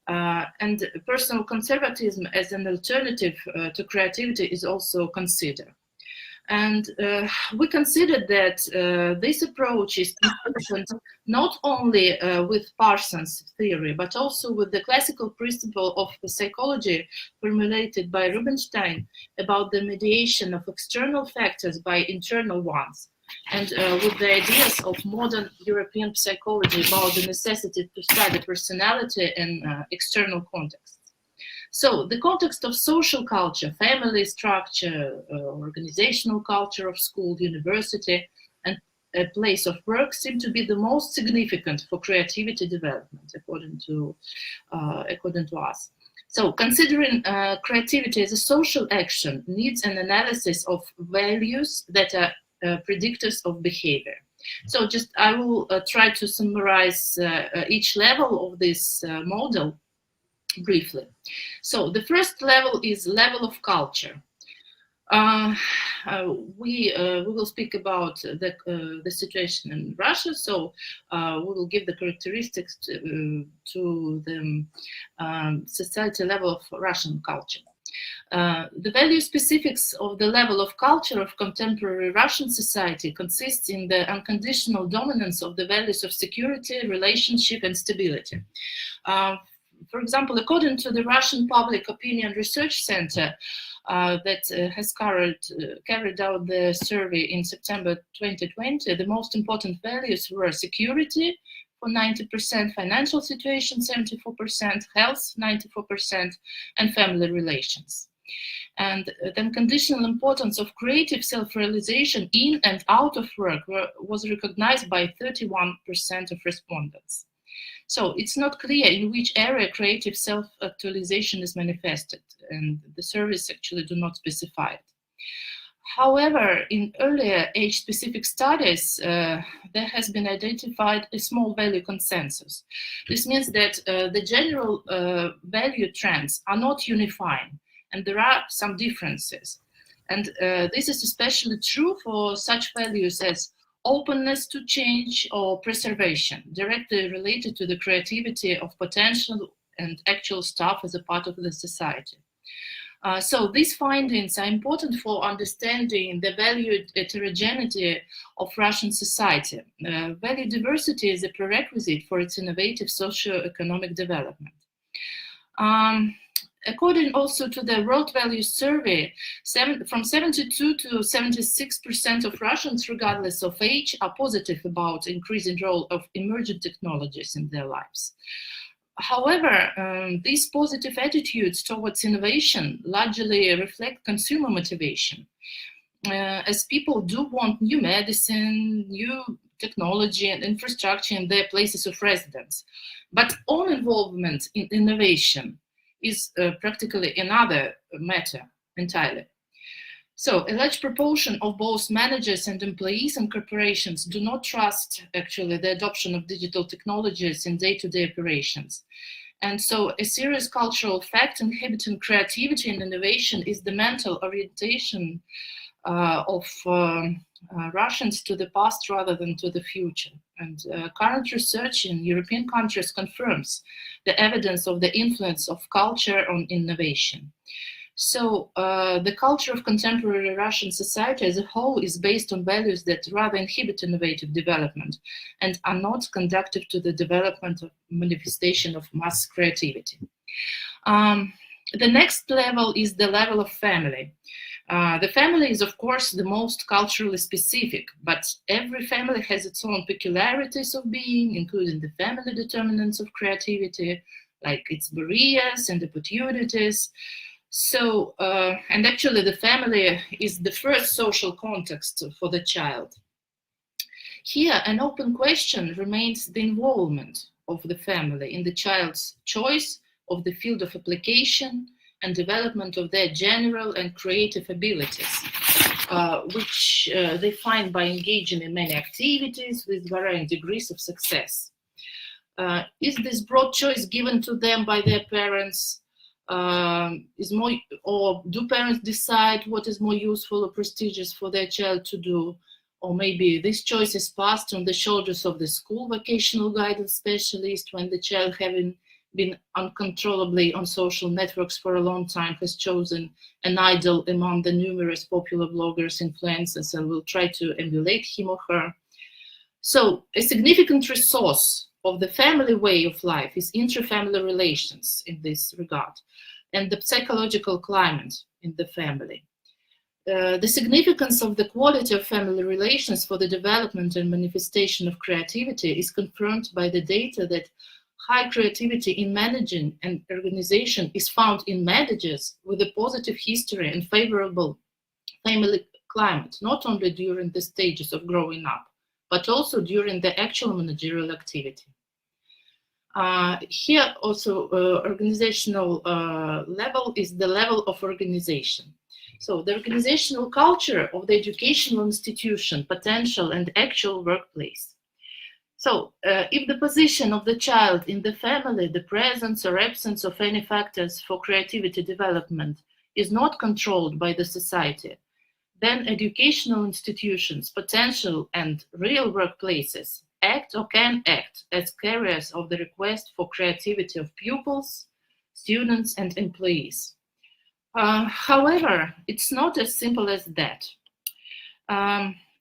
And personal conservatism as an alternative to creativity is also considered. And we considered that this approach is consistent not only with Parsons' theory, but also with the classical principle of psychology formulated by Rubinstein about the mediation of external factors by internal ones, and with the ideas of modern European psychology about the necessity to study personality in external contexts. So the context of social culture, family structure, organizational culture of school, university, and a place of work seem to be the most significant for creativity development, according to us. So considering creativity as a social action needs an analysis of values that are predictors of behavior. So just I will try to summarize each level of this model briefly. So the first level is level of culture. We will speak about the situation in Russia. So we will give the characteristics to the society level of Russian culture. The value specifics of the level of culture of contemporary Russian society consists in the unconditional dominance of the values of security, relationship, and stability. For example, according to the Russian Public Opinion Research Center that has carried out the survey in September 2020, the most important values were security for 90%, financial situation 74%, health 94%, and family relations. And the unconditional importance of creative self-realization in and out of work was recognized by 31% of respondents. So it's not clear in which area creative self-actualization is manifested, and the surveys actually do not specify it. However, in earlier age-specific studies, there has been identified a small value consensus. This means that the general value trends are not unifying, and there are some differences. And this is especially true for such values as openness to change or preservation, directly related to the creativity of potential and actual staff as a part of the society. So these findings are important for understanding the value heterogeneity of Russian society. Value diversity is a prerequisite for its innovative socio-economic development. According also to the World Values Survey, from 72 to 76% of Russians, regardless of age, are positive about increasing role of emerging technologies in their lives. However, these positive attitudes towards innovation largely reflect consumer motivation, as people do want new medicine, new technology and infrastructure in their places of residence. But own involvement in innovation is practically another matter entirely. So a large proportion of both managers and employees and corporations do not trust actually the adoption of digital technologies in day-to-day operations. And so a serious cultural fact inhibiting creativity and innovation is the mental orientation of Russians to the past rather than to the future. And current research in European countries confirms the evidence of the influence of culture on innovation. So the culture of contemporary Russian society as a whole is based on values that rather inhibit innovative development and are not conducive to the development of manifestation of mass creativity. The next level is the level of family. The family is, of course, the most culturally specific, but every family has its own peculiarities of being, including the family determinants of creativity, like its barriers and opportunities. So, and actually the family is the first social context for the child. Here, an open question remains the involvement of the family in the child's choice of the field of application and development of their general and creative abilities, which they find by engaging in many activities with varying degrees of success. Is this broad choice given to them by their parents? Or do parents decide what is more useful or prestigious for their child to do? Or maybe this choice is passed on the shoulders of the school vocational guidance specialist when the child, having been uncontrollably on social networks for a long time, has chosen an idol among the numerous popular bloggers, influencers, and will try to emulate him or her. So a significant resource of the family way of life is intra-family relations in this regard, and the psychological climate in the family. The significance of the quality of family relations for the development and manifestation of creativity is confirmed by the data that high creativity in managing and organization is found in managers with a positive history and favorable family climate, not only during the stages of growing up, but also during the actual managerial activity. Here also organizational level is the level of organization. So the organizational culture of the educational institution, potential and actual workplace. So if the position of the child in the family, the presence or absence of any factors for creativity development is not controlled by the society, then educational institutions, potential and real workplaces act or can act as carriers of the request for creativity of pupils, students, and employees. However, it's not as simple as that.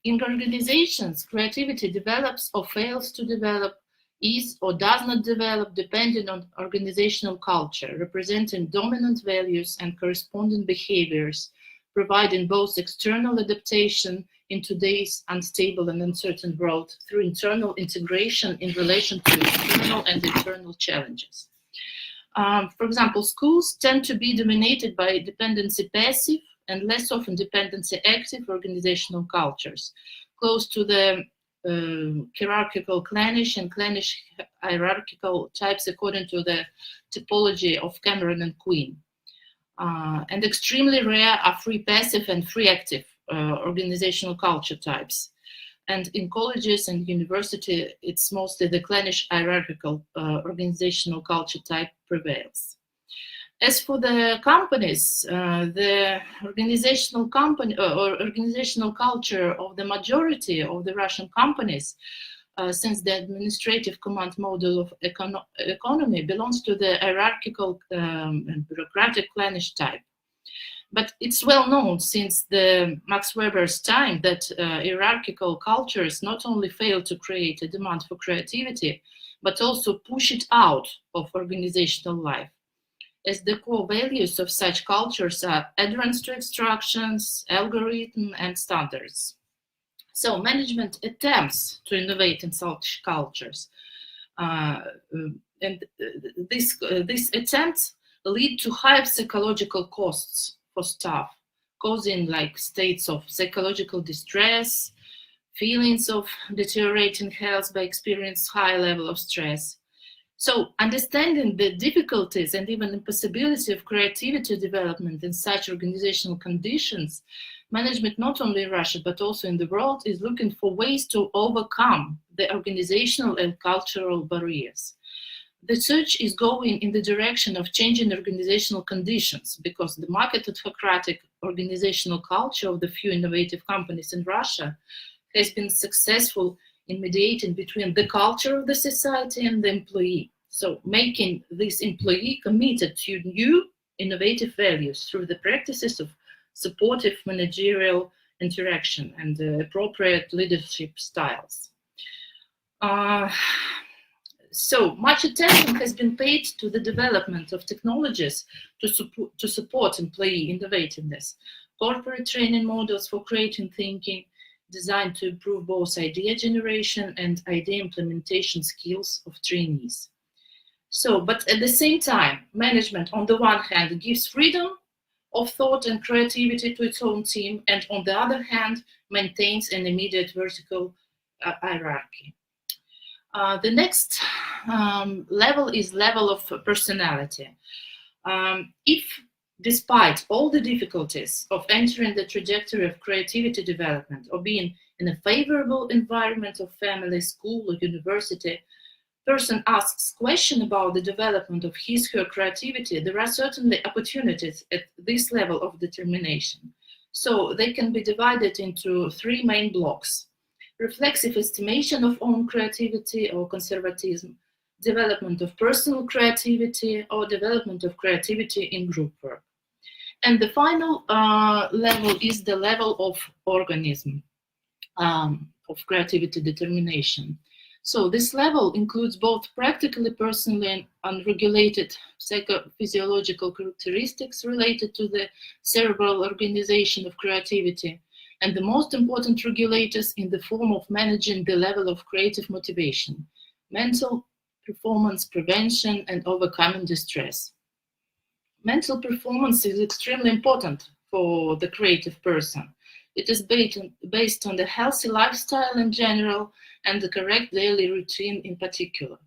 In organizations, creativity develops or fails to develop, is or does not develop depending on organizational culture, representing dominant values and corresponding behaviors, providing both external adaptation in today's unstable and uncertain world through internal integration in relation to external and internal challenges. For example, schools tend to be dominated by dependency passive and less often dependency active organizational cultures, close to the hierarchical clannish and clannish hierarchical types according to the typology of Cameron and Queen. And extremely rare are free passive and free active organizational culture types. And in colleges and university, it's mostly the clannish hierarchical organizational culture type prevails. As for the companies, the organizational organizational culture of the majority of the Russian companies, since the administrative command model of economy belongs to the hierarchical and bureaucratic clannish type. But it's well known since the Max Weber's time that hierarchical cultures not only fail to create a demand for creativity, but also push it out of organizational life, as the core values of such cultures are adherence to instructions, algorithm, and standards. So management attempts to innovate in such cultures. And these attempts lead to high psychological costs for staff, causing like states of psychological distress, feelings of deteriorating health by experiencing high level of stress. So understanding the difficulties and even impossibility of creativity development in such organizational conditions, management not only in Russia but also in the world is looking for ways to overcome the organizational and cultural barriers. The search is going in the direction of changing organizational conditions because the market-autocratic organizational culture of the few innovative companies in Russia has been successful in mediating between the culture of the society and the employee. So making this employee committed to new innovative values through the practices of supportive managerial interaction and appropriate leadership styles. So much attention has been paid to the development of technologies to support employee innovativeness, corporate training models for creative thinking designed to improve both idea generation and idea implementation skills of trainees. So, but at the same time, management on the one hand gives freedom of thought and creativity to its own team, and on the other hand, maintains an immediate vertical hierarchy. The next level is level of personality. If, despite all the difficulties of entering the trajectory of creativity development or being in a favorable environment of family, school, or university, person asks question about the development of his or her creativity, there are certainly opportunities at this level of determination. So they can be divided into three main blocks: reflexive estimation of own creativity or conservatism, development of personal creativity, or development of creativity in group work. And the final level is the level of organism, of creativity determination. So this level includes both practically personal and unregulated psychophysiological characteristics related to the cerebral organization of creativity, and the most important regulators in the form of managing the level of creative motivation, mental performance prevention, and overcoming distress. Mental performance is extremely important for the creative person. It is based on the healthy lifestyle in general and the correct daily routine in particular.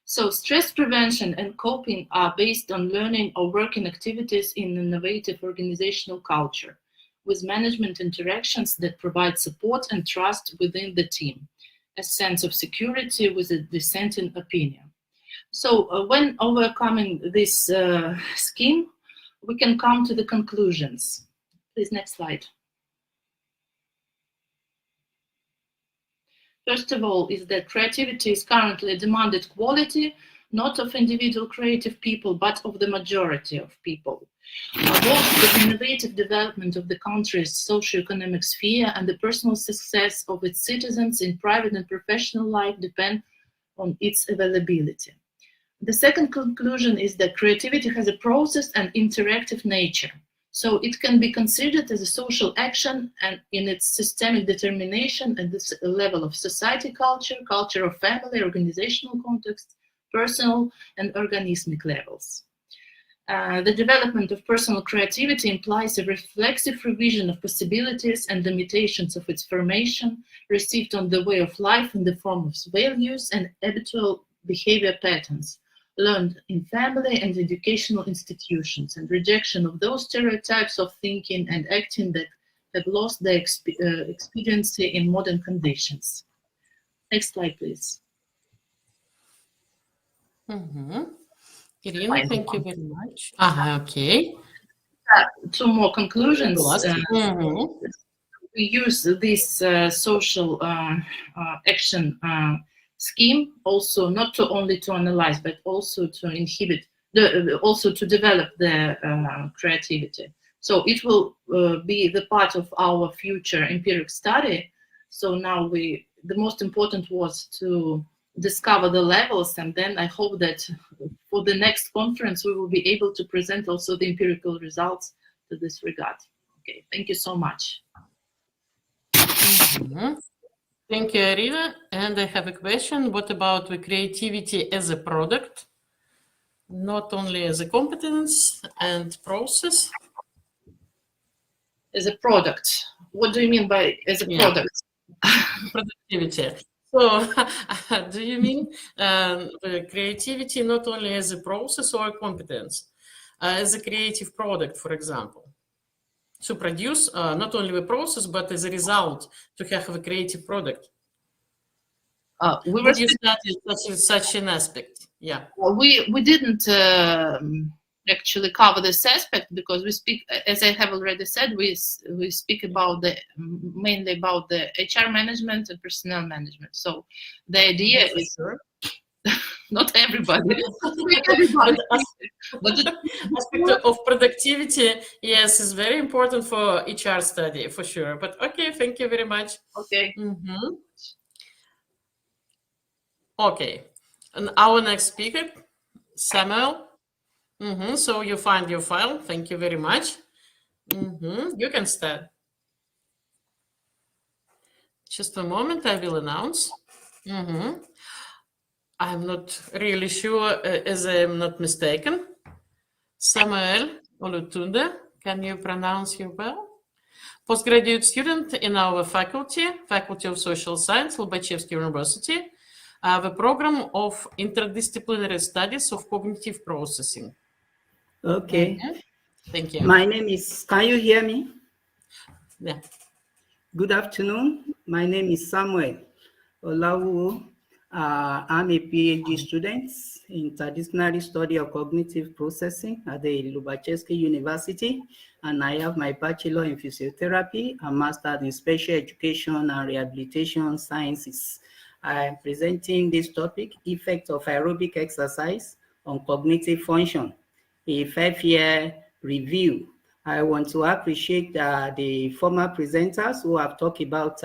So stress prevention and coping are based on learning or working activities in innovative organizational culture, with management interactions that provide support and trust within the team, a sense of security with a dissenting opinion. So when overcoming this scheme, we can come to the conclusions. Please, next slide. First of all, is that creativity is currently a demanded quality, not of individual creative people, but of the majority of people. Both the innovative development of the country's socio-economic sphere and the personal success of its citizens in private and professional life depend on its availability. The second conclusion is that creativity has a process and interactive nature. So it can be considered as a social action and in its systemic determination at this level of society culture, culture of family, organizational context, personal and organismic levels. The development of personal creativity implies a reflexive revision of possibilities and limitations of its formation, received on the way of life in the form of values and habitual behavior patterns, learned in family and educational institutions, and rejection of those stereotypes of thinking and acting that have lost their expediency in modern conditions. Next slide, please. Irina, thank you very much. Okay. Two more conclusions. We use this social action scheme also not to only to analyze, but also to inhibit, also to develop the creativity. So it will be the part of our future empiric study. So now the most important was to discover the levels, and then I hope that for the next conference we will be able to present also the empirical results to this regard. Okay, thank you so much. Thank you, Irina. And I have a question. What about the creativity as a product, not only as a competence and process? As a product. What do you mean by as a product? Productivity. So do you mean the creativity not only as a process or a competence, as a creative product, for example? To produce not only the process, but as a result, to have a creative product. We were studying such an aspect. Yeah. Well, we didn't actually cover this aspect because we speak, as I have already said, we speak about mainly about the HR management and personnel management. So the idea is not everybody. But the aspect of productivity, yes, is very important for HR study for sure. But okay, thank you very much. Okay. Okay, and our next speaker, Samuel. So you find your file. Thank you very much. You can start. Just a moment, I will announce. I'm not really sure, as I'm not mistaken. Samuel Olutunde, can you pronounce you well? Postgraduate student in our Faculty of Social Science, Lobachevsky University, the program of Interdisciplinary Studies of Cognitive Processing. Okay. Thank you. My name is, can you hear me? Yeah. Good afternoon. My name is Samuel Olawu. I'm a PhD student in interdisciplinary study of cognitive processing at the Lobachevsky University, and I have my bachelor in physiotherapy and master's in special education and rehabilitation sciences. I am presenting this topic, effect of aerobic exercise on cognitive function, a 5-year review. I want to appreciate the former presenters who have talked about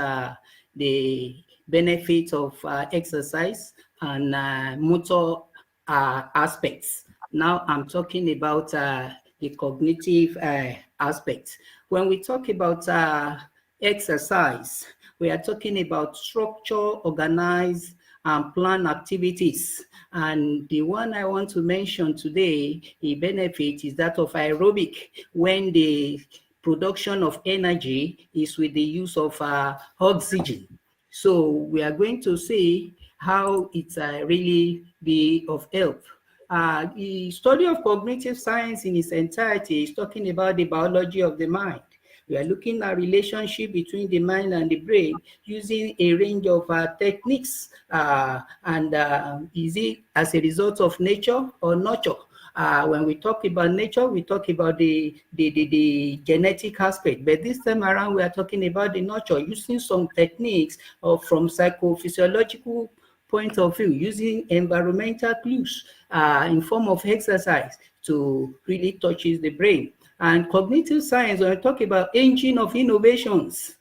the benefits of exercise and motor aspects. Now I'm talking about the cognitive aspects. When we talk about exercise, we are talking about structure, organize, and plan activities. And the one I want to mention today, the benefit is that of aerobic, when the production of energy is with the use of oxygen. So we are going to see how it really be of help. The study of cognitive science in its entirety is talking about the biology of the mind. We are looking at relationship between the mind and the brain using a range of techniques. Is it as a result of nature or nurture? When we talk about nature, we talk about the genetic aspect. But this time around, we are talking about the nurture, using some techniques from psychophysiological point of view, using environmental clues in form of exercise to really touches the brain. And cognitive science, when we talk about engine of innovations,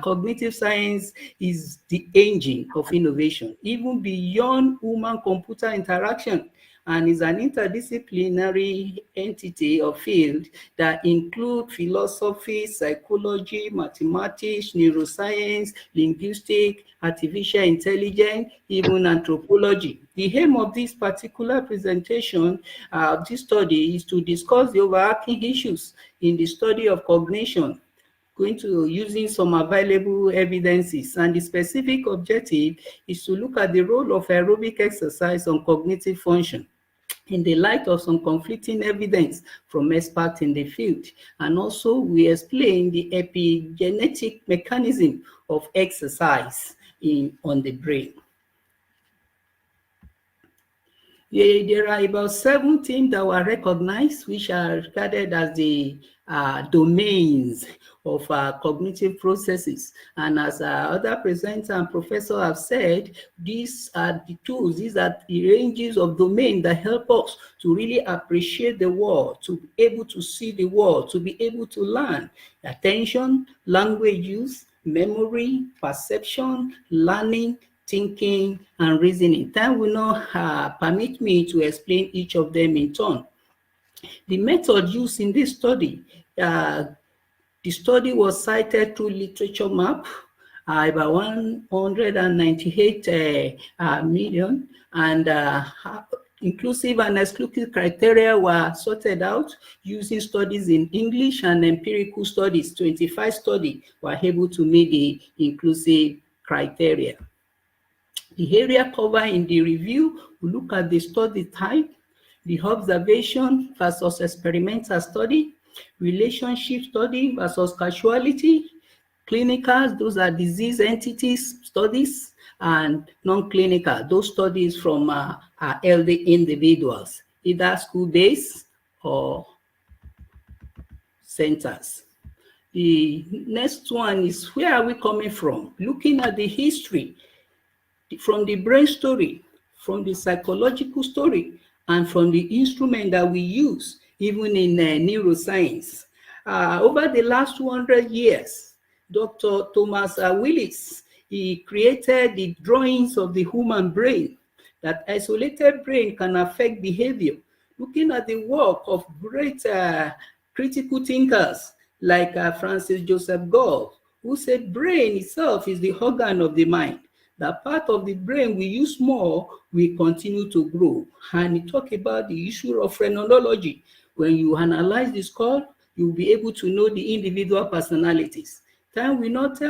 cognitive science is the engine of innovation, even beyond human-computer interaction, and is an interdisciplinary entity or field that include philosophy, psychology, mathematics, neuroscience, linguistics, artificial intelligence, even anthropology. The aim of this particular presentation of this study is to discuss the overarching issues in the study of cognition, going to using some available evidences, and the specific objective is to look at the role of aerobic exercise on cognitive function in the light of some conflicting evidence from experts in the field. And also we explain the epigenetic mechanism of exercise on the brain. There are about 7 themes that were recognized, which are regarded as the domains of cognitive processes. And as other presenters and professors have said, these are the tools, these are the ranges of domain that help us to really appreciate the world, to be able to see the world, to be able to learn. Attention, language use, memory, perception, learning, thinking, and reasoning. Time will not permit me to explain each of them in turn. The method used in this study, the study was cited through literature map, about 198 million, and inclusive and exclusive criteria were sorted out using studies in English and empirical studies. 25 studies were able to meet the inclusive criteria. The area covered in the review will look at the study type, the observation versus experimental study, relationship study versus causality, clinicals, those are disease entities studies, and non-clinical, those studies from elderly individuals, either school-based or centers. The next one is, where are we coming from? Looking at the history, from the brain story, from the psychological story, and from the instrument that we use, even in neuroscience. Over the last 200 years, Dr. Thomas Willis, he created the drawings of the human brain, that isolated brain can affect behavior. Looking at the work of great critical thinkers like Francis Joseph Gall, who said brain itself is the organ of the mind. That part of the brain we use more will continue to grow. And he talked about the issue of phrenology. When you analyze the skull, you'll be able to know the individual personalities. Time will not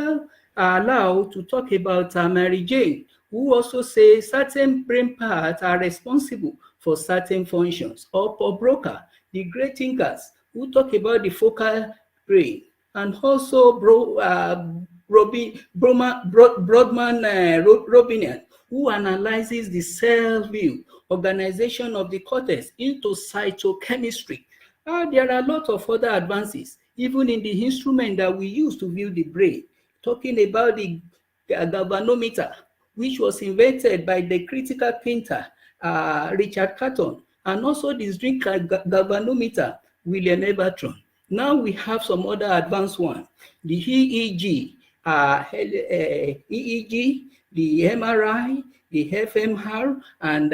allow to talk about Mary Jane, who also says certain brain parts are responsible for certain functions. Or Paul Broca, the great thinkers, who talk about the focal brain. And also Robinian, who analyzes the cell view, organization of the cortex into cytochemistry. There are a lot of other advances, even in the instrument that we use to view the brain. Talking about the galvanometer, which was invented by the critical painter Richard Carton, and also the zinc galvanometer, William Ebertron. Now we have some other advanced one, the EEG, the MRI, the FMR, and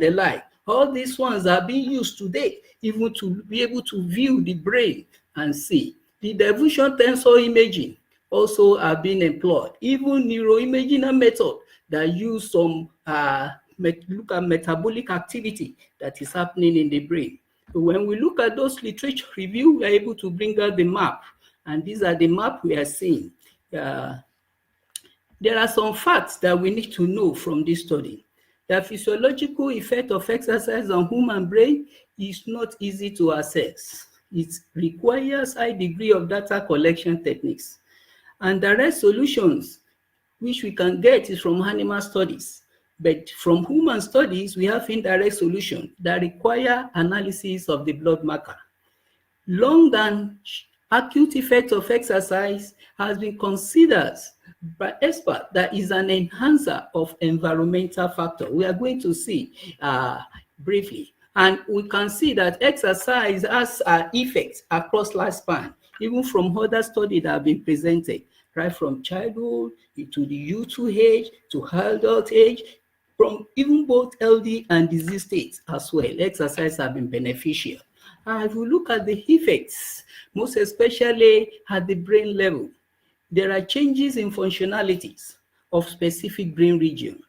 the like. All these ones are being used today, even to be able to view the brain and see. The diffusion tensor imaging also are being employed. Even neuroimaging method that use some look at metabolic activity that is happening in the brain. So when we look at those literature review, we are able to bring out the map, and these are the map we are seeing. There are some facts that we need to know from this study. The physiological effect of exercise on human brain is not easy to assess. It requires high degree of data collection techniques. And direct solutions, which we can get, is from animal studies. But from human studies, we have indirect solutions that require analysis of the blood marker. Long and acute effect of exercise has been considered by experts that is an enhancer of environmental factor. We are going to see briefly. And we can see that exercise has an effect across lifespan, even from other studies that have been presented, right from childhood to the youthful age to adult age, from even both healthy and disease states as well. Exercise have been beneficial. If we look at the effects, most especially at the brain level, there are changes in functionalities of specific brain region,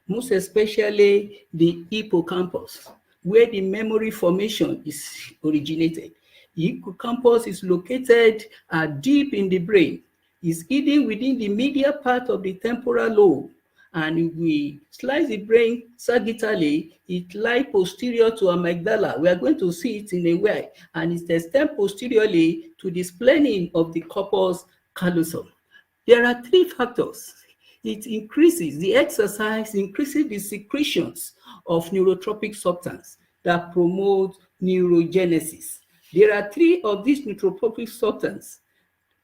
most especially the hippocampus, where the memory formation is originated. The hippocampus is located deep in the brain, is hidden within the medial part of the temporal lobe. And if we slice the brain sagittally, it lies posterior to amygdala. We are going to see it in a way, and it extends posteriorly to the splenum of the corpus callosum. There are three factors. It increases, the exercise increases the secretions of neurotropic substance that promote neurogenesis. There are three of these neurotropic substances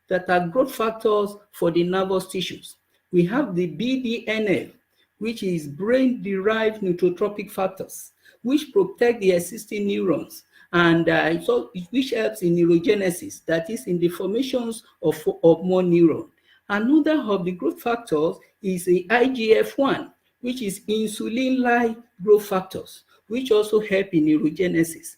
that are growth factors for the nervous tissues. We have the BDNF, which is brain-derived neurotropic factors, which protect the existing neurons, and which helps in neurogenesis, that is in the formations of more neurons. Another of the growth factors is the IGF-1, which is insulin-like growth factors, which also help in neurogenesis.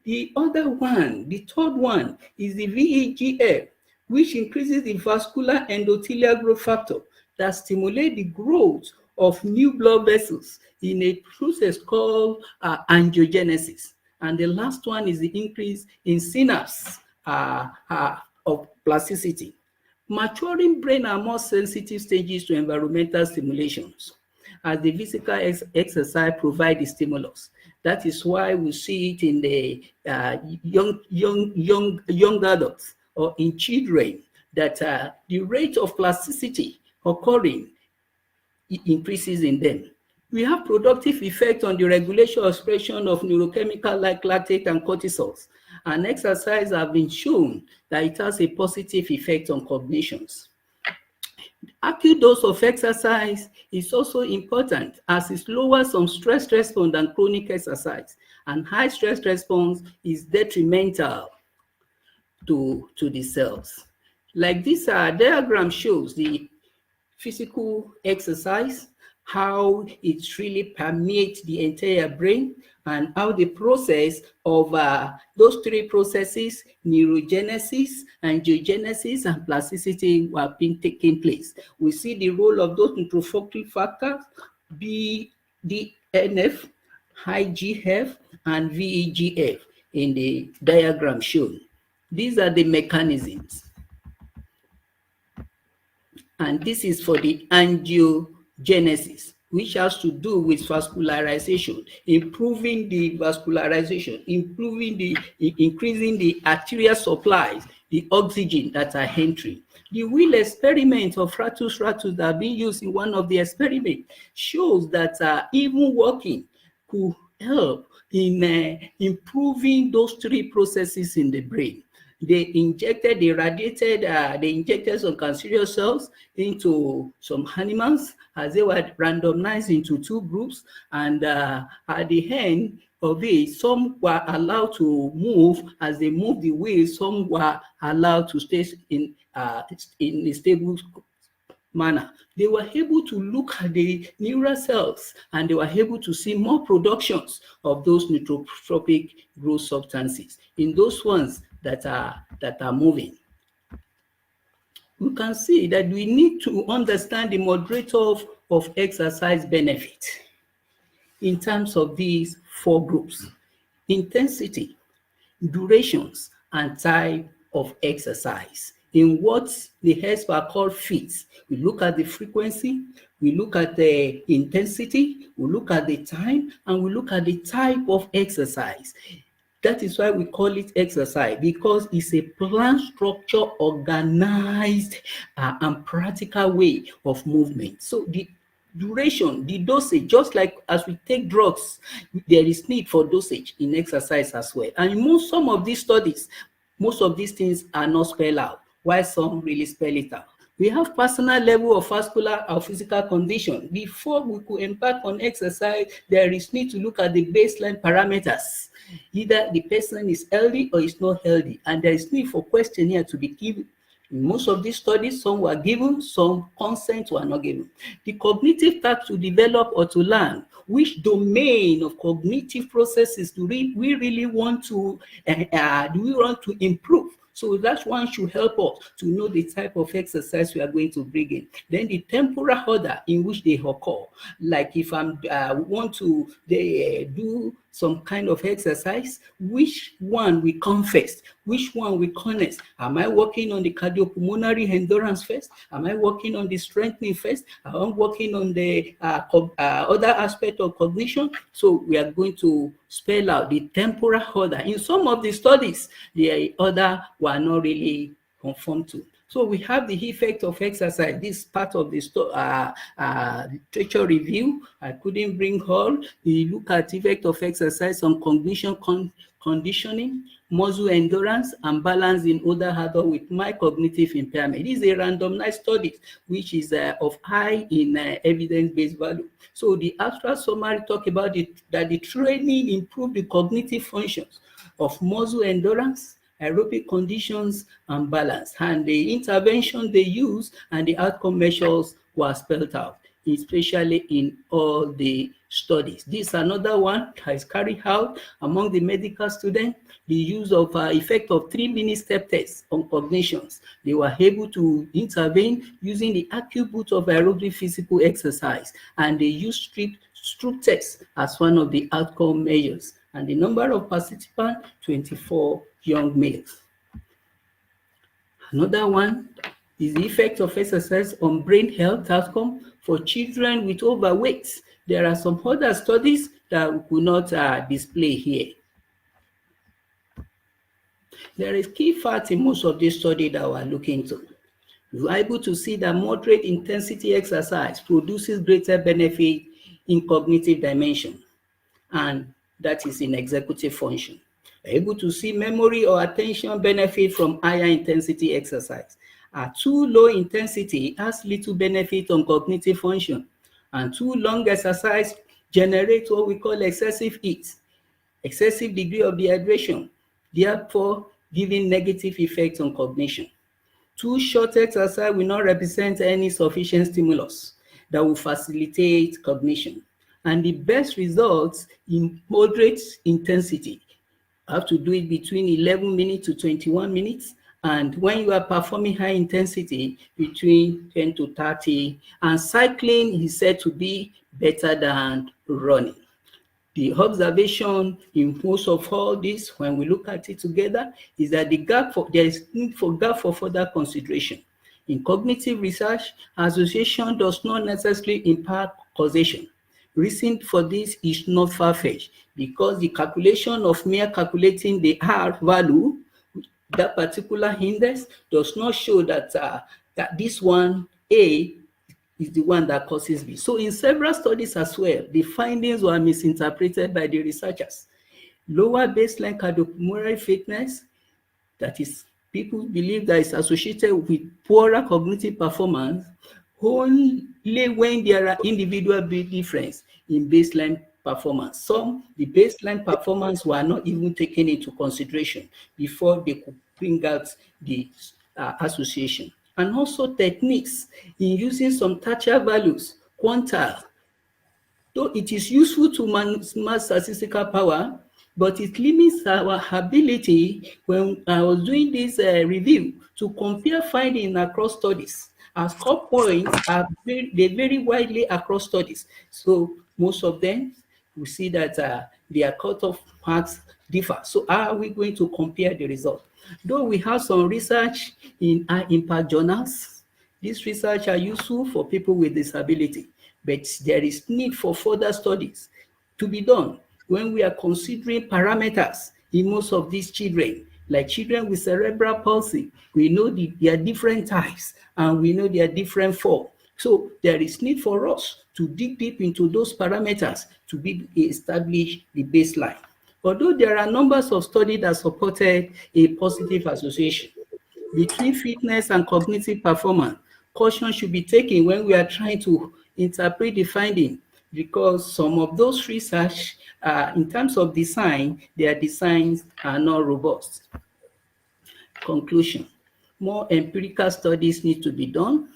The other one, the third one, is the VEGF, which increases the vascular endothelial growth factor that stimulate the growth of new blood vessels in a process called angiogenesis. And the last one is the increase in synapse of plasticity. Maturing brain are more sensitive stages to environmental stimulations, as the physical exercise provides the stimulus. That is why we see it in the young adults or in children, that the rate of plasticity occurring, it increases in them. We have productive effect on the regulation or expression of neurochemical like lactate and cortisols, and exercise have been shown that it has a positive effect on cognitions. Acute dose of exercise is also important, as it lowers some stress response than chronic exercise, and high stress response is detrimental to the cells. Like this diagram shows the physical exercise how it really permeates the entire brain, and how the process of those three processes, neurogenesis, angiogenesis, and plasticity, were being taking place. We see the role of those neurofactory factors, BDNF, IGF, and VEGF in the diagram shown. These are the mechanisms. And this is for the angiogenesis, which has to do with vascularization, improving the vascularization, increasing the arterial supplies, the oxygen that are entering. The wheel experiment of Ratus that have been used in one of the experiments shows that even walking could help in improving those three processes in the brain. They injected some cancerous cells into some animals as they were randomized into two groups, and at the end of it, some were allowed to move. As they moved the wheel, some were allowed to stay in a stable manner. They were able to look at the neural cells, and they were able to see more productions of those neurotropic growth substances in those ones that are moving. We can see that we need to understand the moderator of exercise benefit in terms of these four groups: intensity, durations, and type of exercise. In what the experts call fits, we look at the frequency, we look at the intensity, we look at the time, and we look at the type of exercise. That is why we call it exercise, because it's a planned, structure, organized, and practical way of movement. So the duration, the dosage, just like as we take drugs, there is need for dosage in exercise as well. And some of these studies, most of these things are not spelled out, while some really spell it out. We have personal level of vascular or physical condition. Before we could embark on exercise, there is need to look at the baseline parameters. Either the person is healthy or is not healthy, and there is need for questionnaire to be given. In most of these studies, some were given, some consent were not given. The cognitive task to develop or to learn, which domain of cognitive processes do we really want to improve? So that one should help us to know the type of exercise we are going to bring in. Then the temporal order in which they occur. Like if I want to do some kind of exercise, which one we come first? Which one we come next? Am I working on the cardiopulmonary endurance first? Am I working on the strengthening first? Am I working on the other aspect of cognition? So we are going to spell out the temporal order. In some of the studies, the order were not really conformed to. So we have the effect of exercise. This part of the literature review. I couldn't bring all. We look at effect of exercise on cognition, conditioning, muscle endurance, and balance in older adults with mild cognitive impairment. This is a randomized study, which is of high in evidence-based value. So the abstract summary talk about that the training improved the cognitive functions of muscle endurance, aerobic conditions, and balance. And the intervention they use and the outcome measures were spelled out, especially in all the studies. This is another one that is carried out among the medical students, the use of effect of 3-minute step tests on cognitions. They were able to intervene using the attributes of aerobic physical exercise, and they used Stroop test as one of the outcome measures. And the number of participants, 24 young males. Another one is the effect of exercise on brain health outcome for children with overweight. There are some other studies that we could not display here. There is key facts in most of these studies that we're looking into. We're able to see that moderate intensity exercise produces greater benefit in cognitive dimension, and that is in executive function. We're able to see memory or attention benefit from higher intensity exercise. Too low intensity has little benefit on cognitive function, and too long exercise generates what we call excessive heat, excessive degree of dehydration, therefore giving negative effects on cognition. Too short exercise will not represent any sufficient stimulus. that will facilitate cognition. And the best results in moderate intensity. You have to do it between 11 minutes to 21 minutes. And when you are performing high intensity, between 10 to 30. And cycling is said to be better than running. The observation in most of all this, when we look at it together, is that there is need for gap for further consideration. In cognitive research, association does not necessarily impact causation. Reason for this is not far-fetched because the calculation of mere calculating the R value, that particular index, does not show that that this one A is the one that causes B. So in several studies as well, the findings were misinterpreted by the researchers. Lower baseline cardiopulmonary fitness, that is, people believe that it's associated with poorer cognitive performance only when there are individual difference in baseline performance. The baseline performance were not even taken into consideration before they could bring out the association. And also techniques in using some tertiary values, quantile. Though it is useful to mass statistical power, but it limits our ability when I was doing this review to compare findings across studies. Our score points are they vary widely across studies. So most of them, we see that their cutoff marks differ. So how are we going to compare the result? Though we have some research in impact journals, these research are useful for people with disability, but there is need for further studies to be done when we are considering parameters in most of these children, like children with cerebral palsy. We know there are different types and we know there are different forms. So there is need for us to dig deep into those parameters to establish the baseline. Although there are numbers of studies that supported a positive association between fitness and cognitive performance, caution should be taken when we are trying to interpret the finding, because some of those research, in terms of design, their designs are not robust. Conclusion: more empirical studies need to be done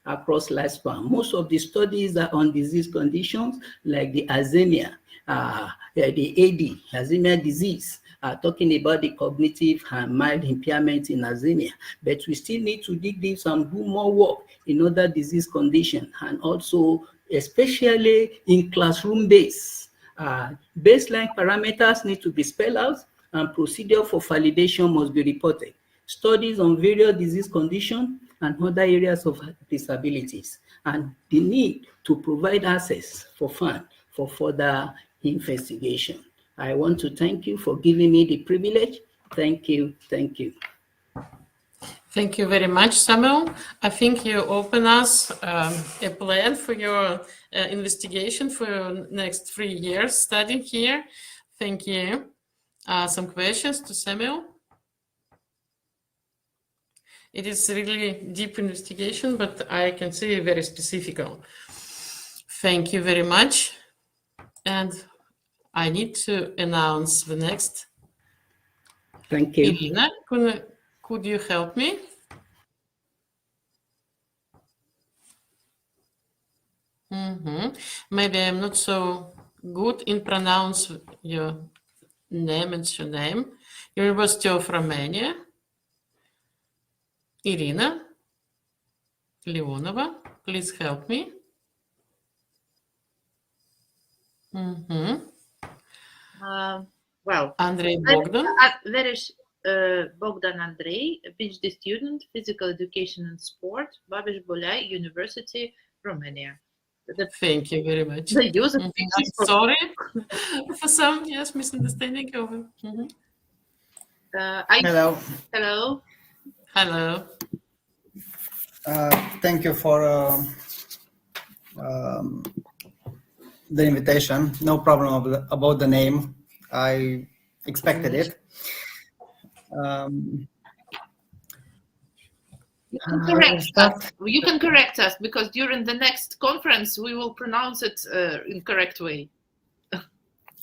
across lifespan. Most of the studies are on disease conditions like the Alzheimer, the AD, Alzheimer disease, talking about the cognitive and mild impairment in Alzheimer. But we still need to dig deep and do more work in other disease conditions, and also especially in classroom-based. Baseline parameters need to be spelled out and procedure for validation must be reported. Studies on various disease conditions and other areas of disabilities, and the need to provide access for funds for further investigation. I want to thank you for giving me the privilege. Thank you. Thank you. Thank you very much, Samuel. I think you open us a plan for your investigation for your next 3 years studying here. Thank you. Some questions to Samuel? It is really deep investigation, but I can see very specific. Thank you very much. And I need to announce the next. Thank you. Irina, could you help me? Maybe I'm not so good in pronounce your name and surname. University of Romania. Irina Leonova, please help me. Well, Andrei Bogdan. Bogdan Andrei, a PhD student, physical education and sport, Babeș-Bolyai University, Romania. Thank you very much. The use of I'm sorry for some misunderstanding. Hello. Hello. Hello. Thank you for the invitation. No problem about the name. I expected it. You can correct us because during the next conference we will pronounce it in correct way.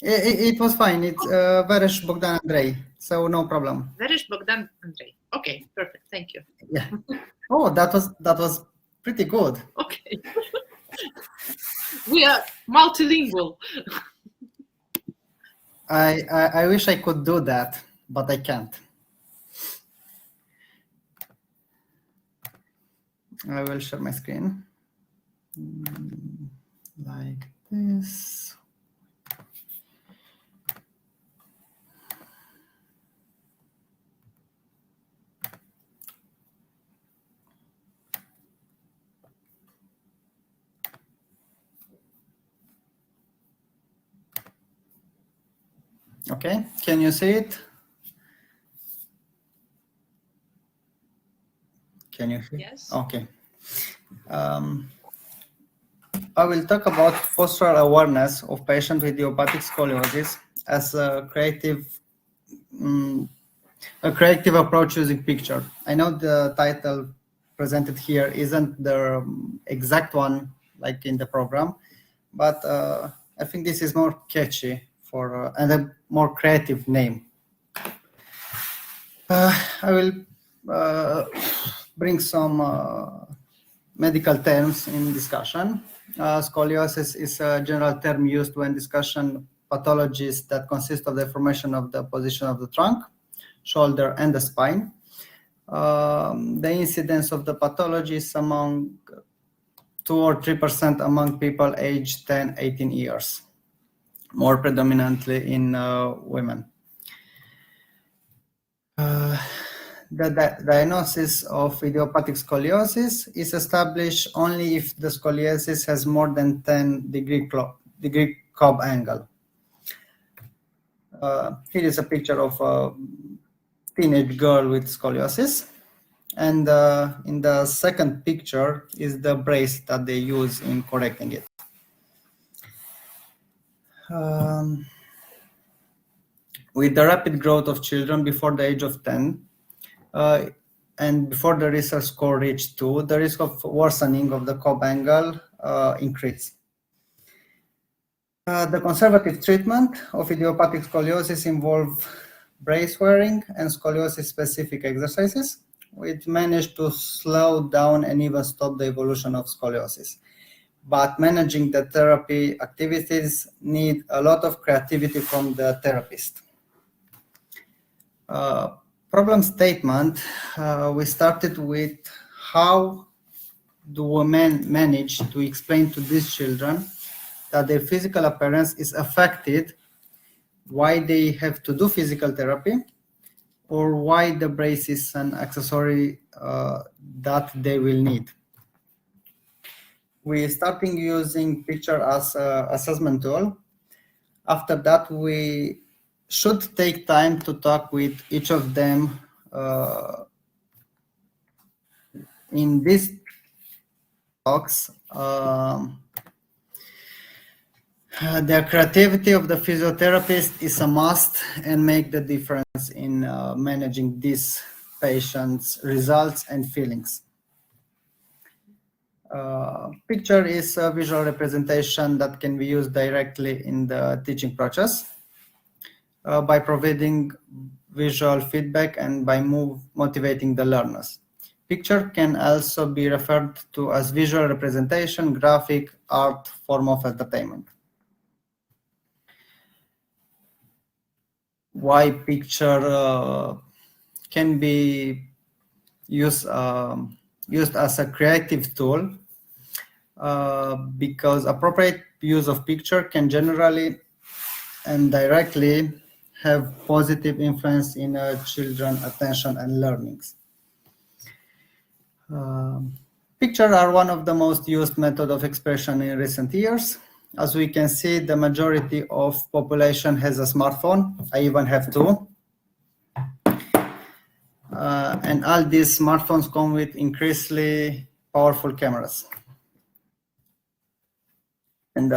It was fine. It's Veres Bogdan Andrei, so no problem. Veres Bogdan Andrei. Okay, perfect. Thank you. Yeah. Oh, that was pretty good. Okay. We are multilingual. I wish I could do that, but I can't. I will share my screen like this. Okay, can you see it? Can you see? Yes. Okay. I will talk about postural awareness of patients with idiopathic scoliosis as a creative approach using picture. I know the title presented here isn't the exact one like in the program, but I think this is more catchy for and a more creative name. I will bring some medical terms in discussion. Scoliosis is a general term used when discussing pathologies that consist of deformation of the position of the trunk, shoulder, and the spine. The incidence of the pathology is among 2 or 3% among people aged 10-18 years, more predominantly in women. The diagnosis of idiopathic scoliosis is established only if the scoliosis has more than 10-degree Cobb angle. Here is a picture of a teenage girl with scoliosis. And in the second picture is the brace that they use in correcting it. With the rapid growth of children before the age of 10, and before the research score reached 2, the risk of worsening of the Cobb angle increased. The conservative treatment of idiopathic scoliosis involves brace wearing and scoliosis-specific exercises, which managed to slow down and even stop the evolution of scoliosis. But managing the therapy activities need a lot of creativity from the therapist. Problem statement, we started with how do women manage to explain to these children that their physical appearance is affected, why they have to do physical therapy, or why the brace is an accessory that they will need. We starting using picture as an assessment tool. After that, we should take time to talk with each of them in these talks. The creativity of the physiotherapist is a must and make the difference in managing these patients' results and feelings. Picture is a visual representation that can be used directly in the teaching process by providing visual feedback and by motivating the learners. Picture can also be referred to as visual representation, graphic, art, form of entertainment. Why picture can be used as a creative tool? Because appropriate use of picture can generally and directly have positive influence in children's attention and learnings. Pictures are one of the most used method of expression in recent years. As we can see, the majority of population has a smartphone. I even have 2. And all these smartphones come with increasingly powerful cameras. And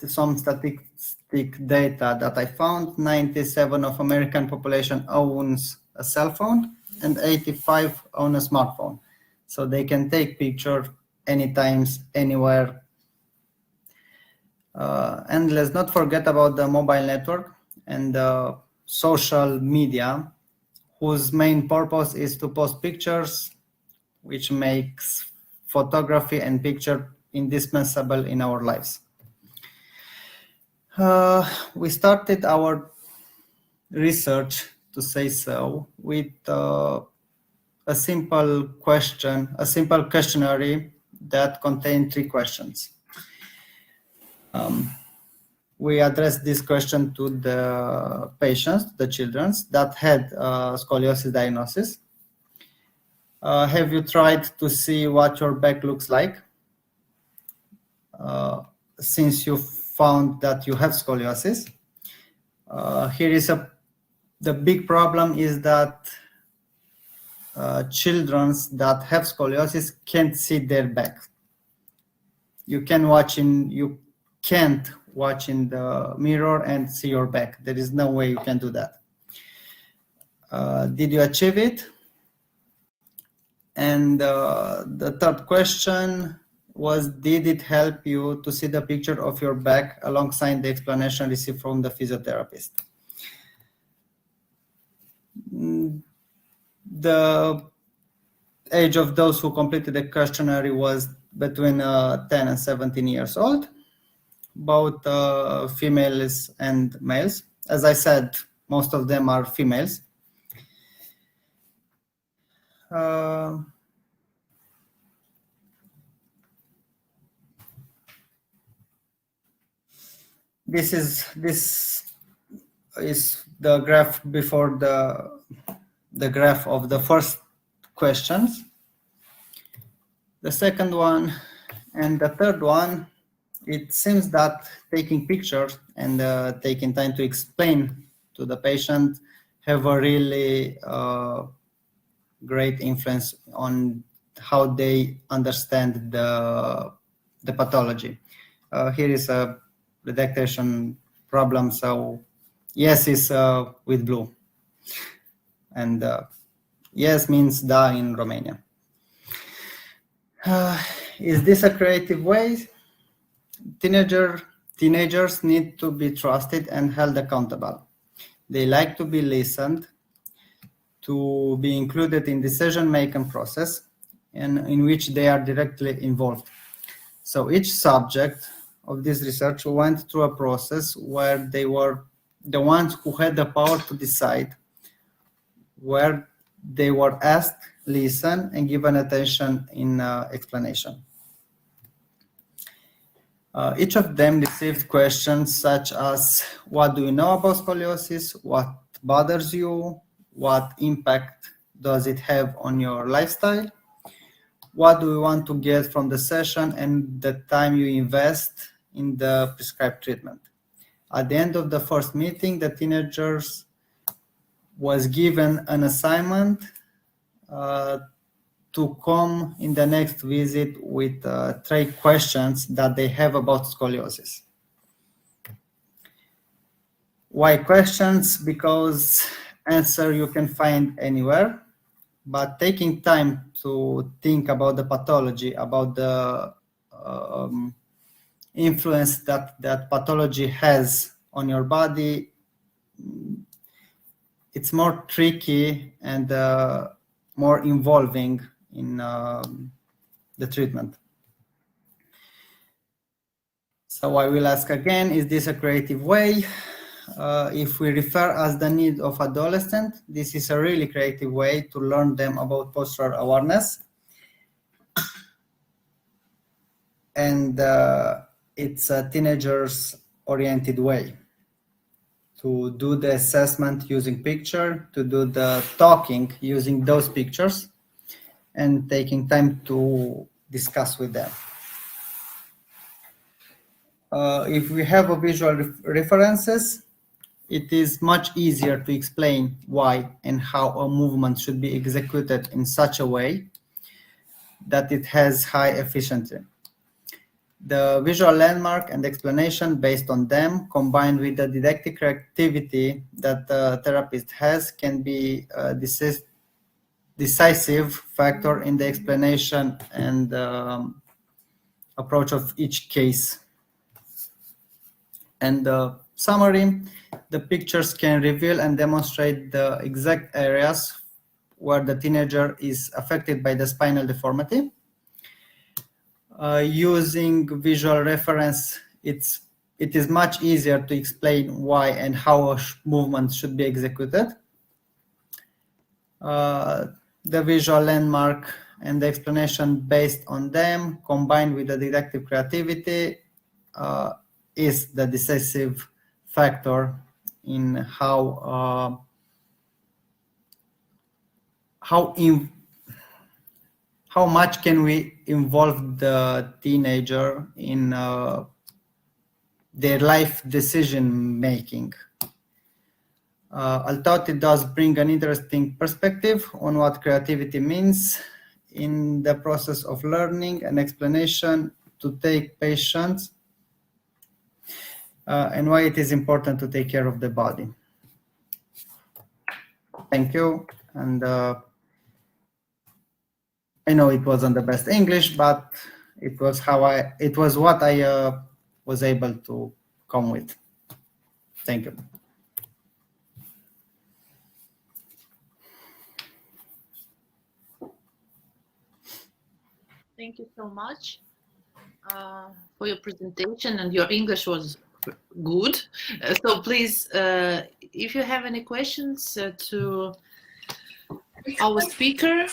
some statistic data that I found, 97% of American population owns a cell phone and 85% own a smartphone. So they can take picture anytime, anywhere. And let's not forget about the mobile network and the social media, whose main purpose is to post pictures, which makes photography and picture indispensable in our lives. We started our research, to say so, with a simple question, a simple questionnaire that contained 3 questions. We addressed this question to the patients, the children that had scoliosis diagnosis. Have you tried to see what your back looks like since you found that you have scoliosis? Here is the big problem is that children that have scoliosis can't see their back. You can't watch in the mirror and see your back. There is no way you can do that. Did you achieve it? And the third question was, did it help you to see the picture of your back alongside the explanation received from the physiotherapist? The age of those who completed the questionnaire was between 10 and 17 years old, both females and males. As I said, most of them are females. This is the graph before the graph of the first questions. The second one and the third one, it seems that taking pictures and taking time to explain to the patient have a really great influence on how they understand the pathology. Here is a redactation problem, so yes is with blue, and yes means da in Romania. Is this a creative way? Teenagers need to be trusted and held accountable. They like to be listened to, be included in decision-making process and in which they are directly involved. So each subject of this research went through a process where they were the ones who had the power to decide, where they were asked, listen, and given attention in explanation. Each of them received questions such as, what do you know about scoliosis? What bothers you? What impact does it have on your lifestyle? What do you want to get from the session and the time you invest in the prescribed treatment? At the end of the first meeting, the teenagers was given an assignment to come in the next visit with 3 questions that they have about scoliosis. Why questions? Because answer you can find anywhere, but taking time to think about the pathology, about the influence that pathology has on your body, it's more tricky and more involving in the treatment. So I will ask again, is this a creative way? If we refer as the need of adolescent, this is a really creative way to learn them about postural awareness. And it's a teenagers oriented way to do the assessment using picture, to do the talking using those pictures, and taking time to discuss with them. If we have a visual references, it is much easier to explain why and how a movement should be executed in such a way that it has high efficiency. The visual landmark and explanation based on them, combined with the didactic creativity that the therapist has, can be a decisive factor in the explanation and approach of each case. And the summary, the pictures can reveal and demonstrate the exact areas where the teenager is affected by the spinal deformity. Using visual reference, it it is much easier to explain why and how a movement should be executed. The visual landmark and the explanation based on them, combined with the didactic creativity, is the decisive factor in how much can we involve the teenager in their life decision making. Although it does bring an interesting perspective on what creativity means in the process of learning and explanation to take patience, and why it is important to take care of the body. Thank you. And I know it wasn't the best English, but it was what I was able to come with. Thank you. Thank you so much for your presentation, and your English was good. So please, if you have any questions to our speaker.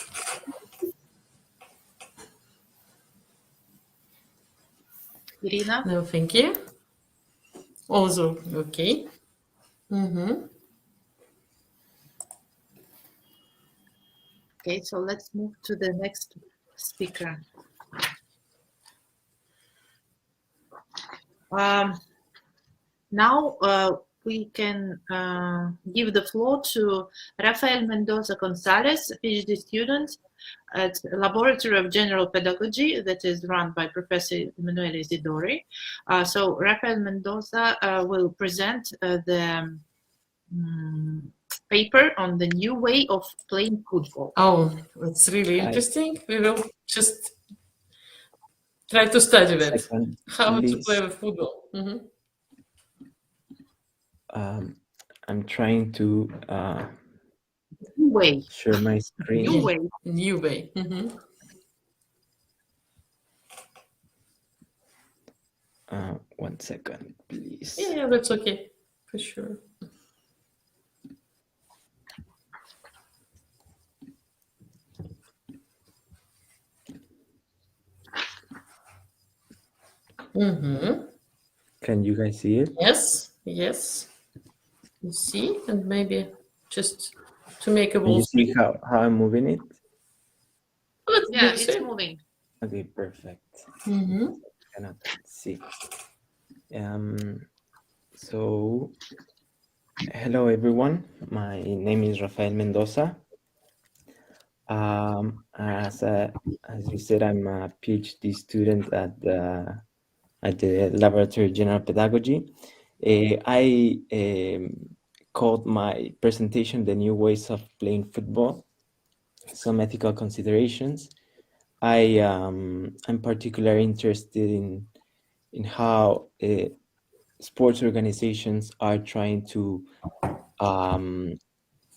Irina? No, thank you. Also, okay. Okay, so let's move to the next speaker. Now we can give the floor to Rafael Mendoza Gonzalez, PhD student at Laboratory of General Pedagogy that is run by Professor Emanuele Isidori. So Rafael Mendoza will present the paper on the new way of playing football. Oh, that's really interesting. We will just try to study that. How to play with football. I'm trying to share my screen. New way. 1 second, please. Yeah, that's okay, for sure. Can you guys see it? Yes, yes. You see, and maybe just to make a Can you ball. see how I'm moving it? Yeah, it's moving. Okay, perfect. Cannot see. So, hello everyone. My name is Rafael Mendoza. As you said, I'm a PhD student at the Laboratory of General Pedagogy. I called my presentation "The New Ways of Playing Football: Some Ethical Considerations." I'm particularly interested in how sports organizations are trying to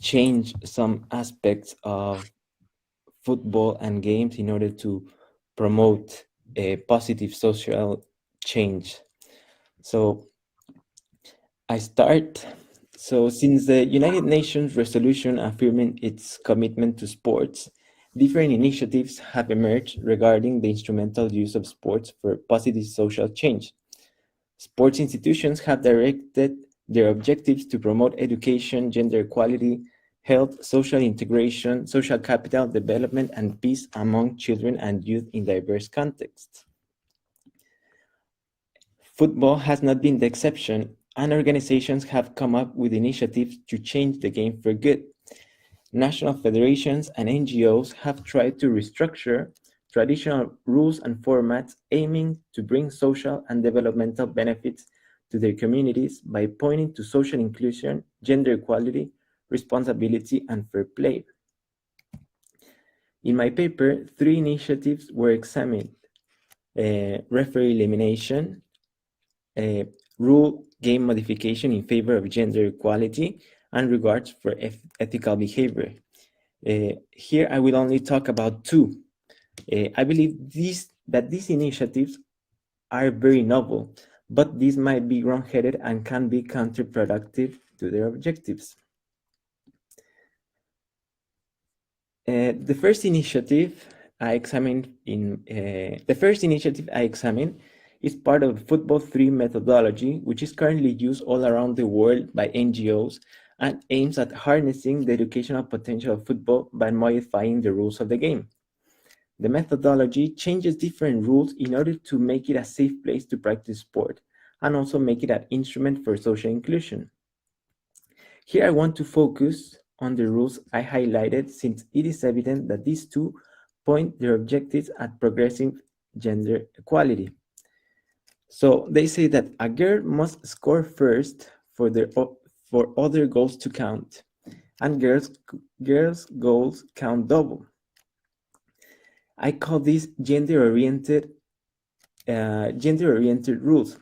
change some aspects of football and games in order to promote a positive social change. So I start. So since the United Nations resolution affirming its commitment to sports, different initiatives have emerged regarding the instrumental use of sports for positive social change. Sports institutions have directed their objectives to promote education, gender equality, health, social integration, social capital, development, and peace among children and youth in diverse contexts. Football has not been the exception, and organizations have come up with initiatives to change the game for good. National federations and NGOs have tried to restructure traditional rules and formats aiming to bring social and developmental benefits to their communities by pointing to social inclusion, gender equality, responsibility, and fair play. In my paper, 3 initiatives were examined: referee elimination, rule game modification in favor of gender equality, and regards for ethical behavior. Here I will only talk about 2. I believe that these initiatives are very novel, but these might be wrong-headed and can be counterproductive to their objectives. The first initiative I examined is part of Football 3 methodology, which is currently used all around the world by NGOs and aims at harnessing the educational potential of football by modifying the rules of the game. The methodology changes different rules in order to make it a safe place to practice sport and also make it an instrument for social inclusion. Here I want to focus on the rules I highlighted, since it is evident that these two point their objectives at progressive gender equality. So they say that a girl must score first for other goals to count, and girls' goals count double. I call these gender-oriented rules.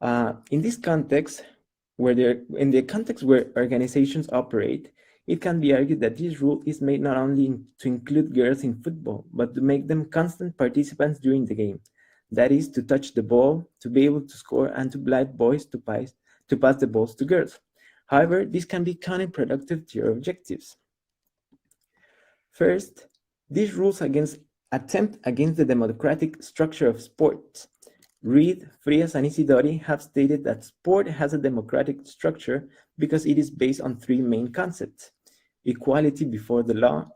In this context, in the context where organizations operate, it can be argued that this rule is made not only to include girls in football, but to make them constant participants during the game. That is, to touch the ball, to be able to score, and to oblige boys to pass the balls to girls. However, this can be counterproductive to your objectives. First, these rules attempt against the democratic structure of sports. Reed, Frias, and Isidori have stated that sport has a democratic structure because it is based on three main concepts: equality before the law,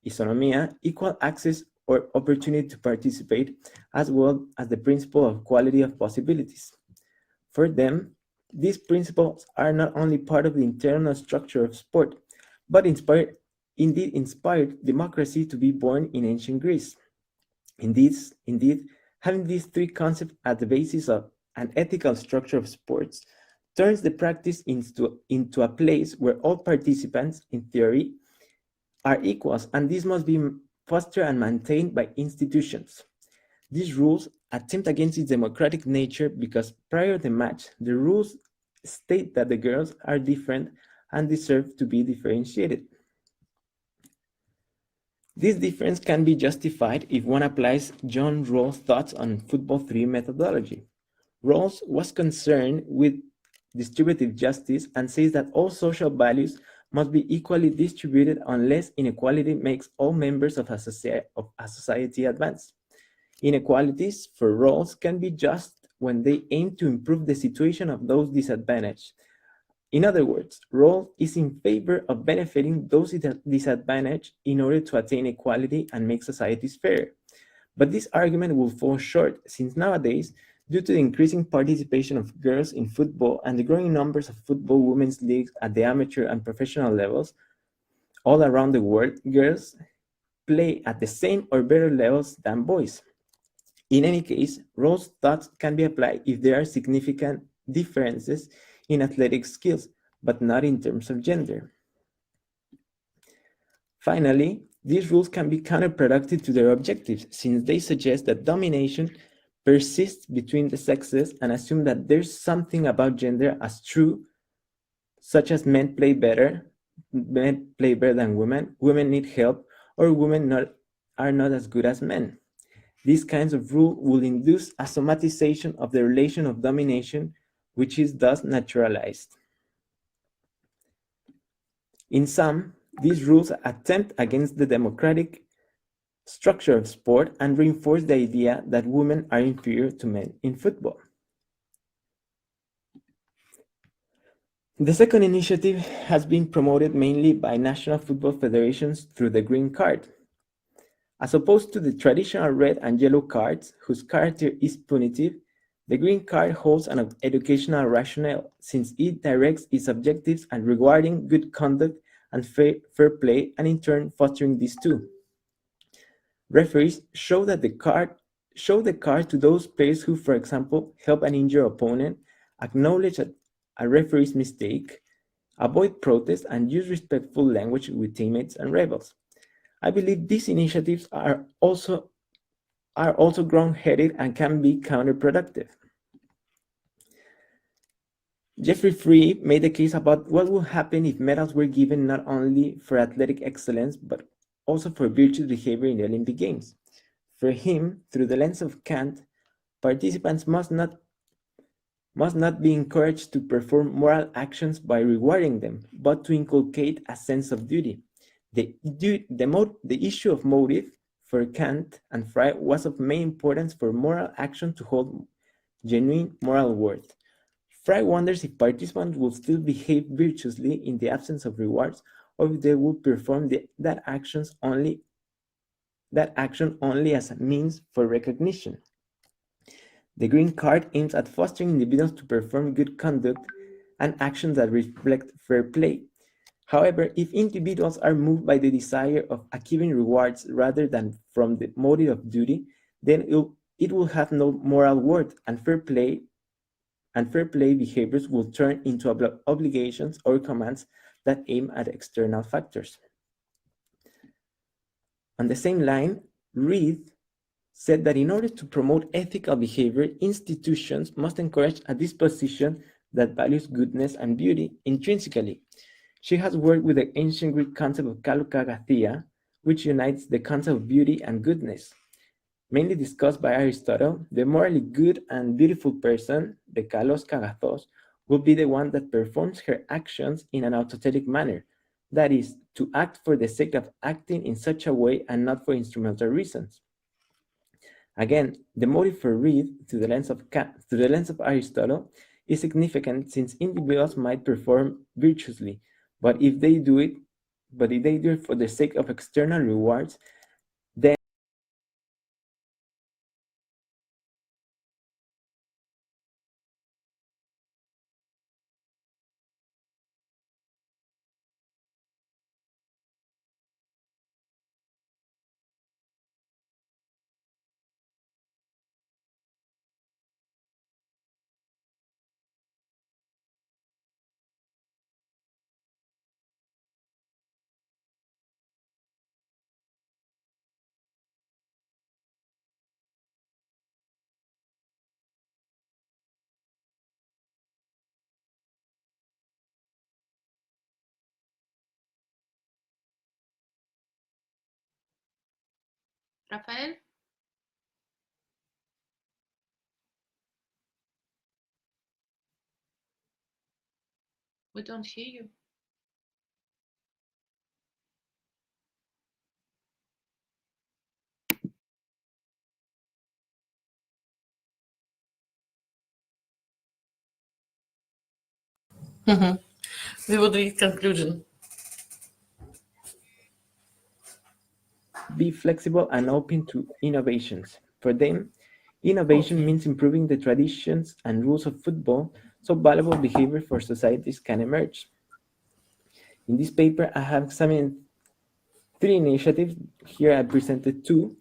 isonomia, equal access or opportunity to participate, as well as the principle of equality of possibilities. For them, these principles are not only part of the internal structure of sport, but inspired democracy to be born in ancient Greece. Indeed, having these three concepts at the basis of an ethical structure of sports turns the practice into a place where all participants, in theory, are equals, and this must be fostered and maintained by institutions. These rules attempt against its democratic nature because prior to the match, the rules state that the girls are different and deserve to be differentiated. This difference can be justified if one applies John Rawls' thoughts on Football 3 methodology. Rawls was concerned with distributive justice and says that all social values must be equally distributed unless inequality makes all members of a society advance. Inequalities, for Rawls, can be just when they aim to improve the situation of those disadvantaged. In other words, Rawls is in favor of benefiting those disadvantaged in order to attain equality and make societies fairer. But this argument will fall short, since nowadays, due to the increasing participation of girls in football and the growing numbers of football women's leagues at the amateur and professional levels all around the world, girls play at the same or better levels than boys. In any case, Rawls' thoughts can be applied if there are significant differences in athletic skills, but not in terms of gender. Finally, these rules can be counterproductive to their objectives, since they suggest that domination persists between the sexes and assume that there's something about gender as true, such as men play better than women, women need help, or women are not as good as men. These kinds of rules will induce a somatization of the relation of domination, which is thus naturalized. In sum, these rules attempt against the democratic structure of sport and reinforce the idea that women are inferior to men in football. The second initiative has been promoted mainly by national football federations through the green card. As opposed to the traditional red and yellow cards, whose character is punitive, the green card holds an educational rationale, since it directs its objectives at rewarding good conduct and fair play, and in turn fostering these two. Referees show the card to those players who, for example, help an injured opponent, acknowledge a referee's mistake, avoid protest, and use respectful language with teammates and rivals. I believe these initiatives are also wrong-headed and can be counterproductive. Jeffrey Free made a case about what would happen if medals were given not only for athletic excellence, but also for virtuous behavior in the Olympic Games. For him, through the lens of Kant, participants must not must not be encouraged to perform moral actions by rewarding them, but to inculcate a sense of duty. The issue of motive for Kant and Frey was of main importance for moral action to hold genuine moral worth. Frey wonders if participants will still behave virtuously in the absence of rewards, or if they will perform that action only as a means for recognition. The Green Card aims at fostering individuals to perform good conduct and actions that reflect fair play. However, if individuals are moved by the desire of achieving rewards rather than from the motive of duty, then it will have no moral worth, and fair play behaviors will turn into obligations or commands that aim at external factors. On the same line, Reed said that in order to promote ethical behavior, institutions must encourage a disposition that values goodness and beauty intrinsically. She has worked with the ancient Greek concept of kalokagathia, which unites the concept of beauty and goodness. Mainly discussed by Aristotle, the morally good and beautiful person, the kalos kagathos, will be the one that performs her actions in an autotelic manner, that is, to act for the sake of acting in such a way and not for instrumental reasons. Again, the motive for Reed, through the lens of Aristotle, is significant since individuals might perform virtuously, but if they do it for the sake of external rewards, then Rafael? We don't hear you. We would read conclusion. be flexible and open to innovations. For them, innovation means improving the traditions and rules of football so valuable behavior for societies can emerge. In this paper, I have examined 3 initiatives. Here I presented 2.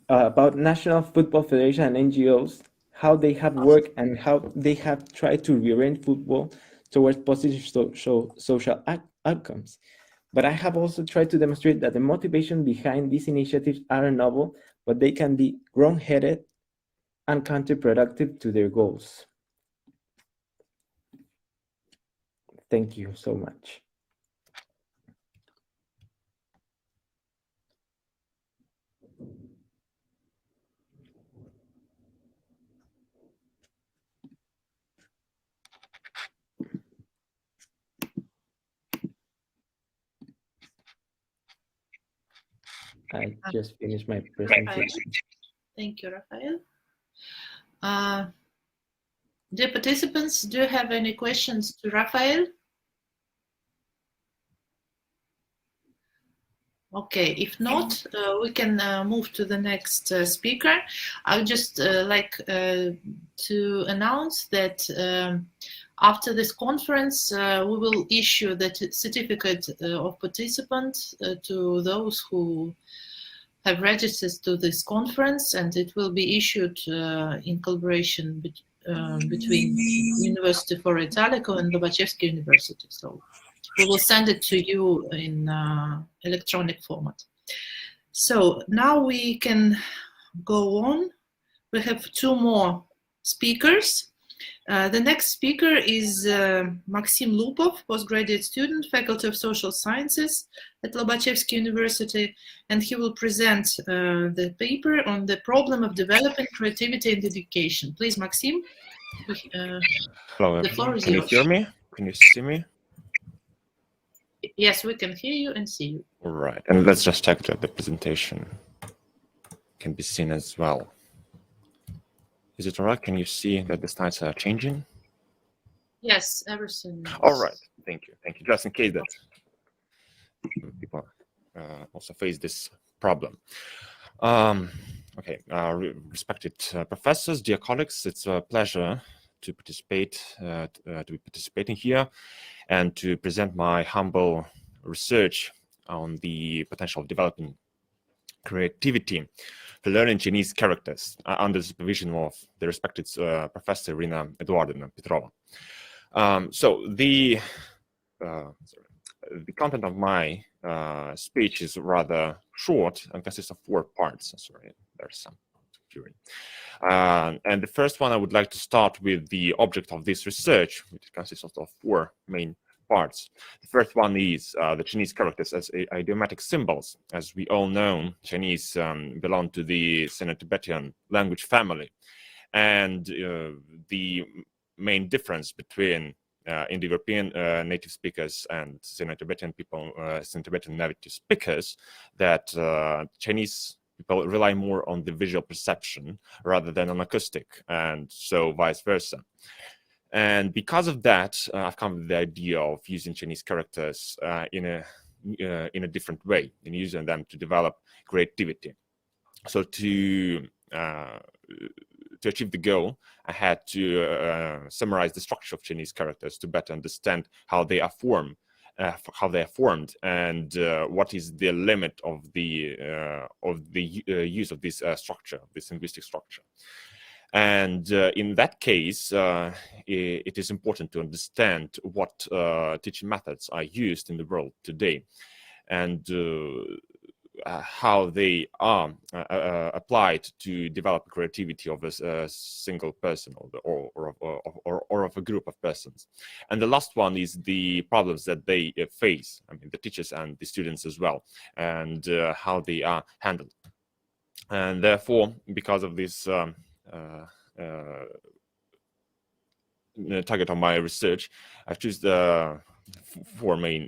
About National Football Federation and NGOs, how they have worked and how they have tried to reorient football towards positive social outcomes. But I have also tried to demonstrate that the motivation behind these initiatives are noble, but they can be wrong-headed and counterproductive to their goals. Thank you so much. I just finished my presentation. Thank you, Rafael. Dear participants, do you have any questions to Rafael? Okay, if not, we can move to the next speaker. I would just like to announce that after this conference, we will issue the certificate of participant to those who have registered to this conference, and it will be issued in collaboration between University Foro Italico and Lobachevsky University. So we will send it to you in electronic format. So now we can go on. We have 2 more speakers. The next speaker is Maxim Lupov, postgraduate student, Faculty of Social Sciences at Lobachevsky University, and he will present the paper on the problem of developing creativity in education. Please, Maxim. Hello, the floor everyone. is Can you yours. hear me? Can you see me? Yes, we can hear you and see you. All right, and let's just check that the presentation can be seen as well. Is it all right? Can you see that the slides are changing? Yes, everything. All right, thank you. Thank you. Just in case that people also face this problem. Okay, respected professors, dear colleagues, it's a pleasure to participate, to be participating here and to present my humble research on the potential of developing creativity for learning Chinese characters under the supervision of the respected Professor Irina and Petrova. So the content of my speech is rather short and consists of 4 parts. Sorry, there's some confusion. And the first one, I would like to start with the object of this research, which consists of 4 main parts. The first one is the Chinese characters as idiomatic symbols. As we all know, Chinese belong to the Sino-Tibetan language family. And the main difference between Indo-European native speakers and Sino-Tibetan people, Sino-Tibetan native speakers, that Chinese people rely more on the visual perception rather than on acoustic, and so vice versa. And because of that, I've come with the idea of using Chinese characters in a different way, in using them to develop creativity. So to achieve the goal, I had to summarize the structure of Chinese characters to better understand how they are formed, and what is the limit of the use of this structure, this linguistic structure. And in that case, it is important to understand what teaching methods are used in the world today, and how they are applied to develop creativity of a single person or of a group of persons. And the last one is the problems that they face, I mean, the teachers and the students as well, and how they are handled. And therefore, because of this target of my research, I choose the 4 main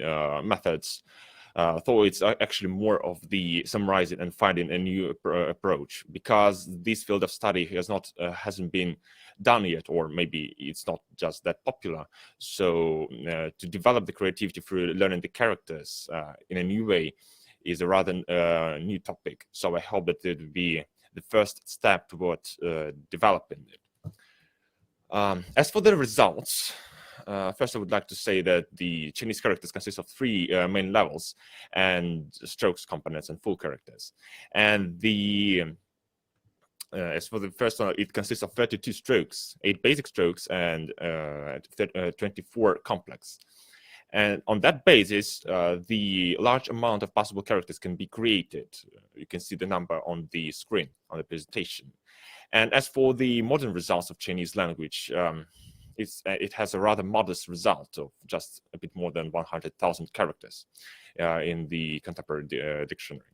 methods. Though it's actually more of the summarizing and finding a new approach, because this field of study hasn't been done yet, or maybe it's not just that popular. So to develop the creativity through learning the characters in a new way is a rather new topic. So I hope that it will be the first step towards developing it. As for the results, first I would like to say that the Chinese characters consist of 3 main levels, and strokes, components, and full characters. And as for the first one, it consists of 32 strokes, 8 basic strokes, and 24 complex. And on that basis, the large amount of possible characters can be created. You can see the number on the screen on the presentation. And as for the modern results of Chinese language, it has a rather modest result of just a bit more than 100,000 characters in the contemporary dictionary.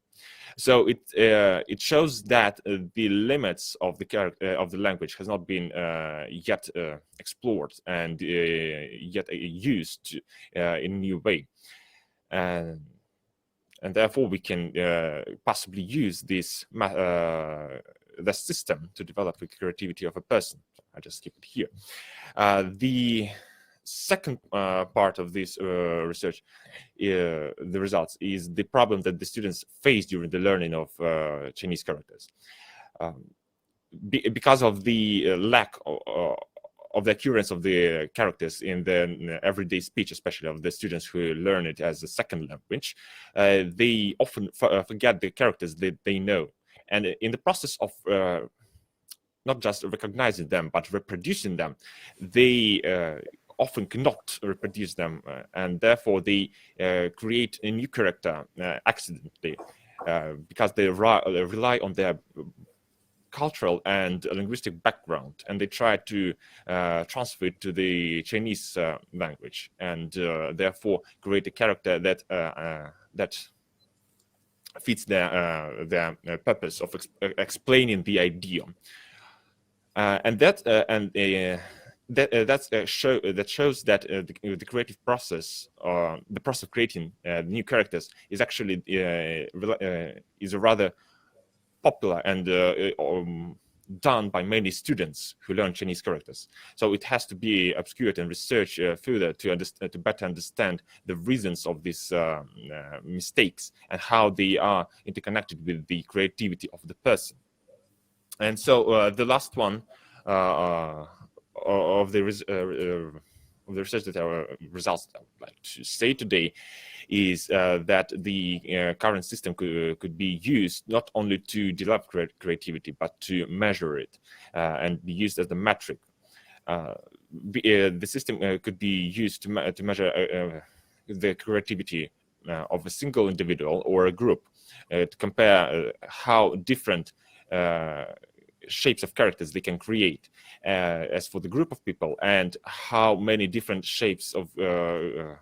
So it shows that the limits of the language has not been yet explored and yet used in a new way, and therefore we can possibly use this the system to develop the creativity of a person. I just keep it here. The second part of this research, the results, is the problem that the students face during the learning of Chinese characters. Because of the lack of the occurrence of the characters in the everyday speech, especially of the students who learn it as a second language, they often forget the characters that they know. And in the process of not just recognizing them, but reproducing them, they often cannot reproduce them, and therefore they create a new character accidentally, because they rely on their cultural and linguistic background, and they try to transfer it to the Chinese language, and therefore create a character that fits their purpose of explaining the idea, that shows that the creative process, the process of creating new characters, is actually is a rather popular and done by many students who learn Chinese characters. So it has to be obscured and researched further to better understand the reasons of these mistakes and how they are interconnected with the creativity of the person. And so the last one of the research results that I would like to say today is that the current system could be used not only to develop creativity, but to measure it and be used as a metric. The system could be used to measure the creativity of a single individual or a group, to compare how different shapes of characters they can create as for the group of people, and how many different shapes of a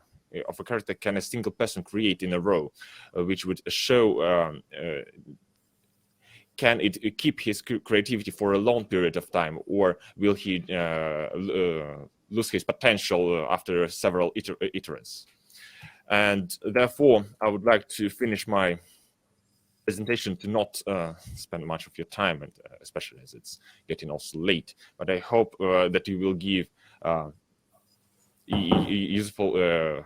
character can a single person create in a row, which would show can it keep his creativity for a long period of time, or will he lose his potential after several iterations. And therefore I would like to finish my presentation to not spend much of your time, and especially as it's getting also late, but I hope that you will give useful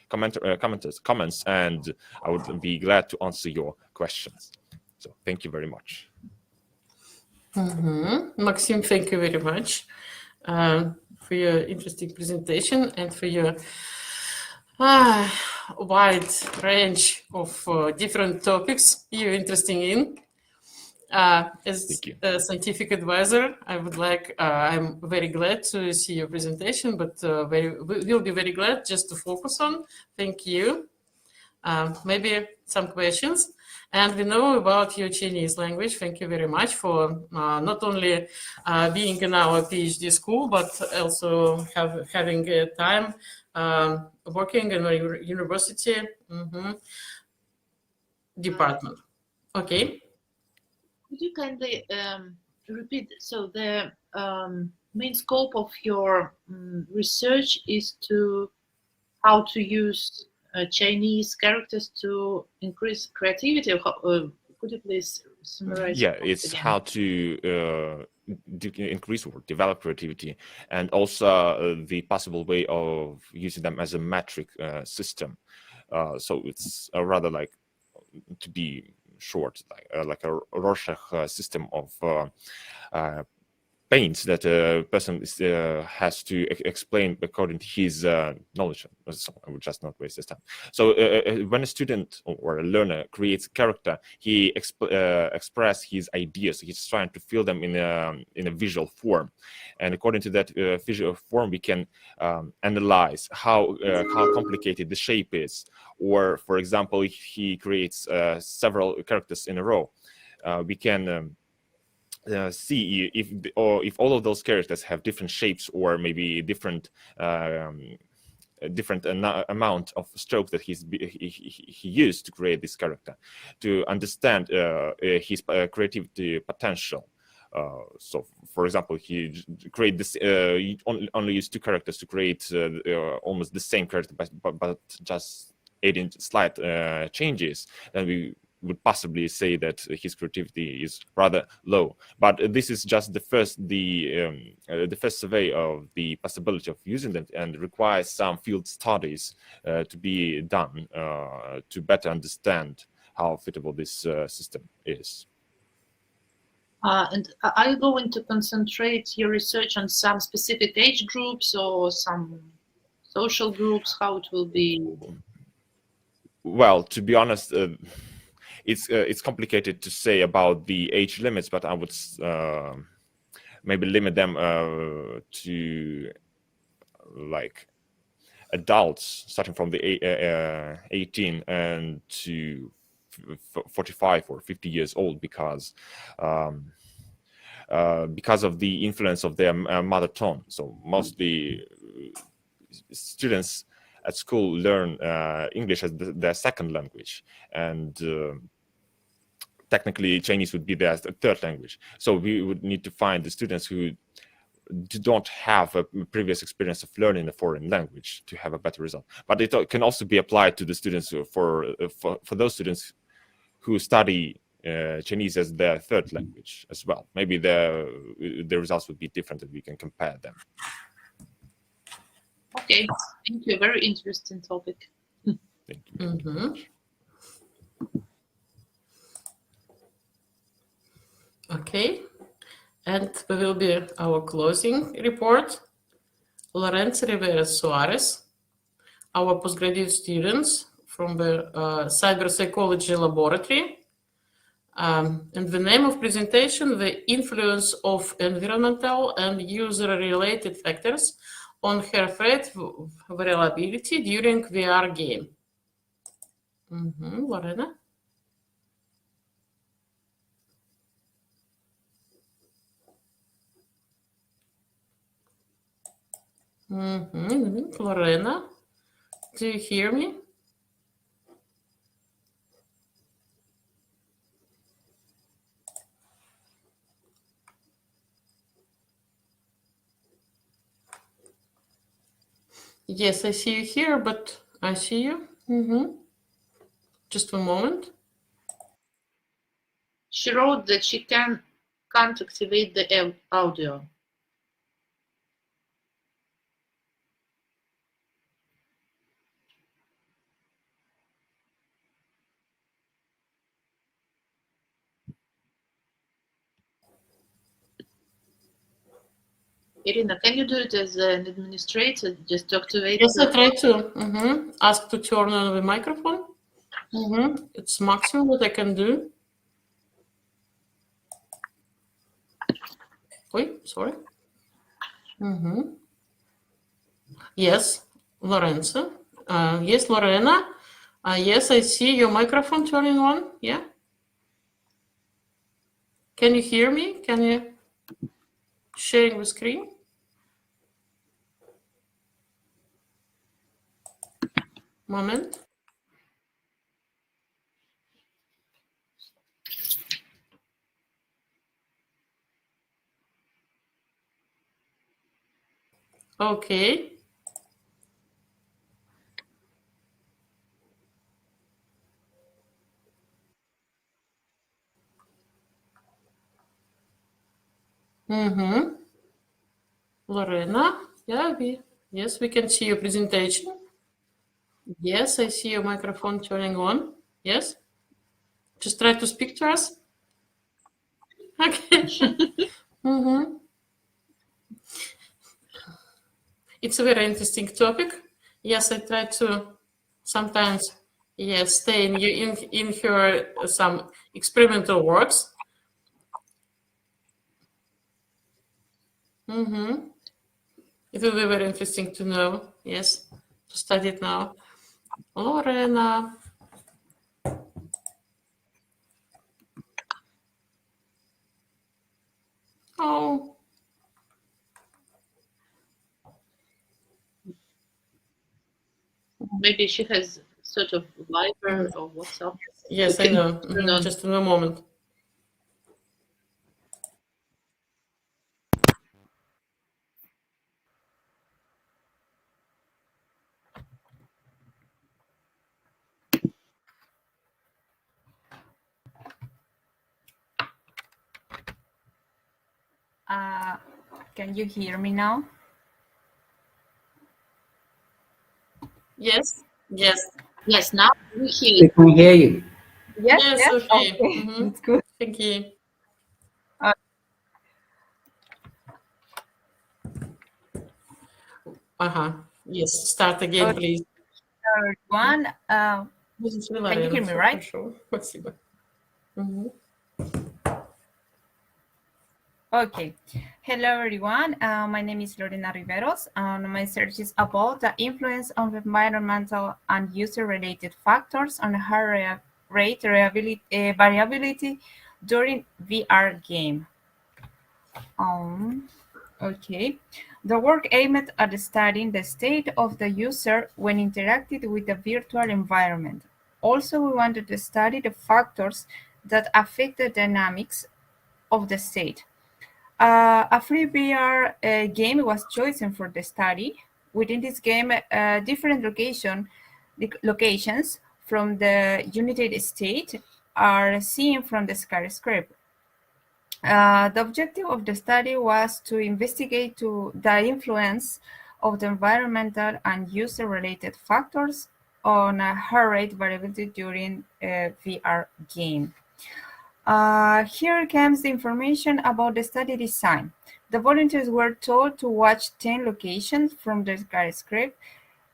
comments, and I would be glad to answer your questions. So thank you very much. Maxim, thank you very much for your interesting presentation and for your wide range of different topics you're interested in. As a scientific advisor, I'm very glad to see your presentation, but we'll be very glad just to focus on. Thank you. Maybe some questions. And we know about your Chinese language. Thank you very much for not only being in our PhD school, but also having time working in a university department. Okay. Could you kindly repeat? So the main scope of your research is how to use Chinese characters to increase creativity. Could you please summarize? Yeah, it's how to increase or develop creativity, and also the possible way of using them as a metric system. So it's rather like, to be short, like a Rorschach system of paints that a person has to explain according to his knowledge. So I would just not waste this time. So when a student or a learner creates a character, he expresses his ideas. He's trying to fill them in a visual form, and according to that visual form, we can analyze how complicated the shape is. Or, for example, if he creates several characters in a row, we can see if all of those characters have different shapes, or maybe different amount of strokes that he used to create this character, to understand his creativity potential. So, for example, he create this. He only used 2 characters to create almost the same character, but just adding slight changes. Then we would possibly say that his creativity is rather low. But this is just the first survey of the possibility of using them, and requires some field studies to be done to better understand how fitable this system is. And are you going to concentrate your research on some specific age groups or some social groups? How it will be? Well, to be honest, it's complicated to say about the age limits, but I would maybe limit them to like adults, starting from the 18 and to 45 or 50 years old, because because of the influence of their mother tongue. So mostly students at school learn English as their second language, and technically Chinese would be their third language. So we would need to find the students who don't have a previous experience of learning a foreign language to have a better result. But it can also be applied to the students for those students who study Chinese as their third language as well. Maybe the results would be different and we can compare them. Okay, thank you. Very interesting topic. Thank you. Okay, and we will be our closing report. Lorenzo Rivera Soares, our postgraduate students from the Cyber Psychology Laboratory. And the name of presentation, the influence of environmental and user-related factors on her threat variability during VR game. Lorena? Lorena, do you hear me? Yes, I see you here, but I see you. Just a moment. She wrote that she can't activate the audio. Irina, can you do it as an administrator, just to activate? Yes, I try to. Ask to turn on the microphone. It's maximum what I can do. Wait, sorry. Yes, Lorenzo. Yes, Lorena. Yes, I see your microphone turning on. Yeah. Can you hear me? Can you sharing the screen? Moment. Okay. Lorena, yeah, yes, we can see your presentation. Yes, I see your microphone turning on. Yes. Just try to speak to us. Okay. It's a very interesting topic. Yes, I try to sometimes, yes, stay in her some experimental works. It will be very interesting to know. Yes, to study it now. Lorena. Oh. Maybe she has sort of Viber or WhatsApp. Yes, I know. Just in a moment. Can you hear me now? Yes, yes. Yes, now we hear We you. can hear you. Yes, okay. That's good. Thank you. Yes, start again, please. Everyone, can you hear me, right? Спасибо. Okay. Hello, everyone. My name is Lorena Riveros, and my research is about the influence of environmental and user-related factors on heart rate variability during VR game. Okay. The work aimed at studying the state of the user when interacted with the virtual environment. Also, we wanted to study the factors that affect the dynamics of the state. A free VR game was chosen for the study. Within this game, different locations from the United States are seen from the skyscraper. The objective of the study was to investigate the influence of the environmental and user-related factors on heart rate variability during a VR game. Here comes the information about the study design. The volunteers were told to watch 10 locations from the skyscraper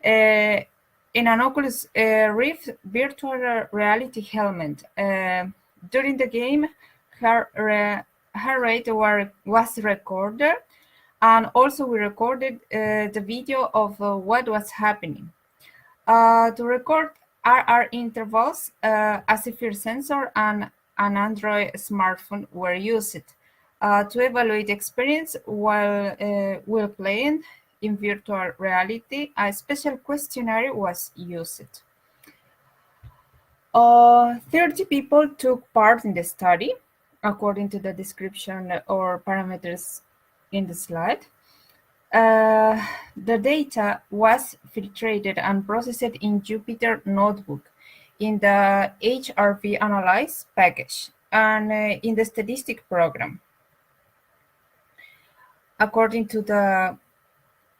in an Oculus Rift virtual reality helmet. During the game, heart rate was recorded, and also we recorded the video of what was happening. To record RR intervals, a severe sensor and an Android smartphone were used. To evaluate experience while playing in virtual reality, a special questionnaire was used. 30 people took part in the study, according to the description or parameters in the slide. The data was filtered and processed in Jupyter Notebook, in the HRV Analyze package, and in the statistic program. According to the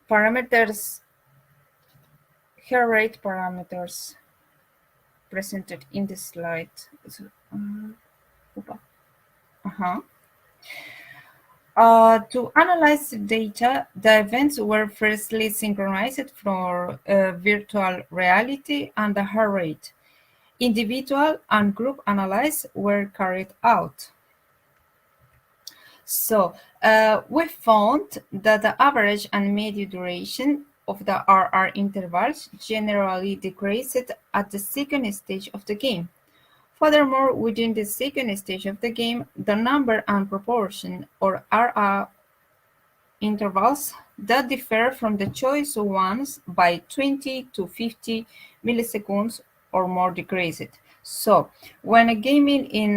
parameters, heart rate parameters presented in the slide. To analyze the data, the events were firstly synchronized for virtual reality and the heart rate. Individual and group analyses were carried out. So we found that the average and median duration of the RR intervals generally decreased at the second stage of the game. Furthermore, within the second stage of the game, the number and proportion or RR intervals that differ from the choice ones by 20 to 50 milliseconds or more decreased. So when gaming in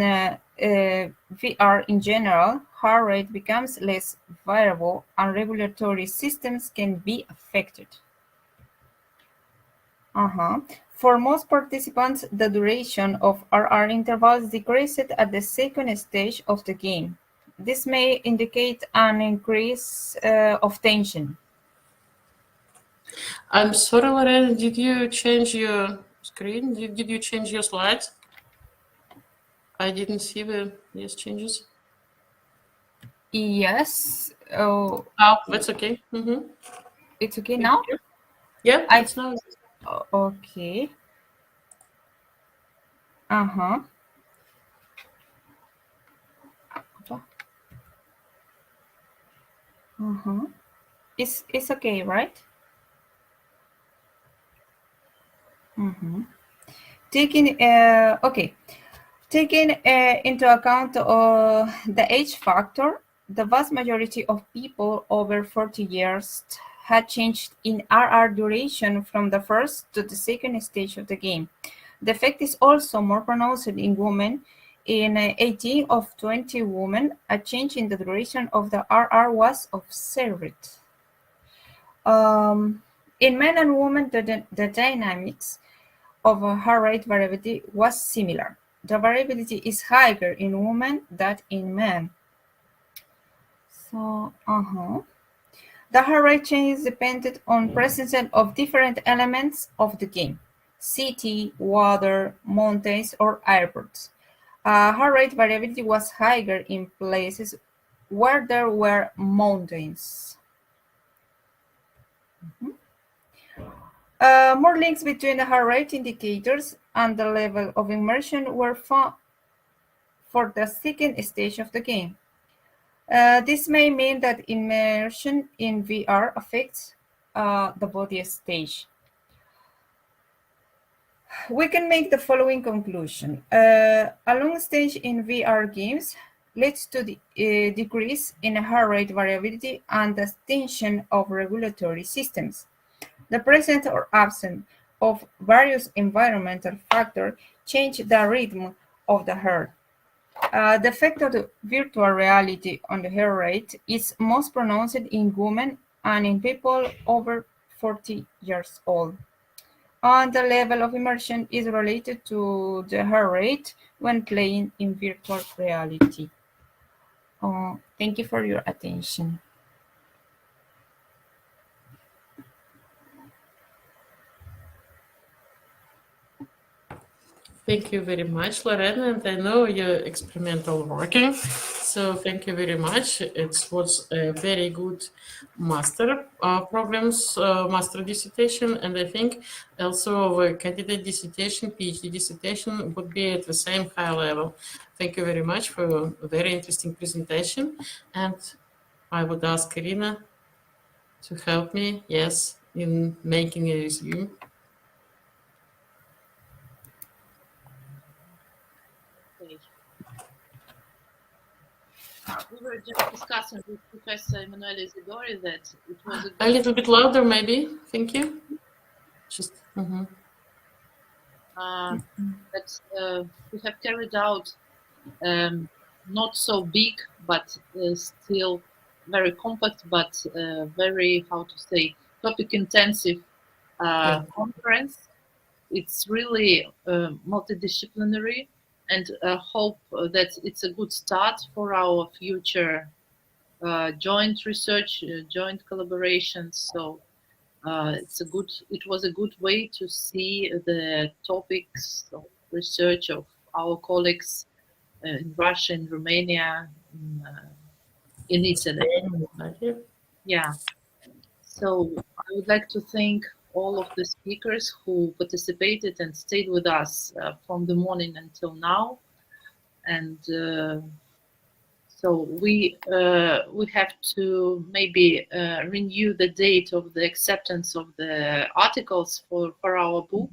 VR in general, heart rate becomes less variable and regulatory systems can be affected. For most participants, the duration of RR intervals decreased at the second stage of the game. This may indicate an increase of tension. I'm sorry, Lorena, did you change your screen? Did you change your slides? I didn't see these changes. Yes. Oh, that's okay. It's okay now? Yeah, it's now. Okay. It's okay, right? Taking into account the age factor, the vast majority of people over 40 years had changed in RR duration from the first to the second stage of the game. The effect is also more pronounced in women. In 18 of 20 women, a change in the duration of the RR was observed. In men and women, the dynamics of heart rate variability was similar. The variability is higher in women than in men. So, the heart rate changes depended on presence of different elements of the game: city, water, mountains, or airports. Heart rate variability was higher in places where there were mountains. More links between the heart rate indicators and the level of immersion were found for the second stage of the game. This may mean that immersion in VR affects the body stage. We can make the following conclusion. A long stage in VR games leads to the decrease in heart rate variability and the extinction of regulatory systems. The presence or absence of various environmental factors change the rhythm of the heart. The effect of the virtual reality on the heart rate is most pronounced in women and in people over 40 years old. And the level of immersion is related to the heart rate when playing in virtual reality. Thank you for your attention. Thank you very much, Lorena, and I know your experimental working, so thank you very much. It was a very good master programs, master dissertation, and I think also a candidate dissertation, PhD dissertation would be at the same high level. Thank you very much for a very interesting presentation, and I would ask Irina to help me, yes, in making a resume. We were just discussing with Professor Emanuele Isidori that it was a little bit louder, maybe. Thank you. Just that we have carried out not so big, but still very compact, but very, how to say, topic intensive conference. It's really multidisciplinary, and hope that it's a good start for our future joint research, joint collaborations. So it was a good way to see the topics of research of our colleagues in Russia, in Romania, in Italy. Yeah. So I would like to thank all of the speakers who participated and stayed with us from the morning until now. And so we have to maybe renew the date of the acceptance of the articles for our book.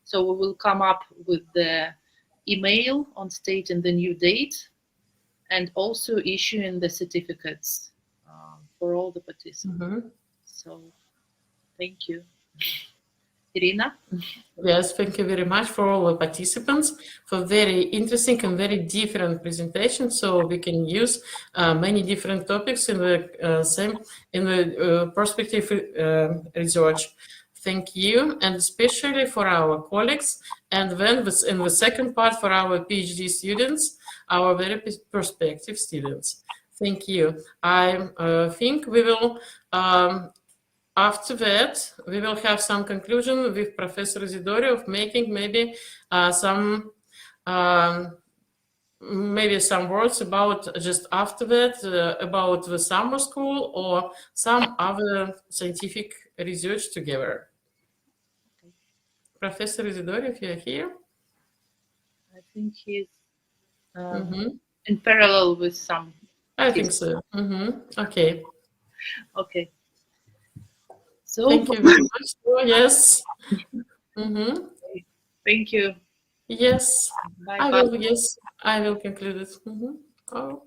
So we will come up with the email on stating the new date and also issuing the certificates for all the participants. So thank you. Irina? Yes, thank you very much for all the participants for very interesting and very different presentations. So we can use many different topics in the perspective research. Thank you, and especially for our colleagues, and then in the second part for our PhD students, our very prospective students. Thank you. I think we will. After that, we will have some conclusion with Professor Isidori of making maybe some words about just after that about the summer school or some other scientific research together. Professor Isidori, if you are here. I think he's in parallel with some. I think so. Okay. Okay. So thank you very much. Oh, yes. Thank you. Yes. Bye. I will. Yes, I will conclude it. Oh.